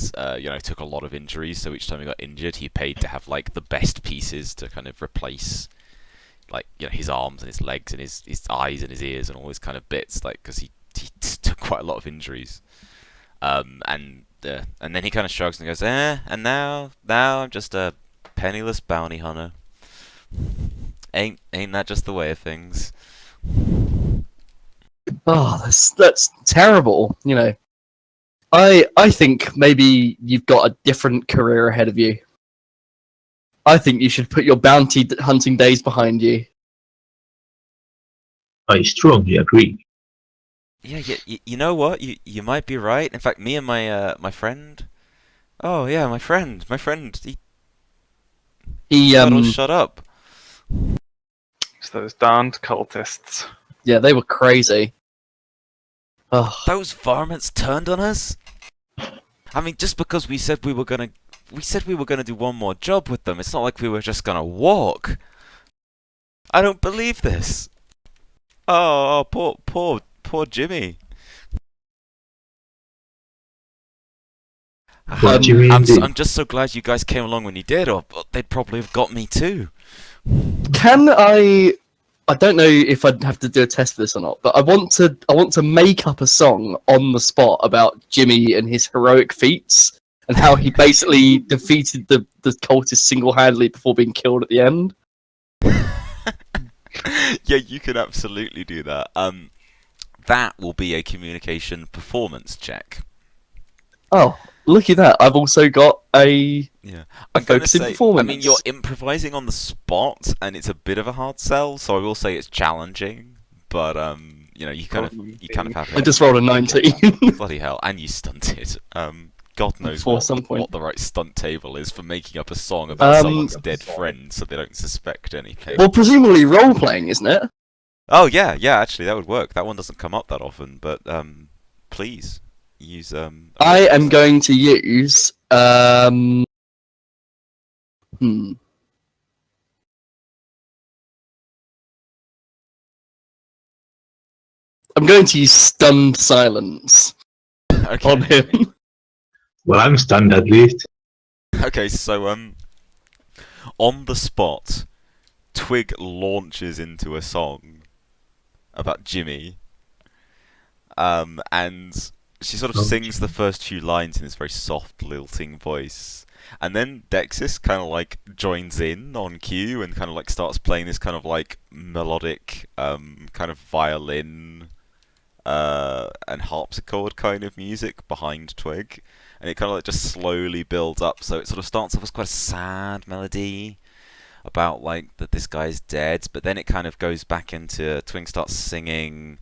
A: took a lot of injuries. So each time he got injured, he paid to have like the best pieces to kind of replace, like, you know, his arms and his legs and his eyes and his ears and all these kind of bits, like, because he took quite a lot of injuries. And then he kind of shrugs and goes, and now I'm just a penniless bounty hunter. Ain't that just the way of things?
D: Oh, that's terrible. You know, I think maybe you've got a different career ahead of you. I think you should put your bounty hunting days behind you.
C: I strongly agree.
A: Yeah, you know what? You might be right. In fact, me and my friend. Oh yeah, my friend. Shut up.
B: It's those darned cultists.
D: Yeah, they were crazy. Oh,
A: Those varmints turned on us. I mean, just because we said we were gonna do one more job with them. It's not like we were just gonna walk. I don't believe this. Oh, poor Jimmy.
C: Poor Jimmy indeed.
A: I'm just so glad you guys came along when you did, or they'd probably have got me too.
D: can I don't know if I'd have to do a test for this or not, but I want to make up a song on the spot about Jimmy and his heroic feats and how he basically defeated the cultists single-handedly before being killed at the end.
A: Yeah, you could absolutely do that. That will be a communication performance check.
D: Oh, look at that! I've also got a
A: Yeah,
D: a focus in performance.
A: I mean, you're improvising on the spot, and it's a bit of a hard sell. So I will say it's challenging, but you kind of have it.
D: I just rolled a 19.
A: Bloody hell, and you stunted. God knows
D: For some point.
A: what the right stunt table is for making up a song about someone's dead friend, so they don't suspect anything.
D: Well, presumably role-playing, isn't it?
A: Oh yeah, actually that would work. That one doesn't come up that often, but please use
D: I am going to use I'm going to use stunned silence
A: Okay.
D: on him.
C: Well, I'm stunned at least.
A: Okay, so on the spot, Twig launches into a song about Jimmy, and she sort of sings the first few lines in this very soft, lilting voice, and then Dexis kind of like joins in on cue and kind of like starts playing this kind of like melodic, kind of violin, and harpsichord kind of music behind Twig, and it kind of like just slowly builds up. So it sort of starts off as quite a sad melody about like that this guy's dead, but then it kind of goes back into Twig starts singing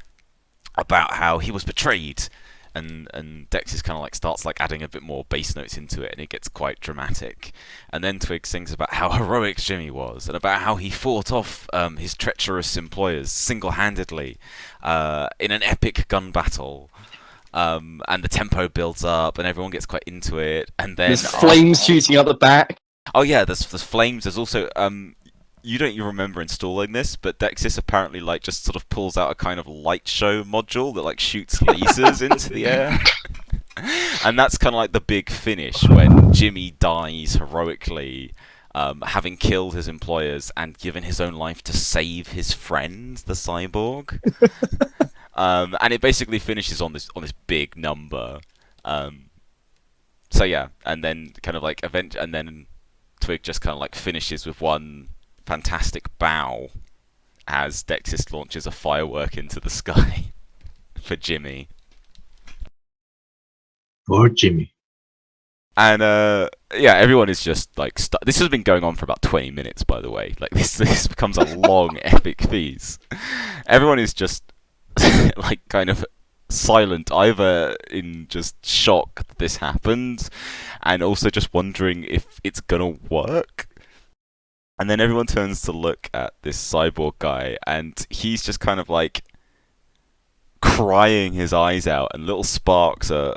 A: about how he was betrayed, and Dexys kind of like starts like adding a bit more bass notes into it, and it gets quite dramatic. And then Twig sings about how heroic Jimmy was, and about how he fought off his treacherous employers single-handedly in an epic gun battle. And the tempo builds up, and everyone gets quite into it. And then
D: There's flames shooting out the back.
A: oh yeah, there's flames. There's also you don't even remember installing this, but Dexys apparently like just sort of pulls out a kind of light show module that like shoots lasers into the air. And that's kind of like the big finish when Jimmy dies heroically, having killed his employers and given his own life to save his friend, the cyborg. And it basically finishes on this big number. So yeah, and then kind of like and then Twig just kind of like finishes with one fantastic bow as Dexys launches a firework into the sky for Jimmy.
C: For Jimmy.
A: And yeah, everyone is just like this has been going on for about 20 minutes, by the way. Like this becomes a long epic piece. Everyone is just like kind of silent, either in just shock that this happened, and also just wondering if it's gonna work. And then everyone turns to look at this cyborg guy, and he's just kind of like crying his eyes out, and little sparks are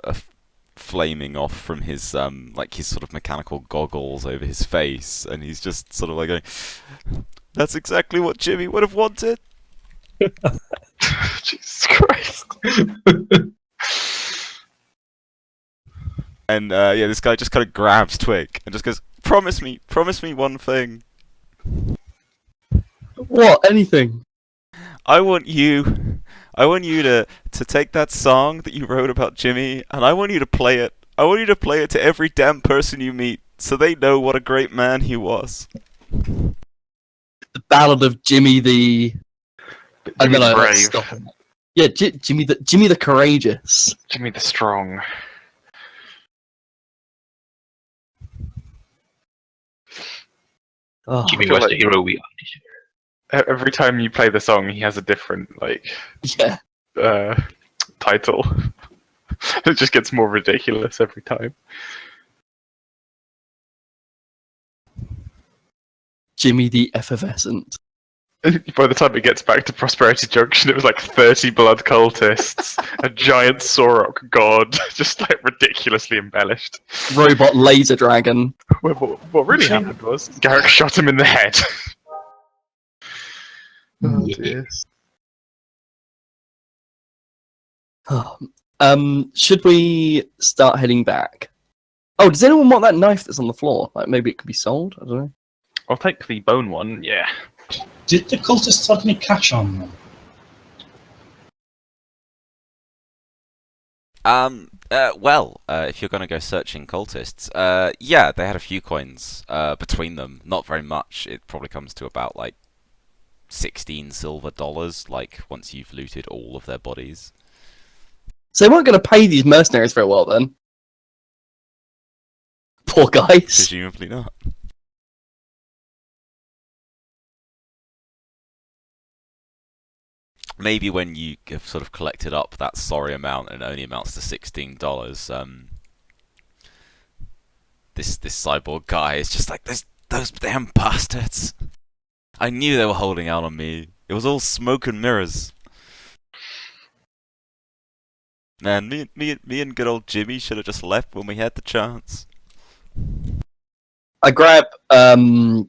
A: flaming off from his like his sort of mechanical goggles over his face, and he's just sort of like going, "That's exactly what Jimmy would have wanted."
B: Jesus Christ.
A: And yeah, this guy just kind of grabs Twig and just goes, promise me one thing.
D: What? Anything?
A: I want you to take that song that you wrote about Jimmy, and I want you to play it. I want you to play it to every damn person you meet, so they know what a great man he was.
D: The Ballad of Jimmy the... and then I like,
B: Brave.
D: stop. Yeah, Jimmy the Courageous.
B: Jimmy the Strong.
D: Oh,
G: Jimmy
B: feel
G: was
B: like-
G: the hero we are.
B: Every time you play the song, he has a different like
D: yeah.
B: title. It just gets more ridiculous every time.
D: Jimmy the Effervescent.
B: By the time it gets back to Prosperity Junction, it was like 30 blood cultists, a giant Sorok god, just like ridiculously embellished.
D: Robot Laser Dragon.
B: What really happened was Garrick shot him in the head. Oh dear.
D: Should we start heading back? Oh, does anyone want that knife that's on the floor? Like maybe it could be sold? I don't know.
B: I'll take the bone one, yeah.
F: Did the cultists have any catch on them?
A: Well, if you're gonna go searching cultists, yeah, they had a few coins between them. Not very much. It probably comes to about like 16 silver dollars. Like once you've looted all of their bodies.
D: So they weren't going to pay these mercenaries very well then. Poor guys.
A: Presumably not. Maybe when you have sort of collected up that sorry amount and it only amounts to $16, this cyborg guy is just like, those damn bastards. I knew they were holding out on me. It was all smoke and mirrors. Man, me and good old Jimmy should have just left when we had the chance.
D: I grab the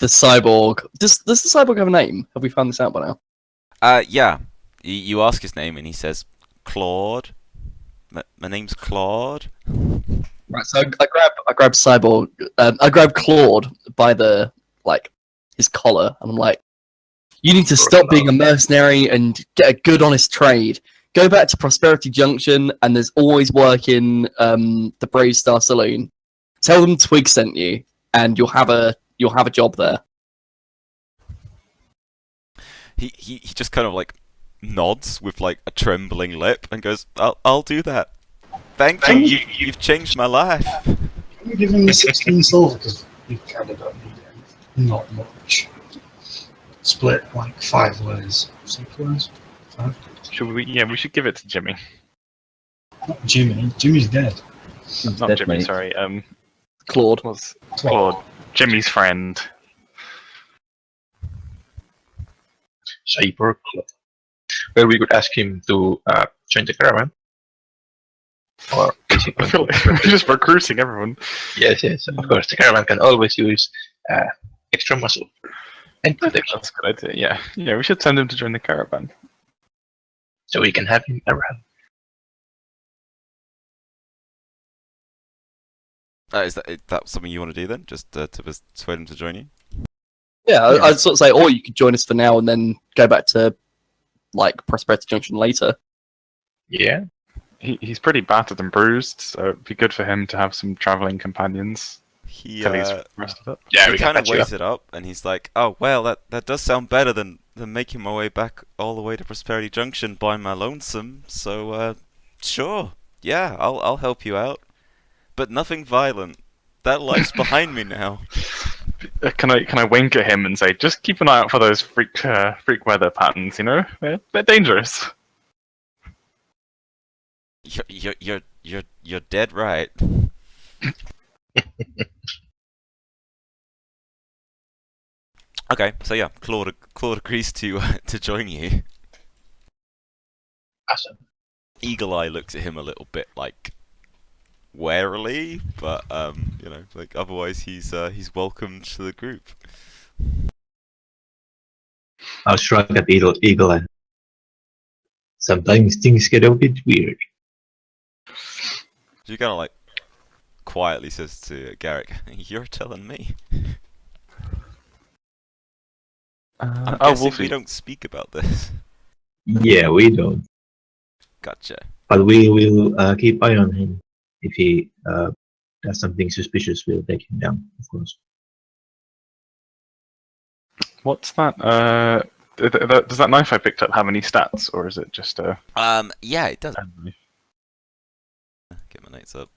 D: cyborg. Does the cyborg have a name? Have we found this out by now?
A: Yeah. You ask his name and he says, Claude. My name's Claude.
D: Right. So I grab cyborg. I grab Claude by the his collar, and I'm like, "You need to stop being a mercenary and get a good, honest trade. Go back to Prosperity Junction, and there's always work in the Brave Star Saloon. Tell them Twig sent you, and you'll have a job there."
A: He just kind of like nods with like a trembling lip and goes, I'll do that. Thank you.
F: Thank you.
A: You've changed my life.
F: Can you give him the 16 silver? Because we kind of don't need it. Not much. Split like 5 ways. 6 ways? 5?
B: Should we? Yeah, we should give it to Jimmy.
F: Not Jimmy. Jimmy's dead.
B: Not
E: Dead,
B: Jimmy.
E: mate.
B: Sorry.
D: Claude.
B: Was Claude Jimmy's friend?
G: Cyber Club. Well, we could ask him to join the caravan. Or
B: I feel like we're just recruiting everyone.
G: yes, of course. The caravan can always use extra muscle and protection,
B: That's a good idea. Yeah. We should send him to join the caravan.
G: so we can have him around.
A: Is that something you want to do then? Just to persuade him to join you?
D: Yeah, I'd sort of say, or you could join us for now and then go back to like Prosperity Junction later.
G: Yeah,
B: He's pretty battered and bruised, so it'd be good for him to have some traveling companions
A: He
B: till he's rested up.
G: yeah,
A: he
G: we can
A: kind of
G: patch you up.
A: weighs it up, and he's like, "Oh well, that does sound better than making my way back all the way to Prosperity Junction by my lonesome. So sure, yeah, I'll help you out, but nothing violent. That life's behind me now."
B: Can I wink at him and say, just keep an eye out for those freak weather patterns? You know, they're dangerous.
A: You're dead right. Okay, so yeah, Claude agrees to join you.
G: Awesome.
A: Eagle Eye looks at him a little bit like warily, but you know, like otherwise he's welcome to the group.
C: I'll shrug at Eagle and sometimes things get a bit weird.
A: She kind of like quietly says to Garrick, "You're telling me." I'm guessing
B: Wolfie.
A: we don't speak about this.
C: Yeah, we don't.
A: Gotcha.
C: But we will keep eye on him. If he does something suspicious, we'll take him down, of course.
B: What's that? Does that knife I picked up have any stats, or is it just a?
A: Yeah, it does. Get my notes up.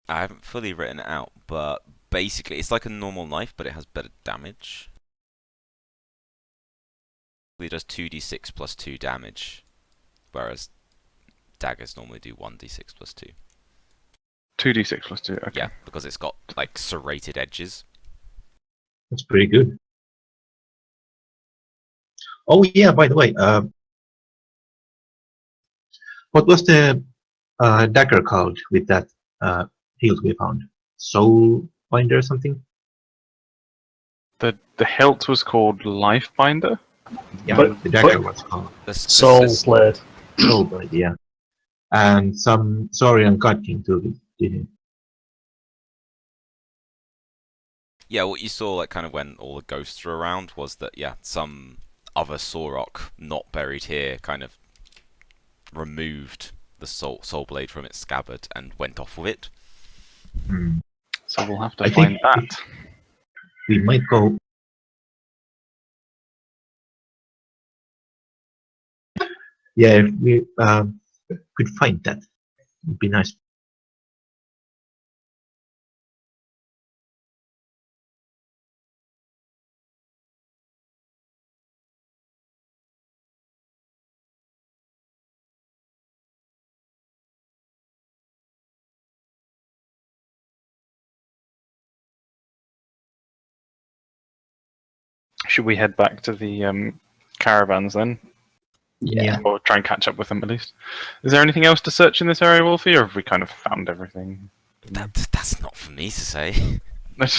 A: I haven't fully written it out, but basically it's like a normal knife, but it has better damage. It does 2d6 plus 2 damage, whereas daggers normally do 1d6 plus 2.
B: 2d6 plus 2. Okay.
A: Yeah, because it's got like serrated edges.
C: That's pretty good. Oh yeah, by the way, what was the dagger called with that hilt we found? Soul Binder or something?
B: The hilt was called Lifebinder.
C: Yeah,
F: But-
C: the dagger
F: but-
C: was called
F: Soul Blade.
C: Soul Blade, yeah. And some Saurian God King took it, didn't it?
A: Yeah, what you saw, like, kind of when all the ghosts were around, was that, yeah, some other Sorok, not buried here, kind of removed the soul blade from its scabbard and went off with it.
C: Hmm.
B: So we'll have to
C: I
B: find
C: think
B: that.
C: we might go. Yeah, if we could find that, it'd be nice.
B: Should we head back to the caravans then?
D: Yeah.
B: Or try and catch up with them at least. Is there anything else to search in this area, Wolfie, or have we kind of found everything?
A: That's not for me to say.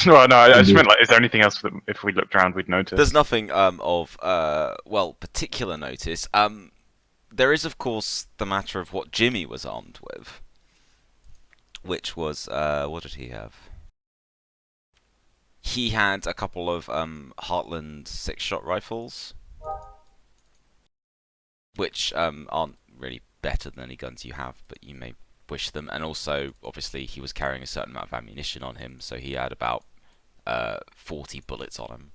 B: No, I just meant, like, is there anything else that if we looked around we'd notice?
A: There's nothing of well, particular notice. There is, of course, the matter of what Jimmy was armed with, which was what did he have? He had a couple of Heartland 6-shot rifles, which aren't really better than any guns you have, but you may wish them. And also, obviously, he was carrying a certain amount of ammunition on him, so he had about 40 bullets on him.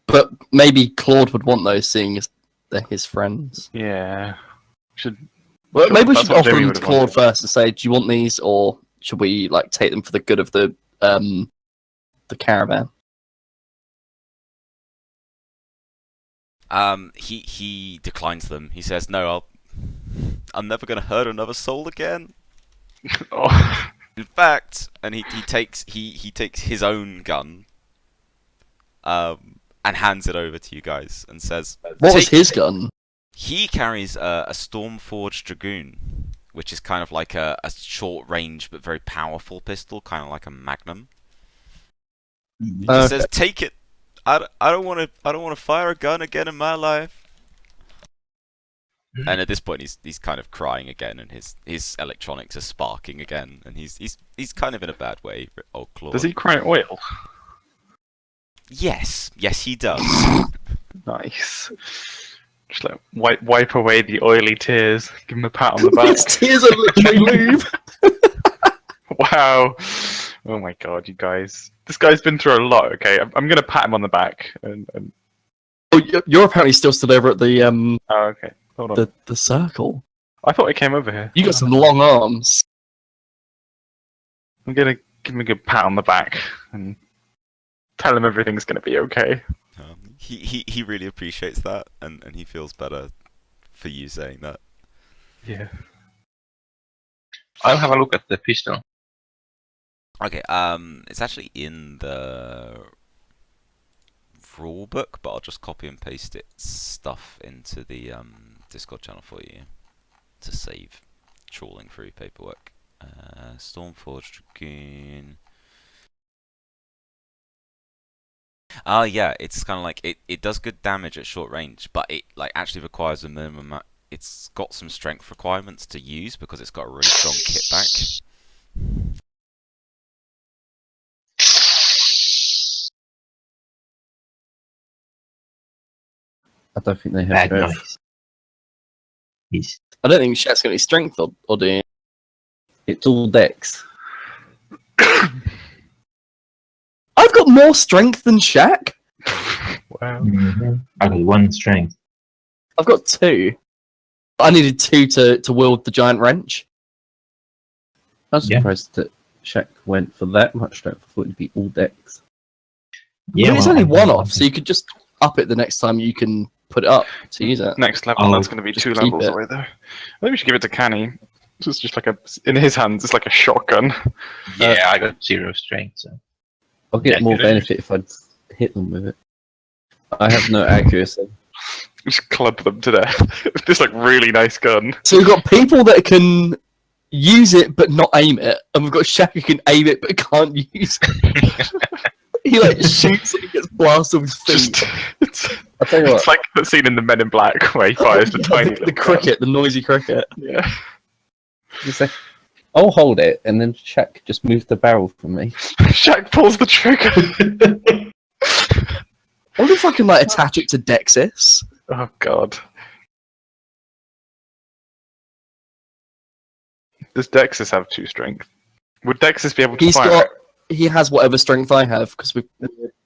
D: But maybe Claude would want those, seeing as they're his friends.
B: Yeah. Should
D: Well,
B: Sure,
D: maybe we
B: that's
D: should
B: what
D: offer
B: Jamie
D: them
B: would
D: to
B: have
D: Claude
B: wanted.
D: first and say, "Do you want these, or should we like take them for the good of the caravan?"
A: He declines them. He says, "No, I'm never gonna hurt another soul again."
B: Oh.
A: In fact, and he takes his own gun, and hands it over to you guys and says,
D: What was
A: "Take-"
D: his gun?
A: He carries a Stormforged Dragoon, which is kind of like a short range but very powerful pistol, kind of like a Magnum. He just says, "Take it. I don't want to fire a gun again in my life." And at this point, he's kind of crying again, and his electronics are sparking again, and he's kind of in a bad way. Old Claude.
B: Does he cry oil?
A: Yes, he does.
B: Nice. Just like wipe away the oily tears. Give him a pat on the back.
D: His tears are literally lube.
B: Wow. Oh my god, you guys. This guy's been through a lot. Okay, I'm gonna pat him on the back. And
D: Oh, you're apparently still stood over at the
B: oh, okay. Hold on.
D: the circle.
B: I thought he came over here.
D: You got some long arms.
B: I'm gonna give him a good pat on the back and tell him everything's gonna be okay.
A: He really appreciates that, and he feels better for you saying that.
B: Yeah.
G: I'll have a look at the pistol.
A: Okay, it's actually in the rule book, but I'll just copy and paste its stuff into the Discord channel for you to save trawling through paperwork. Stormforged Dragoon. Oh yeah, it's kind of like it does good damage at short range, but it like actually requires a minimum. It's got some strength requirements to use because it's got a really strong kitback.
E: I don't think they have
C: Bad
E: both.
C: noise. He's
D: I don't think Shat's got any strength, or do you?
E: It's all dex.
D: I've got more strength than Shaq.
B: Wow.
C: I got one strength.
D: I've got 2. I needed 2 to wield the giant wrench.
E: I was
C: Yeah.
E: surprised that Shaq went for that much strength. I thought it'd be all dex.
C: Yeah,
D: But it's
C: well,
D: only
C: I-
D: one off, so you could just up it the next time you can put it up to use it.
B: Next level,
C: Oh,
B: that's gonna be
D: just
B: 2
D: keep
B: levels
D: it.
B: away though. I think we should give it to Canny. It's just like in his hands, it's like a shotgun.
G: Yeah, I got 0 strength. So.
E: I'll get
G: Yeah,
E: more
G: good.
E: benefit if I hit them with it. I have no accuracy.
B: Just club them to death. With this like really nice gun.
D: So we've got people that can use it but not aim it, and we've got Shaq who can aim it but can't use it. He like shoots and he gets blasted with his feet.
B: Just it's,
E: I'll tell you what.
B: it's like the scene in the Men in Black where he fires the tiny
D: the
B: little
D: cricket, the noisy cricket.
B: gun. Yeah.
E: Just say, I'll hold it, and then Shaq just moves the barrel from me.
B: Shaq pulls the trigger.
D: I wonder if I can like attach it to Dexis.
B: Oh god. Does Dexus have 2 strength? Would Dexus be able to
D: He's
B: fire
D: got.
B: it?
D: He has whatever strength I have because we've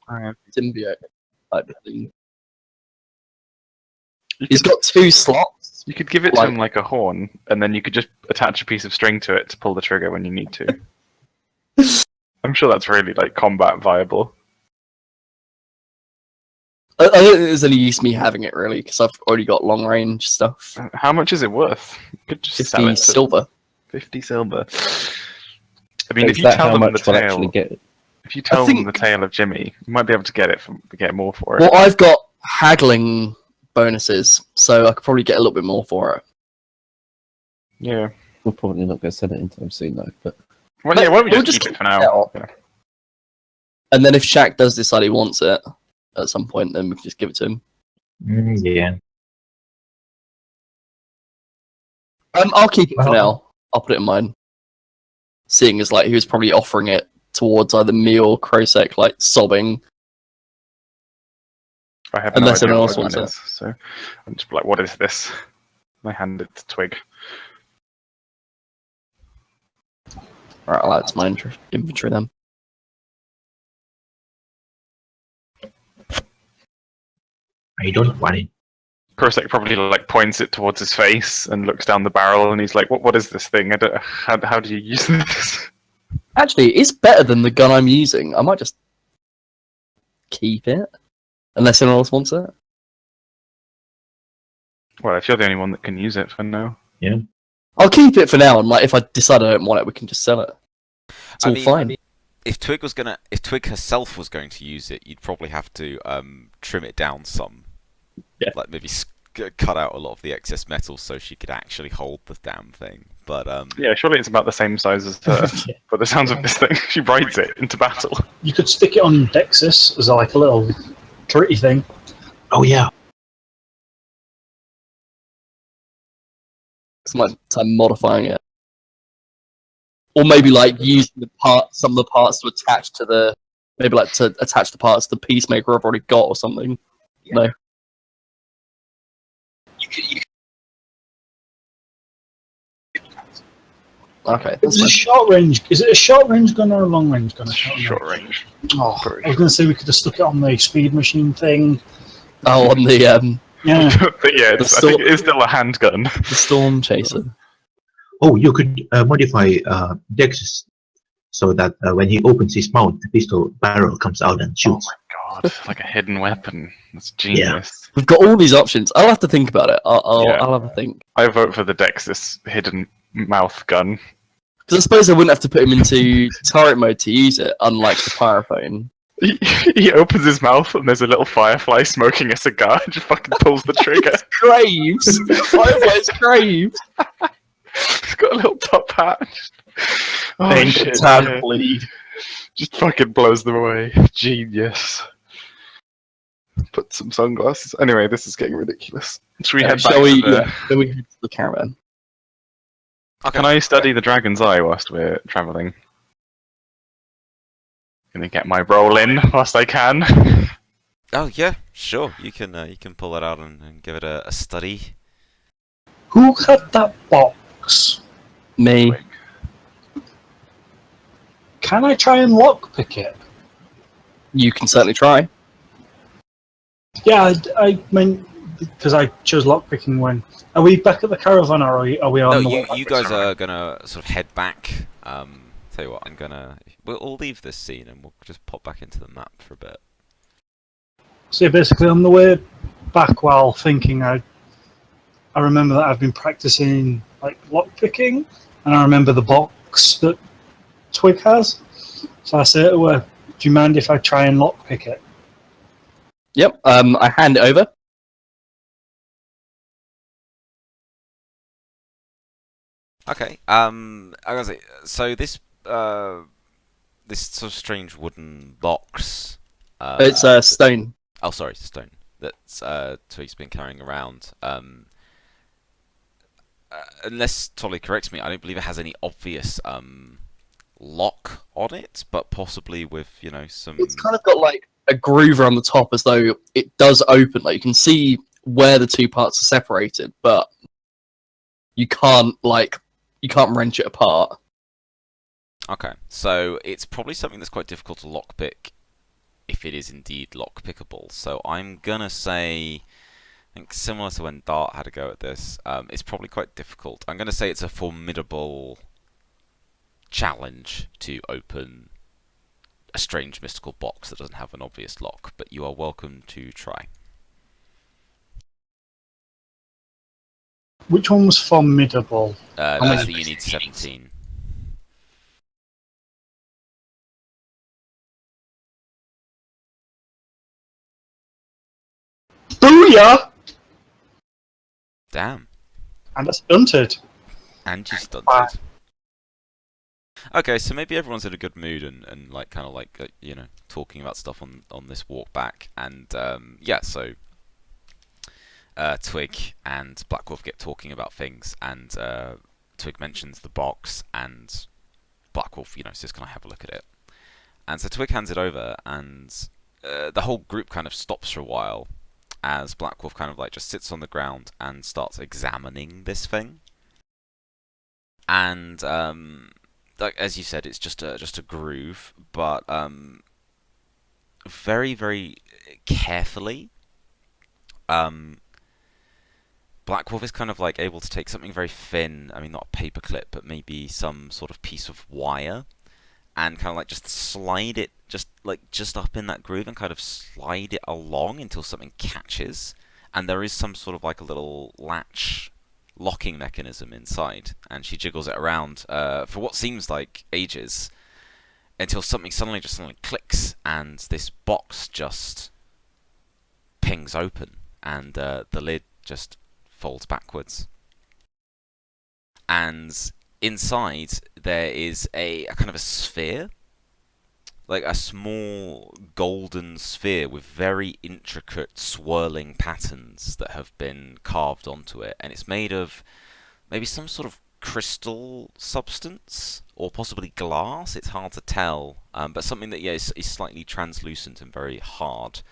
B: Alright.
D: symbiote. Type thing.
B: You
D: He's
B: could,
D: got 2 slots.
B: you could give it to
D: like-
B: him like a horn, and then you could just attach a piece of string to it to pull the trigger when you need to. I'm sure that's really like combat viable.
D: I don't think there's any use me having it really because I've already got long range stuff.
B: How much is it worth? You could just sell
D: 50
B: it. To
D: silver.
B: 50 silver. I mean,
E: Is
B: if you
E: that
B: tell
E: how
B: them the
E: much we'll
B: tale,
E: actually get?
B: if you tell them
D: think-
B: the tale of Jimmy, you might be able to get more for it.
D: Well, I've got haggling bonuses, so I could probably get a little bit more for it.
B: Yeah.
E: We're probably not going to sell it anytime soon, though. But
B: Well, yeah. Why don't we
D: We'll
B: just
D: just
B: keep it for
D: keep it
B: now?
D: out.
B: Yeah.
D: And then if Shaq does decide he wants it at some point, then we can just give it to him.
C: Yeah.
D: I'll keep it for
C: Well-
D: now. I'll put it in mine. Seeing as like he was probably offering it towards either me or Krosek, like sobbing.
B: I have
D: Unless
B: no idea
D: anyone
B: what
D: else wants
B: mine
D: it.
B: is, so I'm just like, what is this? I hand it to Twig.
D: Right, I'll add to my inventory then.
C: I don't want it.
B: Kurosek probably like points it towards his face and looks down the barrel, and he's like, "What is this thing? I don't. How do you use this?"
D: Actually, it's better than the gun I'm using. I might just keep it, unless anyone else wants it.
B: Well, if you're the only one that can use it for now.
D: I'll keep it for now, and like if I decide I don't want it, we can just sell it. It's all fine.
A: If Twig herself was going to use it, you'd probably have to trim it down some.
D: Yeah.
A: Like maybe cut out a lot of the excess metal so she could actually hold the damn thing. But
B: Yeah, surely it's about the same size as her. But the sounds of this thing, she rides it into battle.
F: You could stick it on Dexus as like a little turrety thing.
C: Oh yeah.
D: It's my time modifying it, or maybe like using some of the parts to attach to the attach the parts to the Peacemaker I've already got or something.
H: Yeah.
D: No.
H: You
D: Okay, that's
F: Is it a
D: fine.
F: short range? Is it a short range gun or a long range gun? I can't
B: Short
F: remember.
B: range.
F: Oh, I was going to say we could have stuck it on the speed machine thing.
D: Oh, on the
F: Yeah.
B: But yeah, I think it is still a handgun.
D: the Storm Chaser.
C: Oh, you could modify Dex so that when he opens his mouth, the pistol barrel comes out and
B: Oh
C: shoots.
B: my god, like a hidden weapon. That's genius.
D: We've got all these options. I'll have to think about it. I'll have a think.
B: I vote for the Dexus hidden mouth gun.
D: Because I suppose I wouldn't have to put him into turret mode to use it, unlike the Pyrophone.
B: He opens his mouth and there's a little firefly smoking a cigar and just fucking pulls the trigger.
D: Graves! Firefly's Graves!
B: He's got a little top hat. Oh
D: Pink
B: shit.
D: tan
B: yeah.
D: bleed.
B: Just fucking blows them away. Genius. Put some sunglasses. Anyway, this is getting ridiculous. Should we head back
D: Shall we?
B: to the...
D: Yeah, then we head to the caravan.
A: okay.
B: Can I study the dragon's eye whilst we're travelling? Gonna get my roll in whilst I can.
A: Oh yeah, sure. You can pull that out and give it a study.
F: Who had that box?
D: Me.
F: Can I try and lockpick it?
D: You can certainly try.
F: Yeah, I meant because I chose lockpicking when. Are we back at the caravan or are we on
A: No,
F: the way
A: you
F: back?
A: guys are gonna sort of head back. Tell you what, we'll leave this scene and we'll just pop back into the map for a bit.
F: So yeah, basically on the way back while thinking, I remember that I've been practicing like lockpicking, and I remember the box that Twig has. So I say to her, "Do you mind if I try and lockpick it?"
D: Yep. I hand it over.
A: Okay. I was say, so this sort of strange wooden box.
D: It's stone.
A: Oh, sorry, stone. That's Twig's been carrying around. Unless Tolly corrects me, I don't believe it has any obvious lock on it, but possibly with some.
D: It's kind of got like a groove around the top, as though it does open. Like you can see where the two parts are separated, but you can't wrench it apart.
A: Okay, so it's probably something that's quite difficult to lockpick, if it is indeed lockpickable. So I'm gonna say, I think similar to when Dart had a go at this, it's probably quite difficult. I'm gonna say it's a formidable challenge to open a strange mystical box that doesn't have an obvious lock, but you are welcome to try.
F: Which one was formidable?
A: That's that you need 17.
F: Booyah!
A: Damn.
F: And that's stunted.
A: And you stunted.
F: Wow.
A: Okay, so maybe everyone's in a good mood and like kind of like talking about stuff on this walk back, and yeah, so Twig and Black Wolf get talking about things, and Twig mentions the box, and Black Wolf says, "Can I have a look at it?" And so Twig hands it over, and the whole group kind of stops for a while as Black Wolf kind of like just sits on the ground and starts examining this thing. And like as you said, it's just a groove, but very very carefully. Um, Black Wolf is kind of like able to take something very thin. I mean, not a paperclip, but maybe some sort of piece of wire, and kind of like just slide it just up in that groove and kind of slide it along until something catches, and there is some sort of like a little latch locking mechanism inside, and she jiggles it around for what seems like ages until something suddenly clicks and this box just pings open and the lid just folds backwards, and inside there is a kind of a sphere, like a small golden sphere with very intricate swirling patterns that have been carved onto it, and it's made of maybe some sort of crystal substance or possibly glass. It's hard to tell, but something that is slightly translucent and very hard,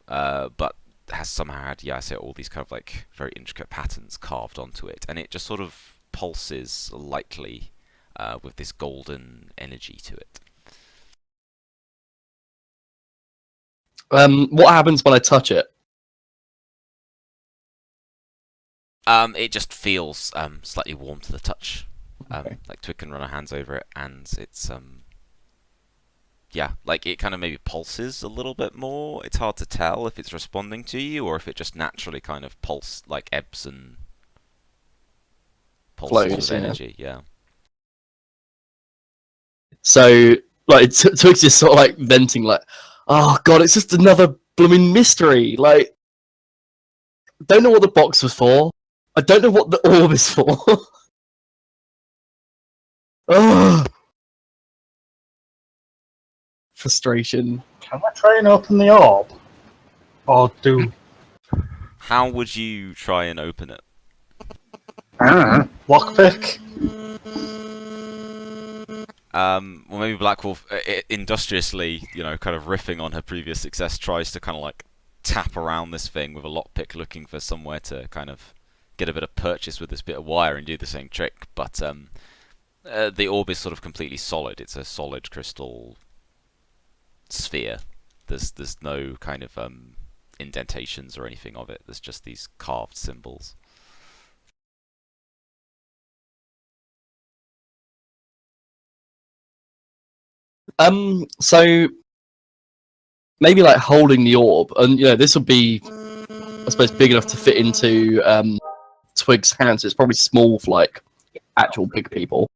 A: but has somehow had, I say, all these kind of like very intricate patterns carved onto it, and it just sort of pulses lightly with this golden energy to it.
D: What happens when I touch it?
A: It just feels slightly warm to the touch.
D: Okay.
A: Like Twig can run her hands over it, and it's like it kind of maybe pulses a little bit more. It's hard to tell if it's responding to you or if it just naturally kind of ebbs and pulses
D: Flows,
A: with
D: yeah.
A: energy. Yeah.
D: So, like, Twig's just sort of like venting, like, "Oh god, it's just another blooming mystery." Like, don't know what the box was for. I don't know what the orb is for. Ugh. Frustration.
F: Can I try and open the orb? Or do...
A: How would you try and open it?
F: Lockpick?
A: Well, maybe Black Wolf, industriously, kind of riffing on her previous success, tries to kind of like tap around this thing with a lockpick, looking for somewhere to kind of get a bit of purchase with this bit of wire and do the same trick. But the orb is sort of completely solid. It's a solid crystal sphere. There's no kind of indentations or anything of it. There's just these carved symbols.
D: So maybe like holding the orb, and this will be, I suppose, big enough to fit into Twig's hands. It's probably small for like actual big people.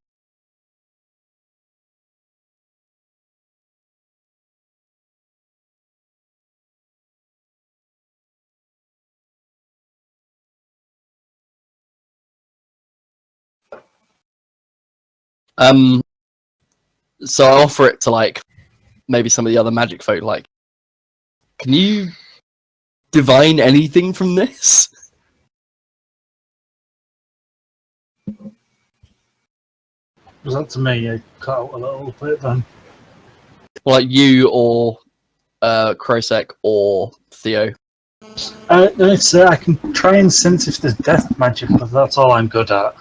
D: So I offer it to like maybe some of the other magic folk. Like, can you divine anything from this?
F: Was that to me? I cut out a little bit then.
D: Like you or Krosek or Theo.
F: I can try and sense if there's death magic, but that's all I'm good at.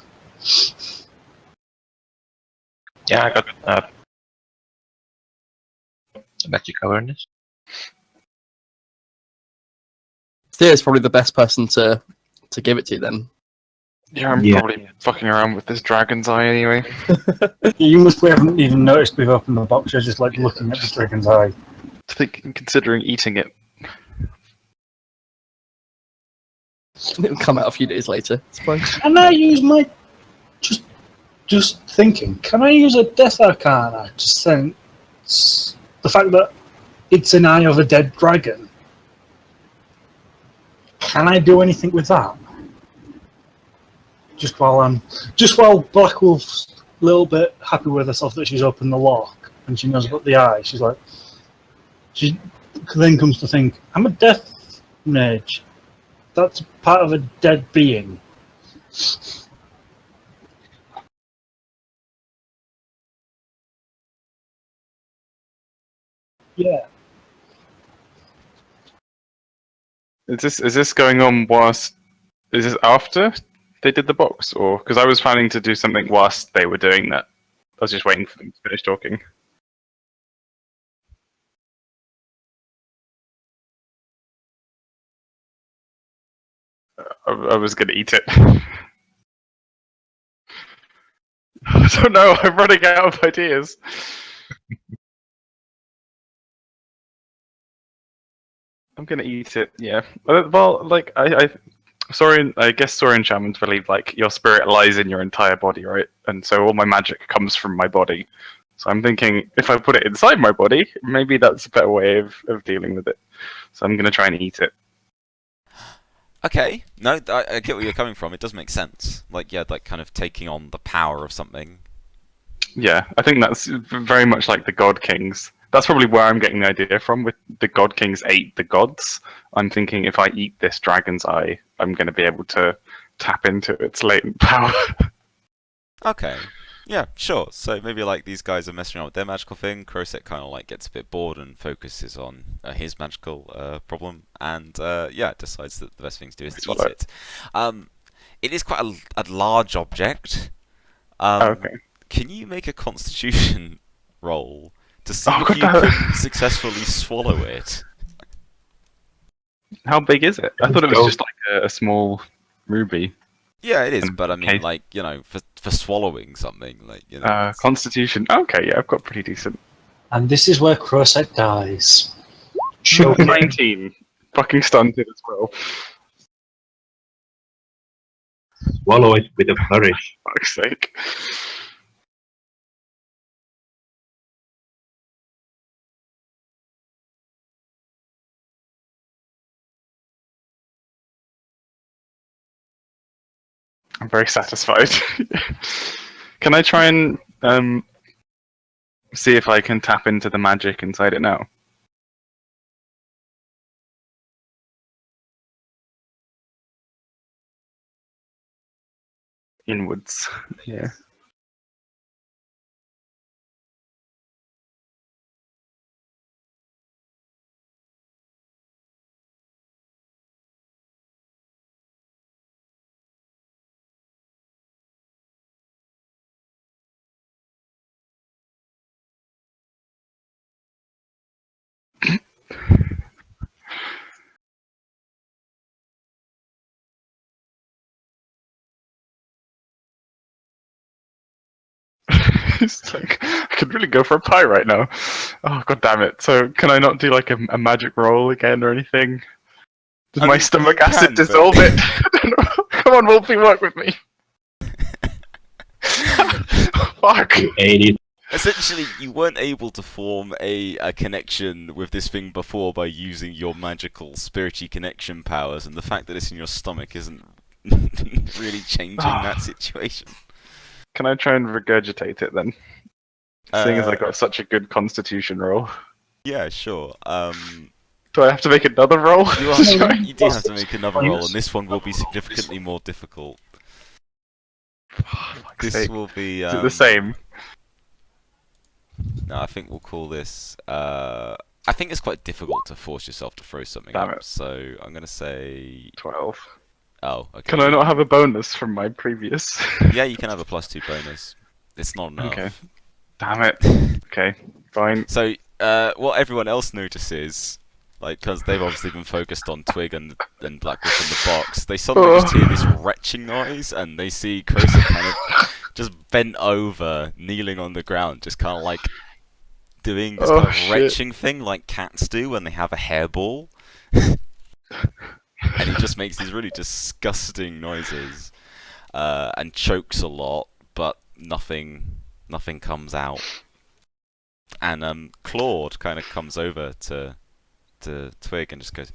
G: Yeah, I got magic awareness.
D: Theo's probably the best person to give it to then.
B: Yeah, I'm
C: Yeah.
B: probably fucking around with this dragon's eye anyway.
F: You must haven't even noticed we've opened the box. You're just like looking at the dragon's eye.
B: Considering eating it.
D: It'll come out a few days later, I suppose.
F: Can I use my just thinking? Can I use a death arcana to sense the fact that it's an eye of a dead dragon? Can I do anything with that? Just while Black Wolf's a little bit happy with herself that she's opened the lock and she knows about the eye, she's like, she then comes to think, I'm a death mage. That's part of a dead being. Yeah.
B: Is this going on whilst? Is this after they did the box, or because I was planning to do something whilst they were doing that? I was just waiting for them to finish talking. I was going to eat it. I don't know. I'm running out of ideas. I'm going to eat it. Yeah. Well, like I guess Soren shamans believe like your spirit lies in your entire body, right? And so all my magic comes from my body. So I'm thinking if I put it inside my body, maybe that's a better way of dealing with it. So I'm going to try and eat it.
A: Okay, no, I get where you're coming from. It does make sense. Like, yeah, like kind of taking on the power of something.
B: Yeah, I think that's very much like the God Kings. That's probably where I'm getting the idea from. With the God Kings ate the gods, I'm thinking if I eat this dragon's eye, I'm going to be able to tap into its latent power.
A: Okay, yeah, sure. So maybe like these guys are messing around with their magical thing. Crowset kind of like gets a bit bored and focuses on his magical problem, and yeah, decides that the best thing to do is to eat it. It is quite a large object.
B: Okay.
A: Can you make a Constitution roll to see
B: Oh,
A: if you
B: God, no.
A: can successfully swallow it?
B: How big is it? I thought it was just like a small ruby.
A: Yeah, it is,
B: And
A: but I mean,
B: okay.
A: like, you know, for swallowing something, like, you know. it's-
B: Constitution. Okay, yeah, I've got pretty decent.
F: And this is where Crowset dies.
C: Show
B: 19. Fucking stunted as well.
C: swallow it with a flourish.
B: Fuck's sake. I'm very satisfied. Can I try and see if I can tap into the magic inside it now? Inwards. Yeah. It's like, I could really go for a pie right now. Oh, god damn it. So, can I not do like a magic roll again or anything? Does
A: I
B: my
A: mean,
B: stomach
A: you
B: acid
A: can, but-
B: dissolve it? I don't know. Come on, Wolfie, work with me. Fuck.
C: You ate it.
A: Essentially, you weren't able to form a connection with this thing before by using your magical, spirity connection powers, and the fact that it's in your stomach isn't really changing that situation.
B: Can I try and regurgitate it then? Seeing as I got such a good constitution roll.
A: Yeah, sure.
B: Do I have to make another roll?
A: You do have to make another roll, and this one will be significantly more difficult. This
B: sake.
A: will be.
B: Is it the same?
A: No, I think we'll call this. I think it's quite difficult to force yourself to throw something
B: Damn
A: up,
B: it.
A: so I'm gonna say.
B: 12.
A: Oh, okay.
B: Can I not have a bonus from my previous?
A: Yeah, you can have a +2 bonus. It's not enough.
B: Okay. Damn it. Okay, fine.
A: So, what everyone else notices, like, because they've obviously been focused on Twig and Blackwood in the box, they suddenly just hear this retching noise, and they see Crowset kind of just bent over, kneeling on the ground, just kind of like doing this kind of retching thing like cats do when they have a hairball. And he just makes these really disgusting noises, and chokes a lot, but nothing comes out. And Claude kind of comes over to Twig and just goes,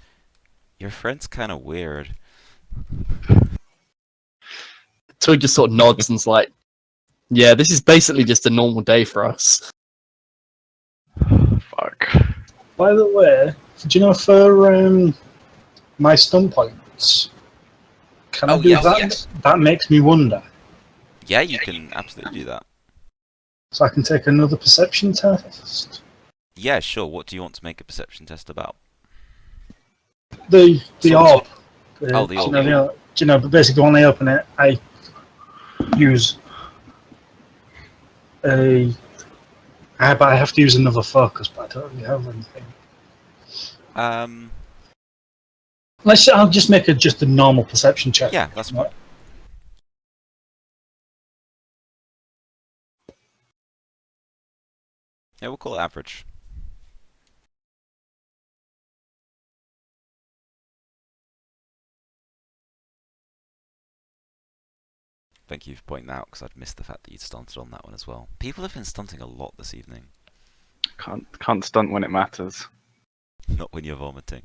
A: "Your friend's kind of weird."
D: Twig just sort of nods and's like, "Yeah, this is basically just a normal day for us."
B: Fuck.
F: By the way, do you know for my stun points, can I
H: Oh,
F: do
H: yes,
F: that?
H: yes.
F: That makes me wonder.
A: Yeah, you can absolutely do that.
F: So I can take another perception test.
A: Yeah, sure. What do you want to make a perception test about?
F: The orb.
A: Oh, the orb.
F: Do you know, but basically when I open it, I use But I have to use another focus, but I don't really have anything. I'll just make just a normal perception check.
A: Yeah, that's fine. Yeah, we'll call it average. Thank you for pointing that out, because I'd missed the fact that you'd stunted on that one as well. People have been stunting a lot this evening.
B: Can't stunt when it matters.
A: Not when you're vomiting.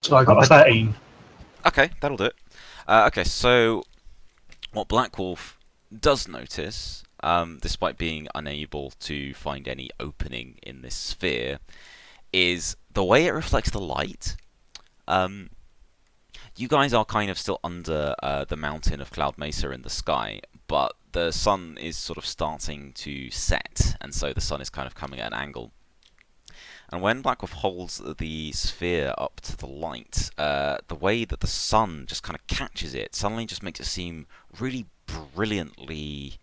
F: So I got a 13.
A: Okay, that'll do it. Okay, so what Black Wolf does notice, despite being unable to find any opening in this sphere, is the way it reflects the light. You guys are kind of still under the mountain of Cloud Mesa in the sky, but the sun is sort of starting to set, and so the sun is kind of coming at an angle. And when Black Wolf holds the sphere up to the light, the way that the sun just kind of catches it suddenly just makes it seem really brilliantly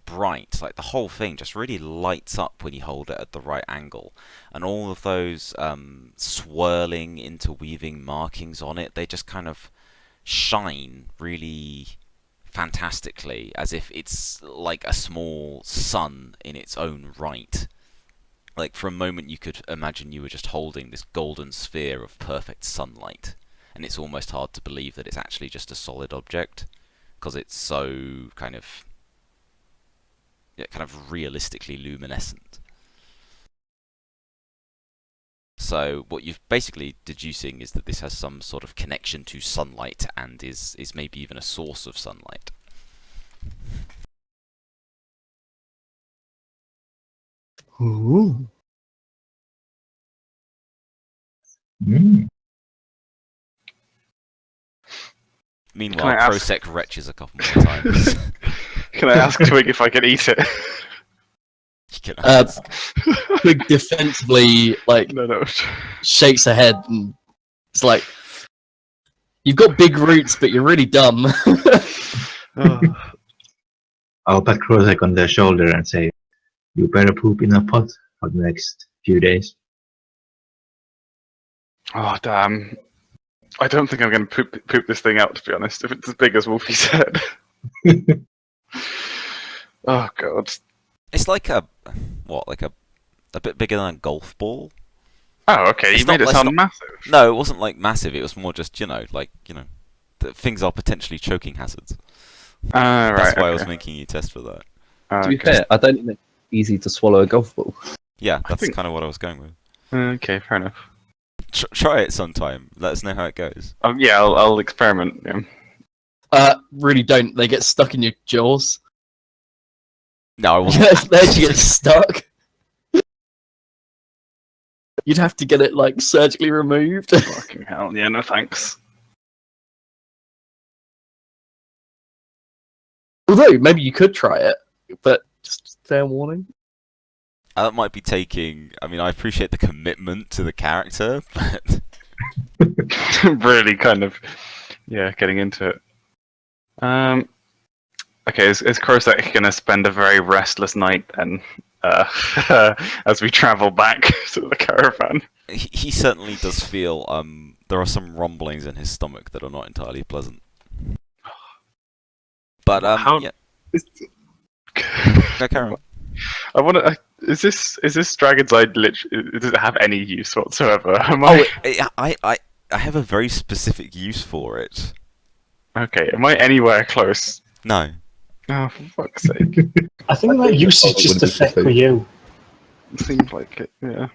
A: bright. Like the whole thing just really lights up when you hold it at the right angle. And all of those swirling, interweaving markings on it, they just kind of shine really fantastically, as if it's like a small sun in its own right. Like, for a moment you could imagine you were just holding this golden sphere of perfect sunlight, and it's almost hard to believe that it's actually just a solid object, because it's so kind of realistically luminescent. So what you've basically deducing is that this has some sort of connection to sunlight, and is maybe even a source of sunlight.
D: Ooh.
C: Mm.
A: Meanwhile,
B: Can I ask-
A: Prosec retches a couple more times.
B: Can I ask Twig if I can eat it?
A: You can
D: Twig defensively, like,
B: No.
D: shakes her head and it's like, you've got big roots, but you're really dumb.
C: I'll pat Krozek on the shoulder and say, "You better poop in a pot for the next few days."
B: Oh damn! I don't think I'm going to poop this thing out. To be honest, if it's as big as Wolfie said. Oh god.
A: It's like a bit bigger than a golf ball.
B: Oh okay,
A: It's
B: you made
A: not-
B: it
A: it's
B: sound
A: not-
B: massive.
A: No, it wasn't like massive. It was more just that things are potentially choking hazards.
B: Right.
A: That's why I
B: okay.
A: was making you test for that.
E: To be
B: Okay.
E: fair, I don't think it's easy to swallow a golf ball.
A: Yeah, that's
B: think-
A: kind of what I was going with.
B: Okay, fair enough.
A: Try it sometime. Let us know how it goes.
B: Yeah, I'll experiment. Yeah.
D: Really don't. They get stuck in your jaws.
A: No, I wasn't.
D: There you get stuck. You'd have to get it, like, surgically removed.
B: Fucking hell. Yeah, no thanks.
D: Although, maybe you could try it, but just fair warning.
A: That might be taking. I mean, I appreciate the commitment to the character, but
B: Really kind of, getting into it. Okay, is Krosek going to spend a very restless night and as we travel back to the caravan?
A: he certainly does feel. There are some rumblings in his stomach that are not entirely pleasant. But
B: How-
A: yeah. No, carry on.
B: I want to. Is this Dragon's Eye literally? Does it have any use whatsoever?
A: I have a very specific use for it.
B: Okay, am I anywhere close?
A: No.
B: Oh, for fuck's sake!
F: I think that use is just a fit for you.
B: Seems like it. Yeah.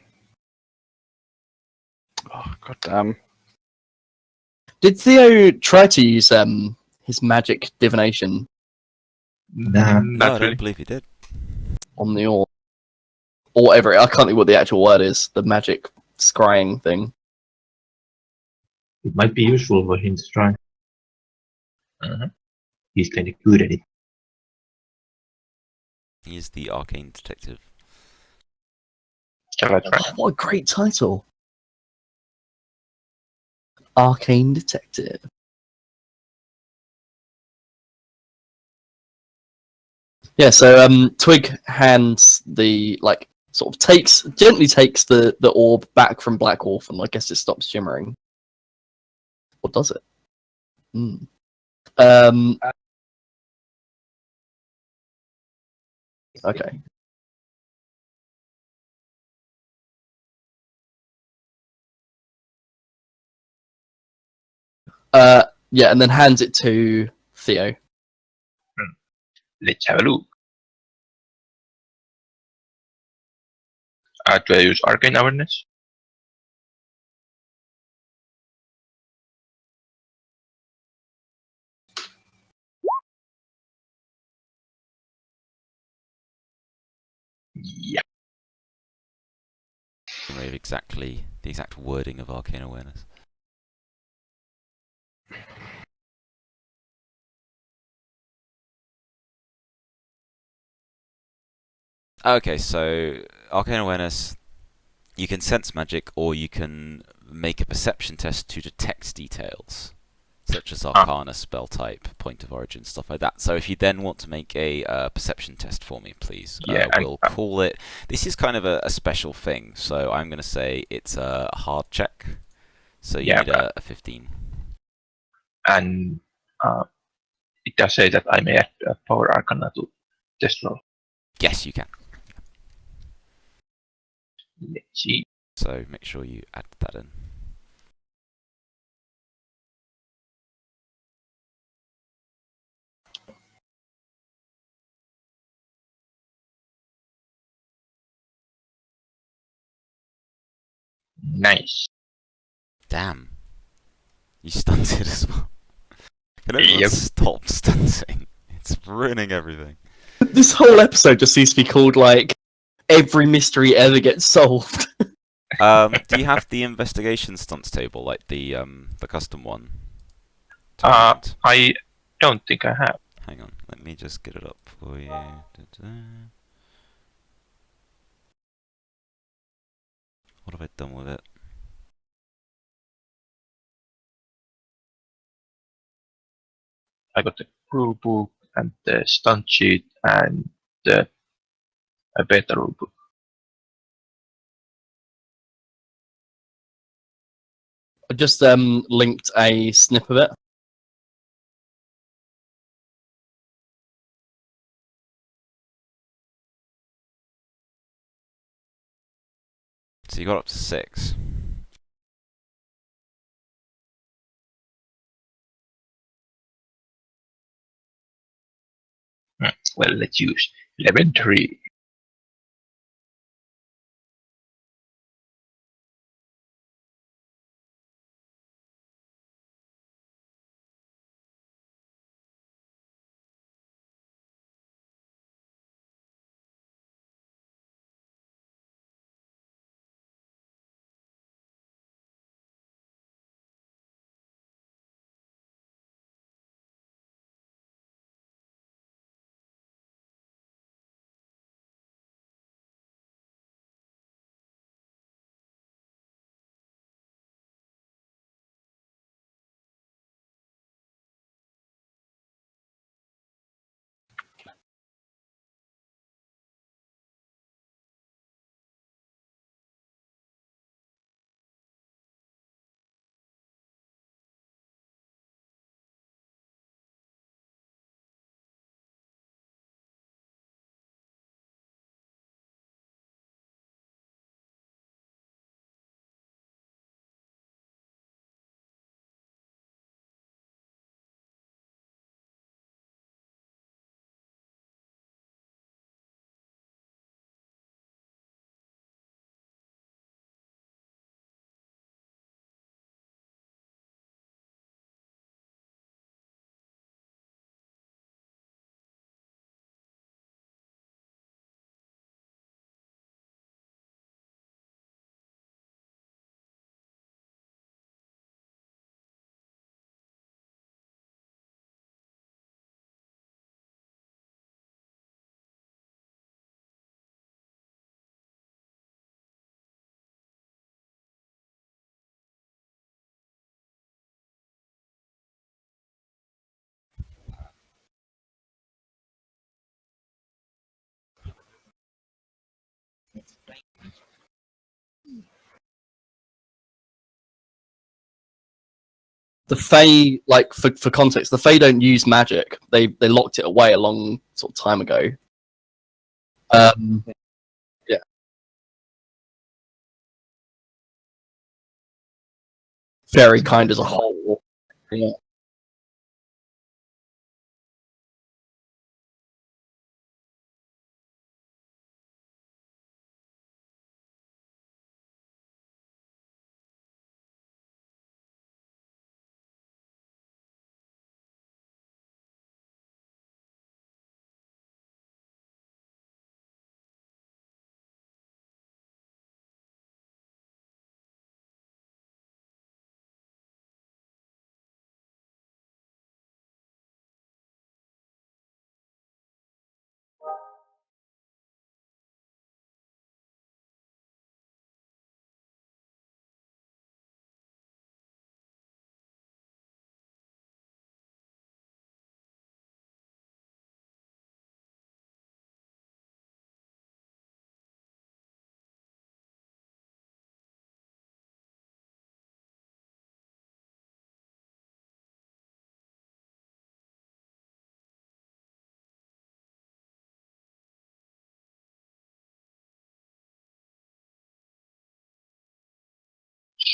B: Oh god damn.
D: Did Theo try to use his magic divination
C: Nah.
A: No, I
G: Not really.
A: don't believe he did.
D: on the orb? Or whatever, I can't think what the actual word is. The magic scrying thing.
C: It might be useful for him to try. He's kind of good at it.
A: He is the arcane detective.
G: Shall I try?
D: Oh, what a great title. Arcane Detective. Yeah, so Twig hands the sort of gently takes the orb back from Black Wolf, and I guess it stops shimmering. Or does it? Hmm. Okay. Yeah, and then hands it to Theo.
G: Let's have a look. Do I use Arcane Awareness? Yeah.
A: Remove exactly the exact wording of Arcane Awareness. Okay, so Arcane Awareness, you can sense magic, or you can make a perception test to detect details, such as Arcana, spell type, point of origin, stuff like that. So if you then want to make a perception test for me, please,
G: Yeah,
A: we'll call it. This is kind of a special thing, so I'm going to say it's a hard check. So you need a 15.
G: And it does say that I may add Power Arcana to test roll.
A: Yes, you can.
G: Let's see.
A: So make sure you add that in.
G: Nice.
A: Damn. You stunted as well. Can everyone
G: Yep.
A: stop stunting? It's ruining everything.
D: This whole episode just seems to be called like every mystery ever gets solved.
A: Do you have the investigation stunts table, like the custom one? to hand?
G: I don't think I have.
A: Hang on, let me just get it up for you. Da-da. What have I done with it?
G: I got the rule book and the stunt sheet and a beta rule book.
D: I just linked a snip of it.
A: So you got up to 6.
G: Well, let's use Elementary.
D: The Fae, like for context, the Fae don't use magic. They locked it away a long sort of time ago. Yeah. Very kind as a whole. Yeah.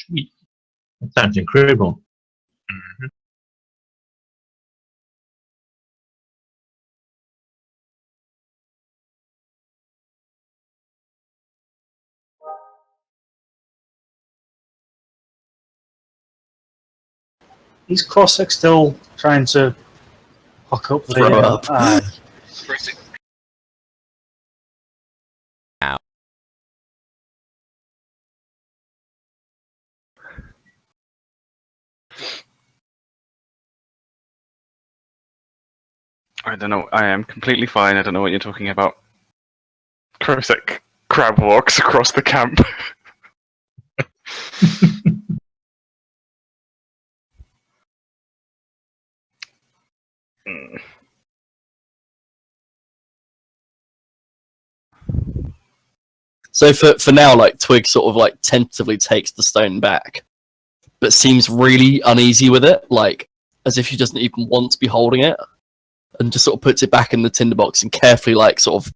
C: Sweet. That sounds incredible.
F: Is Cossack still trying to hook up the
D: Throw up.
F: aye.
A: Ow.
B: I don't know. I am completely fine. I don't know what you're talking about. Krosek crab walks across the camp. Mm.
D: So for now, like Twig sort of like tentatively takes the stone back, but seems really uneasy with it, like as if she doesn't even want to be holding it, and just sort of puts it back in the tinderbox and carefully like sort of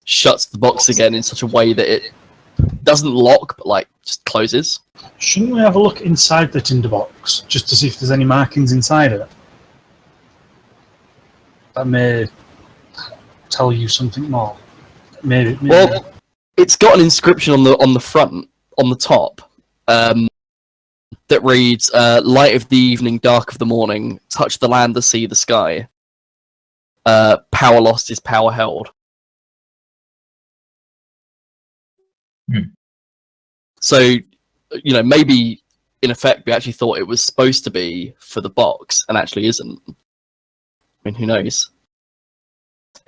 D: shuts the box again in such a way that it doesn't lock, but like just closes.
F: Shouldn't we have a look inside the tinderbox just to see if there's any markings inside it? That may tell you something more. Maybe.
D: Well, it's got an inscription on the front, on the top, that reads, "Light of the evening, dark of the morning. Touch the land, the sea, the sky. Power lost is power held." So, you know, maybe in effect we actually thought it was supposed to be for the box, and actually isn't. I mean, who knows?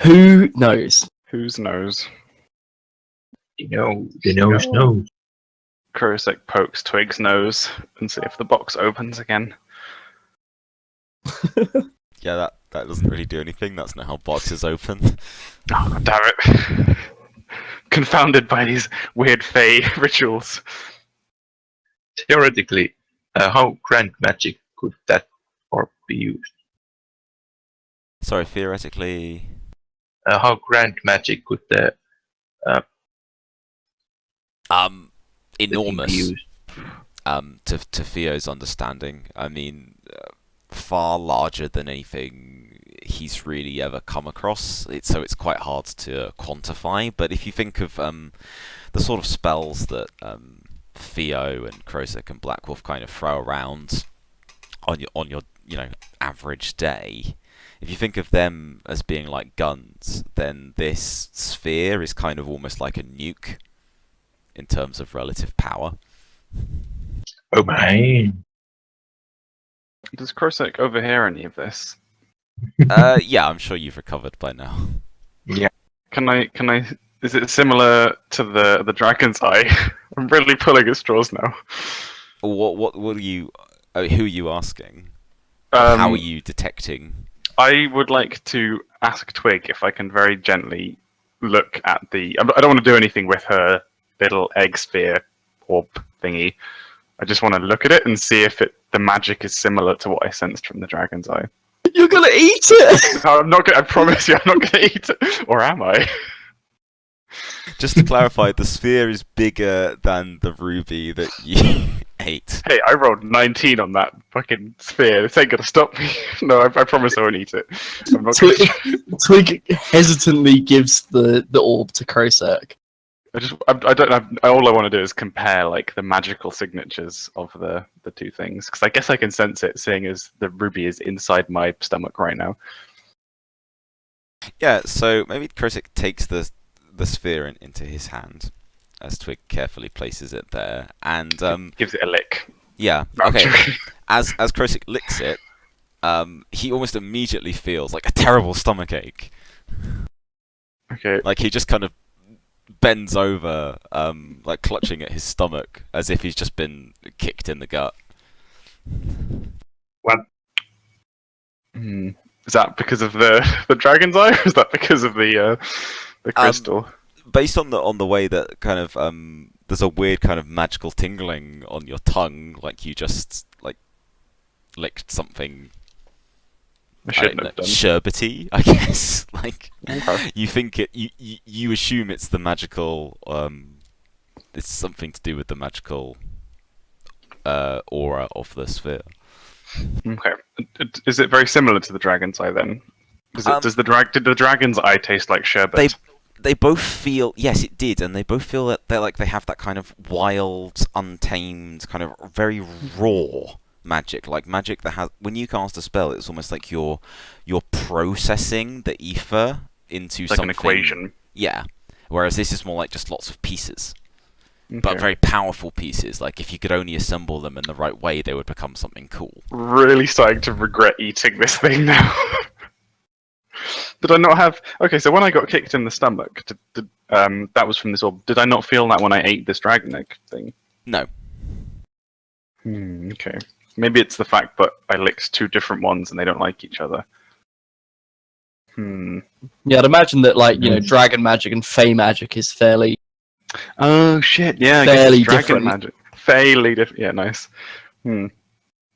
D: Who knows?
B: Whose knows?
C: The nose knows.
B: Krosek pokes Twig's nose and see if the box opens again.
A: Yeah, that doesn't really do anything. That's not how boxes open.
B: Oh, God damn it. Confounded by these weird Fey rituals.
G: Theoretically, how grand magic could that orb be used?
A: Sorry, theoretically.
G: How grand magic could the thing be
A: Enormous.
G: used?
A: To Theo's understanding, I mean, far larger than anything he's really ever come across. So it's quite hard to quantify. But if you think of the sort of spells that Theo and Krosek and Black Wolf kind of throw around on your average day, if you think of them as being like guns, then this sphere is kind of almost like a nuke in terms of relative power.
C: Oh my.
B: Does Krosek overhear any of this?
A: Yeah, I'm sure you've recovered by now.
B: Can I? Is it similar to the dragon's eye? I'm really pulling at straws now.
A: What are you? Who are you asking? How are you detecting?
B: I would like to ask Twig if I can very gently look at the. I don't want to do anything with her little egg sphere orb thingy. I just want to look at it and see if the magic is similar to what I sensed from the dragon's eye.
D: You're gonna eat it!
B: No, I'm not gonna. I promise you, I'm not gonna eat it. Or am I?
A: Just to clarify, the sphere is bigger than the ruby that you ate.
B: Hey, I rolled 19 on that fucking sphere. This ain't gonna stop me. No, I promise I won't eat it. I'm not gonna...
D: Twig hesitantly gives the orb to Krosek.
B: I don't have. All I want to do is compare like the magical signatures of the two things, because I guess I can sense it, seeing as the ruby is inside my stomach right now.
A: Yeah, so maybe Krosek takes the sphere into his hand as Twig carefully places it there, and
B: Gives it a lick.
A: yeah,
B: No, I'm
A: okay.
B: joking.
A: As Krosek licks it, he almost immediately feels like a terrible stomach ache.
B: Okay.
A: Like he just kind of bends over, like clutching at his stomach, as if he's just been kicked in the gut.
B: Is that because of the dragon's eye, or is that because of the crystal?
A: Based on the way that kind of there's a weird kind of magical tingling on your tongue, like you just like licked something.
B: I shouldn't have done.
A: Sherbety, I guess. Like
B: Okay.
A: you think you assume it's the magical. It's something to do with the magical aura of the sphere.
B: Okay. Is it very similar to the dragon's eye then? Did the dragon's eye taste like sherbet?
A: They both feel, yes, it did, and they both feel that they have that kind of wild, untamed, kind of very raw magic, like magic that has, when you cast a spell, it's almost like you're processing the ether into
B: like
A: something.
B: an equation.
A: Yeah. Whereas this is more like just lots of pieces,
B: Okay.
A: but very powerful pieces. Like if you could only assemble them in the right way, they would become something cool.
B: Really starting to regret eating this thing now. Did I not have? Okay, so when I got kicked in the stomach, that was from this orb. Did I not feel that when I ate this dragon egg thing?
A: No.
B: Okay. Maybe it's the fact that I licked two different ones and they don't like each other.
D: Yeah, I'd imagine that, like, you know, dragon magic and fey magic is fairly.
B: Oh shit! Yeah, I guess
D: Fairly
B: it's dragon
D: different.
B: magic. Fairly different. Yeah, nice.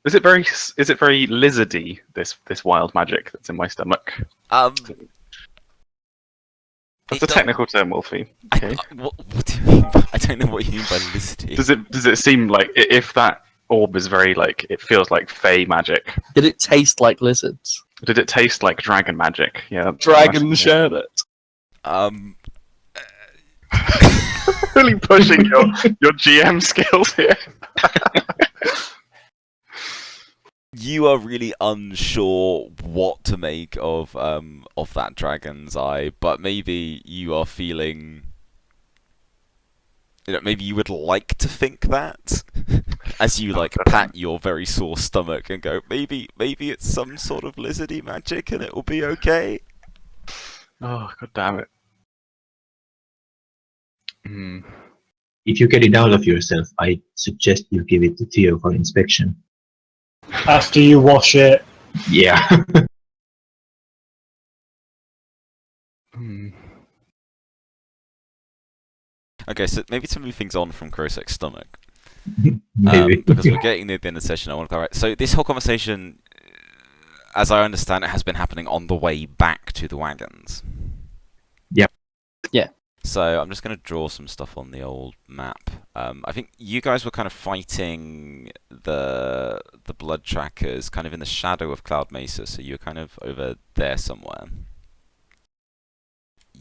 B: Is it very lizardy? This wild magic that's in my stomach. That's a technical term, Wolfie. Okay.
A: What do you mean? I don't know what you mean by lizardy.
B: Does it seem like if that orb is very like it feels like fey magic?
D: Did it taste like lizards?
B: Did it taste like dragon magic? Yeah.
D: Dragon sherbet.
B: Really pushing your GM skills here.
A: You are really unsure what to make of that dragon's eye, but maybe you are feeling, you know, maybe you would like to think that as you like pat your very sore stomach and go, maybe it's some sort of lizardy magic and it will be okay.
B: Oh, god damn it.
C: If you get it out of yourself, I suggest you give it to Theo for inspection.
F: After you wash it.
C: Yeah.
A: Okay, so maybe to move things on from Krosek's stomach.
C: Maybe.
A: Because we're getting near the end of the session, I want to go right. So this whole conversation, as I understand it, has been happening on the way back to the wagons.
C: Yep.
D: Yeah.
A: So I'm just going to draw some stuff on the old map. I think you guys were kind of fighting the blood trackers kind of in the shadow of Cloud Mesa, so you were kind of over there somewhere.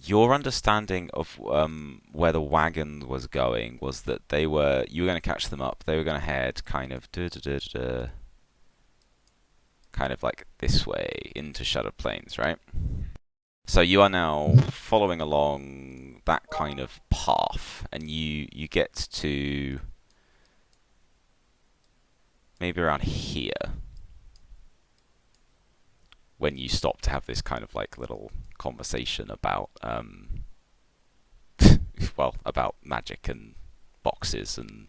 A: Your understanding of where the wagon was going was that you were going to catch them up. They were going to head kind of kind of like this way into Shadowed Plains, right? So you are now following along that kind of path, and you get to maybe around here when you stop to have this kind of like little conversation about well, about magic and boxes and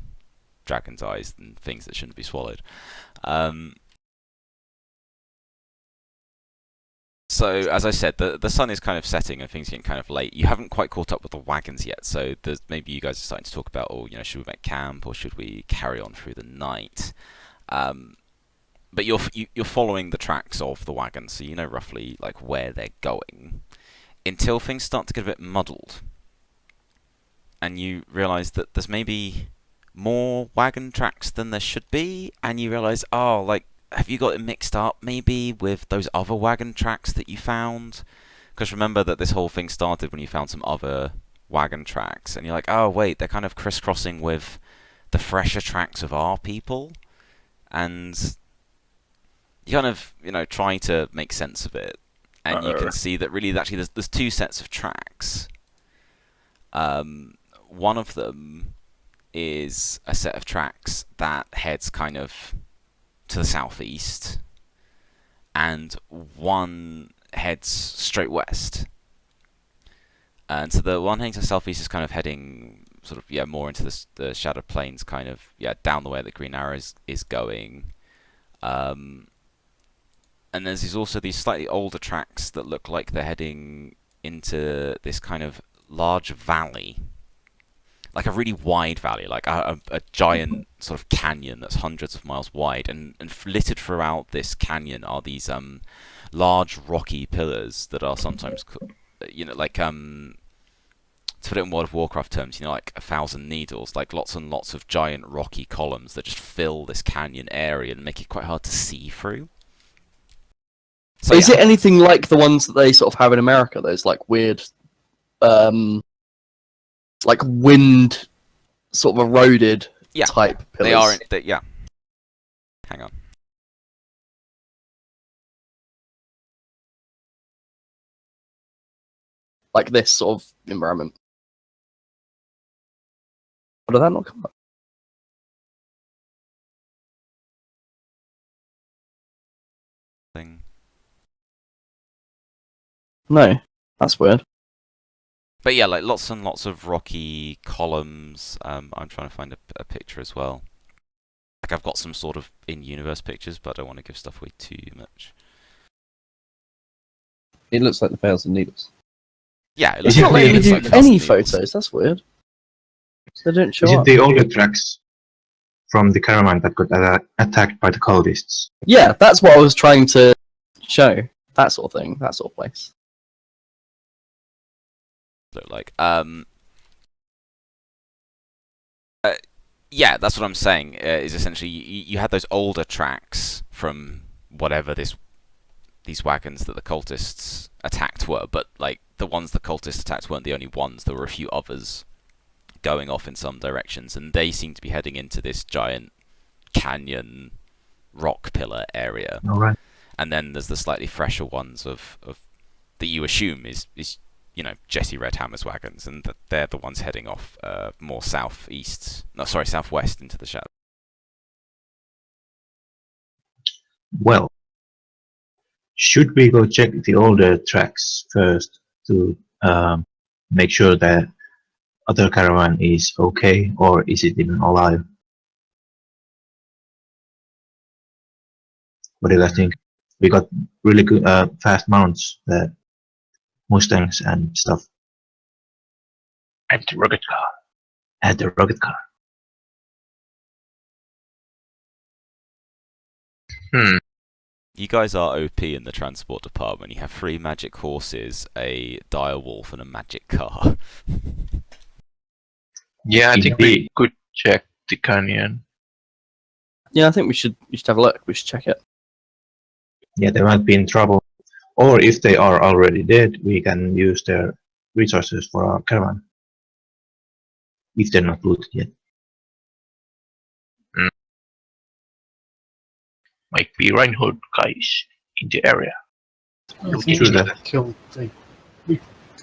A: dragon's eyes and things that shouldn't be swallowed. So, as I said, the sun is kind of setting and things are getting kind of late. You haven't quite caught up with the wagons yet, so maybe you guys are starting to talk about, oh, you know, should we make camp or should we carry on through the night? But you're following the tracks of the wagons, so you know roughly like where they're going, until things start to get a bit muddled, and you realise that there's maybe more wagon tracks than there should be, and you realise, oh, like, have you got it mixed up maybe with those other wagon tracks that you found? Because remember that this whole thing started when you found some other wagon tracks, and you're like, oh wait, they're kind of crisscrossing with the fresher tracks of our people, and you kind of, you know, try to make sense of it, and you can see that really actually there's two sets of tracks. One of them is a set of tracks that heads kind of to the southeast, and one heads straight west. And so the one heading to the southeast is kind of heading sort of more into the Shadowed Plains, kind of down the way that Green Arrow is going. And there's also these slightly older tracks that look like they're heading into this kind of large valley, like a really wide valley, like a giant sort of canyon that's hundreds of miles wide, and littered throughout this canyon are these large rocky pillars that are sometimes, you know, like to put it in World of Warcraft terms, you know, like 1,000 needles, like lots and lots of giant rocky columns that just fill this canyon area and make it quite hard to see through. So
D: is it anything like the ones that they sort of have in America? Those like weird, like wind sort of eroded type pillars?
A: They are. Hang on.
D: Like this sort of environment. Or did that not come up?
A: Thing.
D: No, that's weird.
A: But yeah, like lots and lots of rocky columns. I'm trying to find a picture as well. Like I've got some sort of in-universe pictures, but I don't want to give stuff away too much.
E: It looks like the 1,000 Needles.
A: Yeah, it
C: Is
A: looks
C: it
A: like,
C: really
A: it looks
D: do
A: like
D: any
A: 1,000 needles.
D: photos. That's weird. They don't show
C: Is it
D: up.
C: the older tracks from the caravan that got attacked by the cultists?
D: Yeah, that's what I was trying to show. That sort of thing. That sort of place.
A: Look like. Yeah, that's what I'm saying. Is essentially you had those older tracks from whatever these wagons that the cultists attacked were, but like the ones the cultists attacked weren't the only ones. There were a few others going off in some directions, and they seem to be heading into this giant canyon rock pillar area.
C: All right.
A: And then there's the slightly fresher ones of that you assume is you know, Jesse Redhammer's wagons, and they're the ones heading off more southwest into the shadow.
C: Well, should we go check the older tracks first to make sure that other caravan is okay, or is it even alive? What do you guys think? We got really good fast mounts, Mustangs and stuff.
B: And the rocket car.
C: And the rocket car.
A: You guys are OP in the transport department. You have 3 magic horses, a dire wolf, and a magic car.
G: Yeah, I think we could check the canyon.
D: Yeah, I think we should have a look. We should check it.
C: Yeah, they might be in trouble. Or if they are already dead, we can use their resources for our caravan. If they're not looted yet.
G: Might be Reinhold guys in the area.
F: I
C: True
F: think
C: that.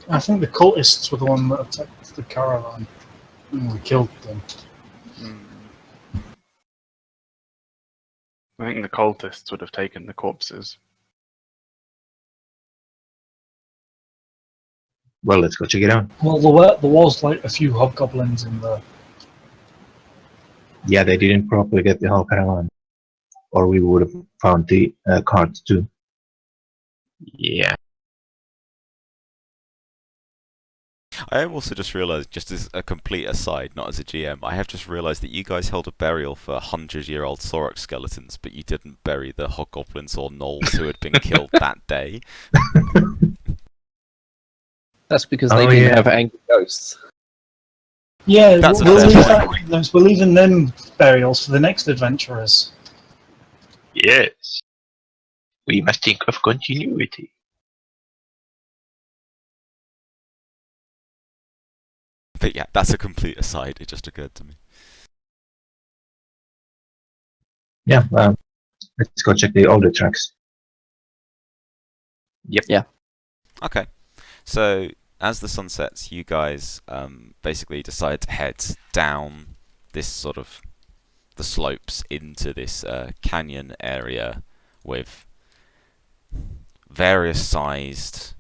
F: I think the cultists were the one that attacked the caravan, and we killed them.
B: I think the cultists would have taken the corpses.
C: Well, let's go check it out.
F: Well, there was like a few hobgoblins in there.
C: Yeah, they didn't properly get the whole caravan. Or we would have found the carts too.
G: Yeah.
A: I have also just realised, just as a complete aside, not as a GM, I have just realised that you guys held a burial for 100-year-old Sorok skeletons, but you didn't bury the hobgoblins or gnolls who had been killed that day.
E: That's because
C: Oh,
E: they didn't
C: yeah.
E: have angry ghosts.
F: Yeah,
A: That's a
F: we'll
A: fair
F: leave
A: point.
F: we're leaving them burials for the next adventurers.
G: Yes. We must think of continuity.
A: But yeah, that's a complete aside, it just occurred to me.
C: Yeah, let's go check the older tracks.
A: Okay, so as the sun sets, you guys basically decide to head down this sort of the slopes into this canyon area with various sized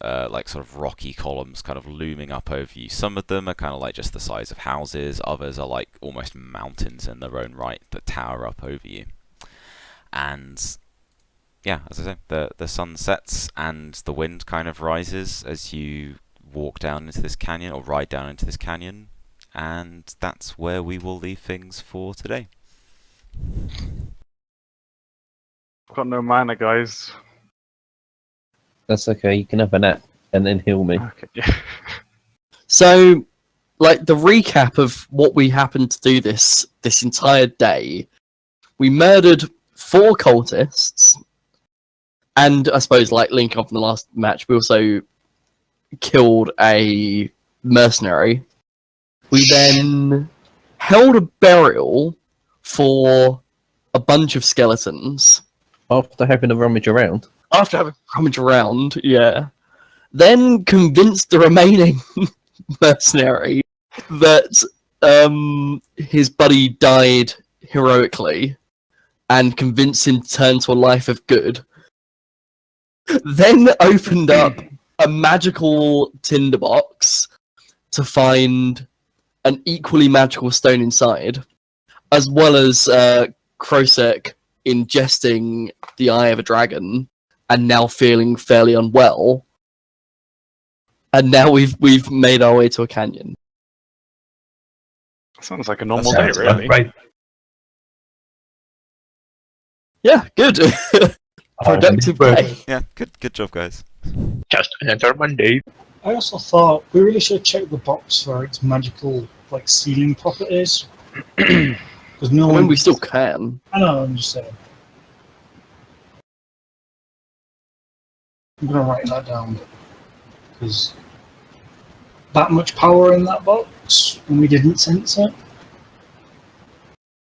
A: like sort of rocky columns kind of looming up over you. Some of them are kind of like just the size of houses, others are like almost mountains in their own right that tower up over you. And yeah, as I say, the sun sets and the wind kind of rises as you walk down into this canyon, or ride down into this canyon, and that's where we will leave things for today.
B: I've got no mana, guys.
E: That's okay. You can have a nap and then heal me.
B: Okay, yeah.
D: So, like the recap of what we happened to do this entire day, we murdered 4 cultists, and I suppose like linking off in the last match, we also killed a mercenary. We then held a burial for a bunch of skeletons.
E: After having a rummage around.
D: After having rummaged around, yeah. Then convinced the remaining mercenary that his buddy died heroically, and convinced him to turn to a life of good. Then opened up a magical tinderbox to find an equally magical stone inside, as well as Krosek ingesting the eye of a dragon and now feeling fairly unwell. And now we've made our way to a canyon.
B: Sounds like a normal day,
C: Sounds about
B: really.
C: right.
D: Yeah, good. Productive
C: Work.
D: day.
A: Yeah, good job, guys.
G: Just another Monday.
F: I also thought we really should check the box for its magical like sealing properties. Because no
D: I mean,
F: one.
D: we still can.
F: I know. I'm just saying. I'm gonna write that down because that much power in that box, and we didn't sense it.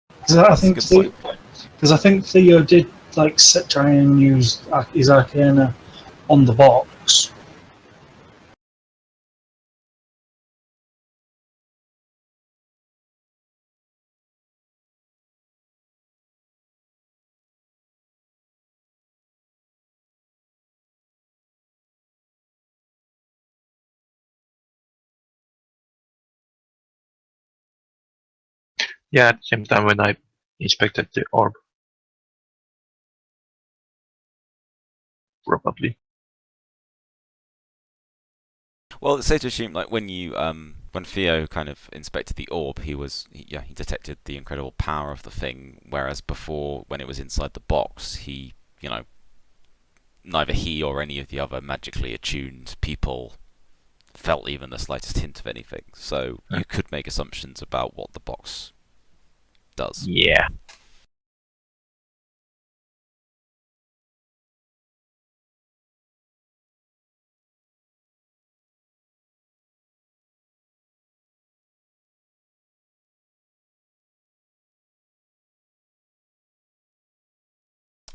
F: Because I think
A: That's a good point.
F: because I think Theo did like try and use his Arcana on the box.
G: Yeah, at the same time when I inspected the orb. Probably.
A: Well, it's safe to assume, like when you when Theo kind of inspected the orb, he detected the incredible power of the thing. Whereas before, when it was inside the box, neither he or any of the other magically attuned people felt even the slightest hint of anything. So you could make assumptions about what the box does.
G: Yeah.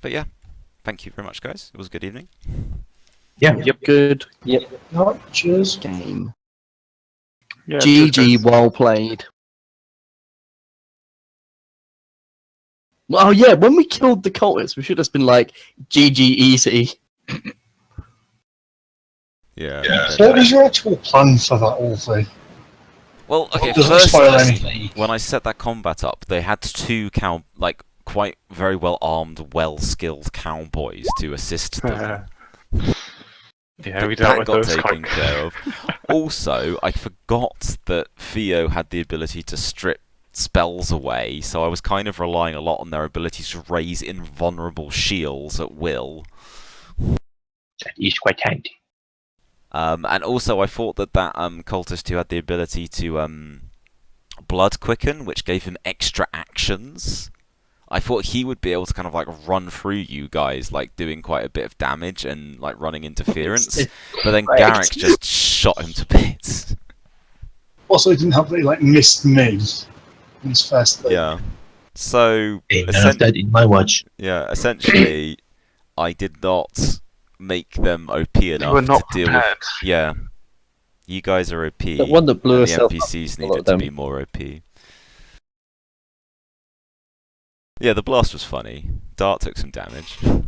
A: But yeah, thank you very much, guys. It was a good evening.
C: Yeah.
E: Yep. Good. Yep.
F: No, cheers.
D: Game.
B: Yeah,
D: GG, well played. Well, yeah, when we killed the cultists, we should have been like, GG easy.
A: Yeah.
F: So what was your actual plan for that whole thing?
A: Well, okay.
F: Doesn't spoil anything.
A: When I set that combat up, they had 2 quite very well armed, well skilled cowboys to assist them.
B: Yeah, we dealt
A: that
B: with
A: got
B: those
A: taken
B: quite.
A: care of. Also, I forgot that Theo had the ability to strip spells away, so I was kind of relying a lot on their ability to raise invulnerable shields at will.
G: That is quite handy.
A: And also, I thought that cultist who had the ability to blood quicken, which gave him extra actions. I thought he would be able to kind of like run through you guys, like doing quite a bit of damage and like running interference. But then
D: Right.
A: Garrick just shot him to bits.
F: Also, it didn't help that he like missed me in his first thing.
A: Yeah. So
C: Hey, none of that in my watch.
A: yeah, essentially, I did not make them OP
B: You
A: enough
B: were not
A: to deal
B: prepared.
A: with. Yeah, you guys are OP.
E: The one that blew
A: and the
E: herself up,
A: NPCs
E: a lot
A: needed
E: of
A: to
E: them.
A: be more OP. Yeah, the blast was funny. Dart took some damage.
F: No,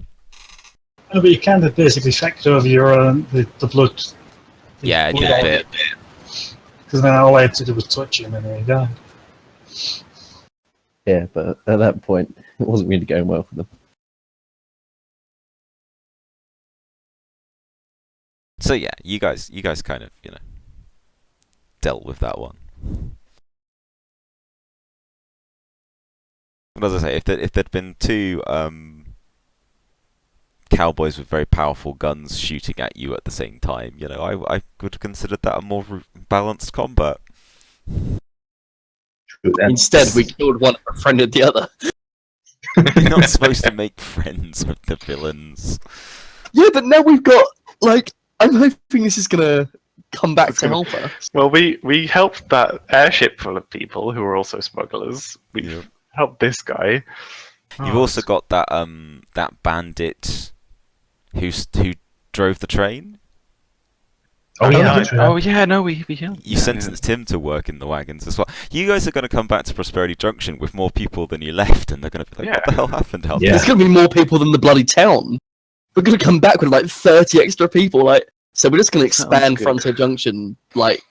F: but you kind of basically factor over your the blood.
A: Yeah, it did a bit.
F: Because then all I had to do was touch him and then he died.
E: Yeah, but at that point, it wasn't really going well for them.
A: So yeah, you guys kind of, dealt with that one. But as I say, if there'd been two cowboys with very powerful guns shooting at you at the same time, I would have considered that a more balanced combat.
C: True that.
D: Instead, we killed one and befriended the other.
A: You're not supposed to make friends with the villains.
D: Yeah, but now we've got, like, I'm hoping this is gonna come back to help us.
B: Well, we helped that airship full of people who were also smugglers. We've
A: Yeah.
B: helped this guy.
A: You've
B: Oh,
A: also got that bandit who drove the train.
C: Oh yeah,
B: no,
C: that's right.
B: oh yeah, no, we helped.
A: You sentenced him to work in the wagons as well. You guys are going to come back to Prosperity Junction with more people than you left, and they're going to be like, "What the
B: Yeah.
A: hell happened out
C: Yeah.
D: There's gonna be more people than the bloody town. We're gonna come back with like 30 extra people, like, so we're just gonna expand
B: good.
D: Frontier Junction, like,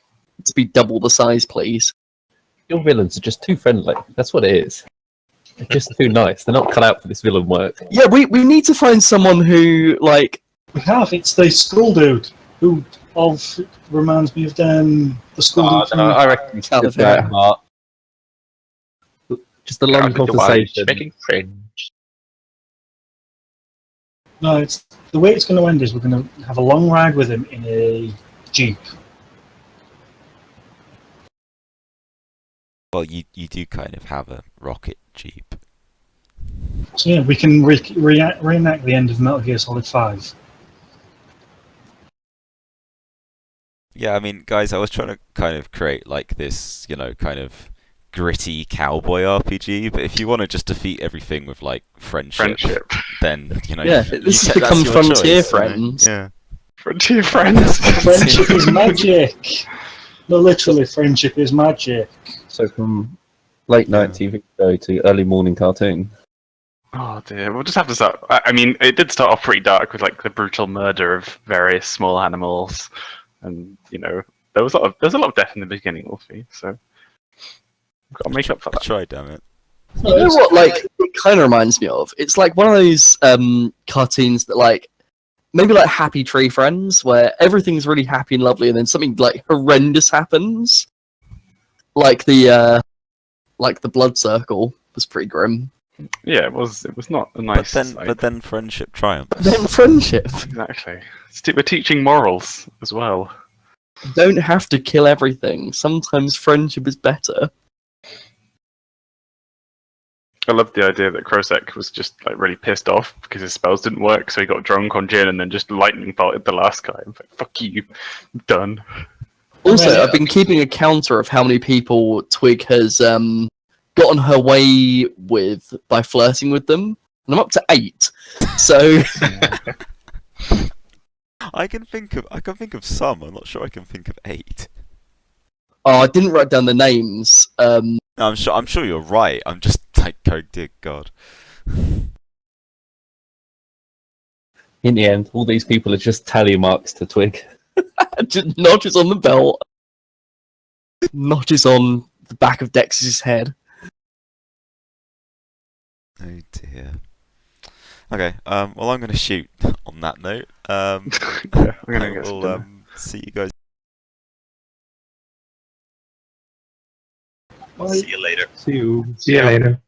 D: to be double the size, please.
E: Your villains are just too friendly. That's what it is. They're just too nice. They're not cut out for this villain work.
D: Yeah, we need to find someone who, like,
F: We have. It's the school dude who reminds me of the school dude. from-
E: I reckon it's
D: Out
E: just
D: of here.
E: right heart. Just a long conversation.
G: Making friends.
F: No, it's the way it's going to end is we're going to have a long ride with him in a jeep.
A: Well, you do kind of have a rocket jeep.
F: So yeah, we can reenact the end of Metal Gear Solid 5.
A: Yeah, I mean, guys, I was trying to kind of create like this, kind of gritty cowboy RPG. But if you want to just defeat everything with like friendship. then
D: yeah, this has
A: that's
D: become
A: your
D: Frontier
A: choice,
D: Friends.
A: Yeah.
B: Frontier friends.
F: Friendship is magic. No, literally, friendship is magic.
E: So from late night TV show to early morning cartoon.
B: Oh dear, we'll just have to start. I mean, it did start off pretty dark with like the brutal murder of various small animals, and there was a lot of death in the beginning, Wolfie. So we've got to make up for
A: I
B: that.
A: tried, damn it.
D: You know what, like, it kind of reminds me of? It's like one of those cartoons that, like, maybe like Happy Tree Friends, where everything's really happy and lovely, and then something, like, horrendous happens. Like the blood circle was pretty grim.
B: Yeah, it was not a nice.
A: But then friendship triumphs.
D: Then friendship.
B: Exactly. We're teaching morals as well.
D: Don't have to kill everything. Sometimes friendship is better.
B: I love the idea that Krosek was just like really pissed off because his spells didn't work, so he got drunk on gin and then just lightning bolted the last guy. I'm like, fuck you, I'm done.
D: Also,
F: Yeah.
D: I've been keeping a counter of how many people Twig has gotten her way with by flirting with them, and I'm up to 8. So
A: I can think of some. I'm not sure I can think of 8.
D: I didn't write down the names.
A: No, I'm sure you're right. I'm just like, oh dear God.
E: In the end, all these people are just tally marks to Twig.
D: Just notches on the belt, notches on the back of Dex's head.
A: Oh dear. Okay. Well, I'm going to shoot on that note,
B: Yeah, I'm gonna
A: I
B: get some
A: will
B: dinner.
A: see you guys.
F: Bye.
H: See you later.
E: See you.
C: See you later.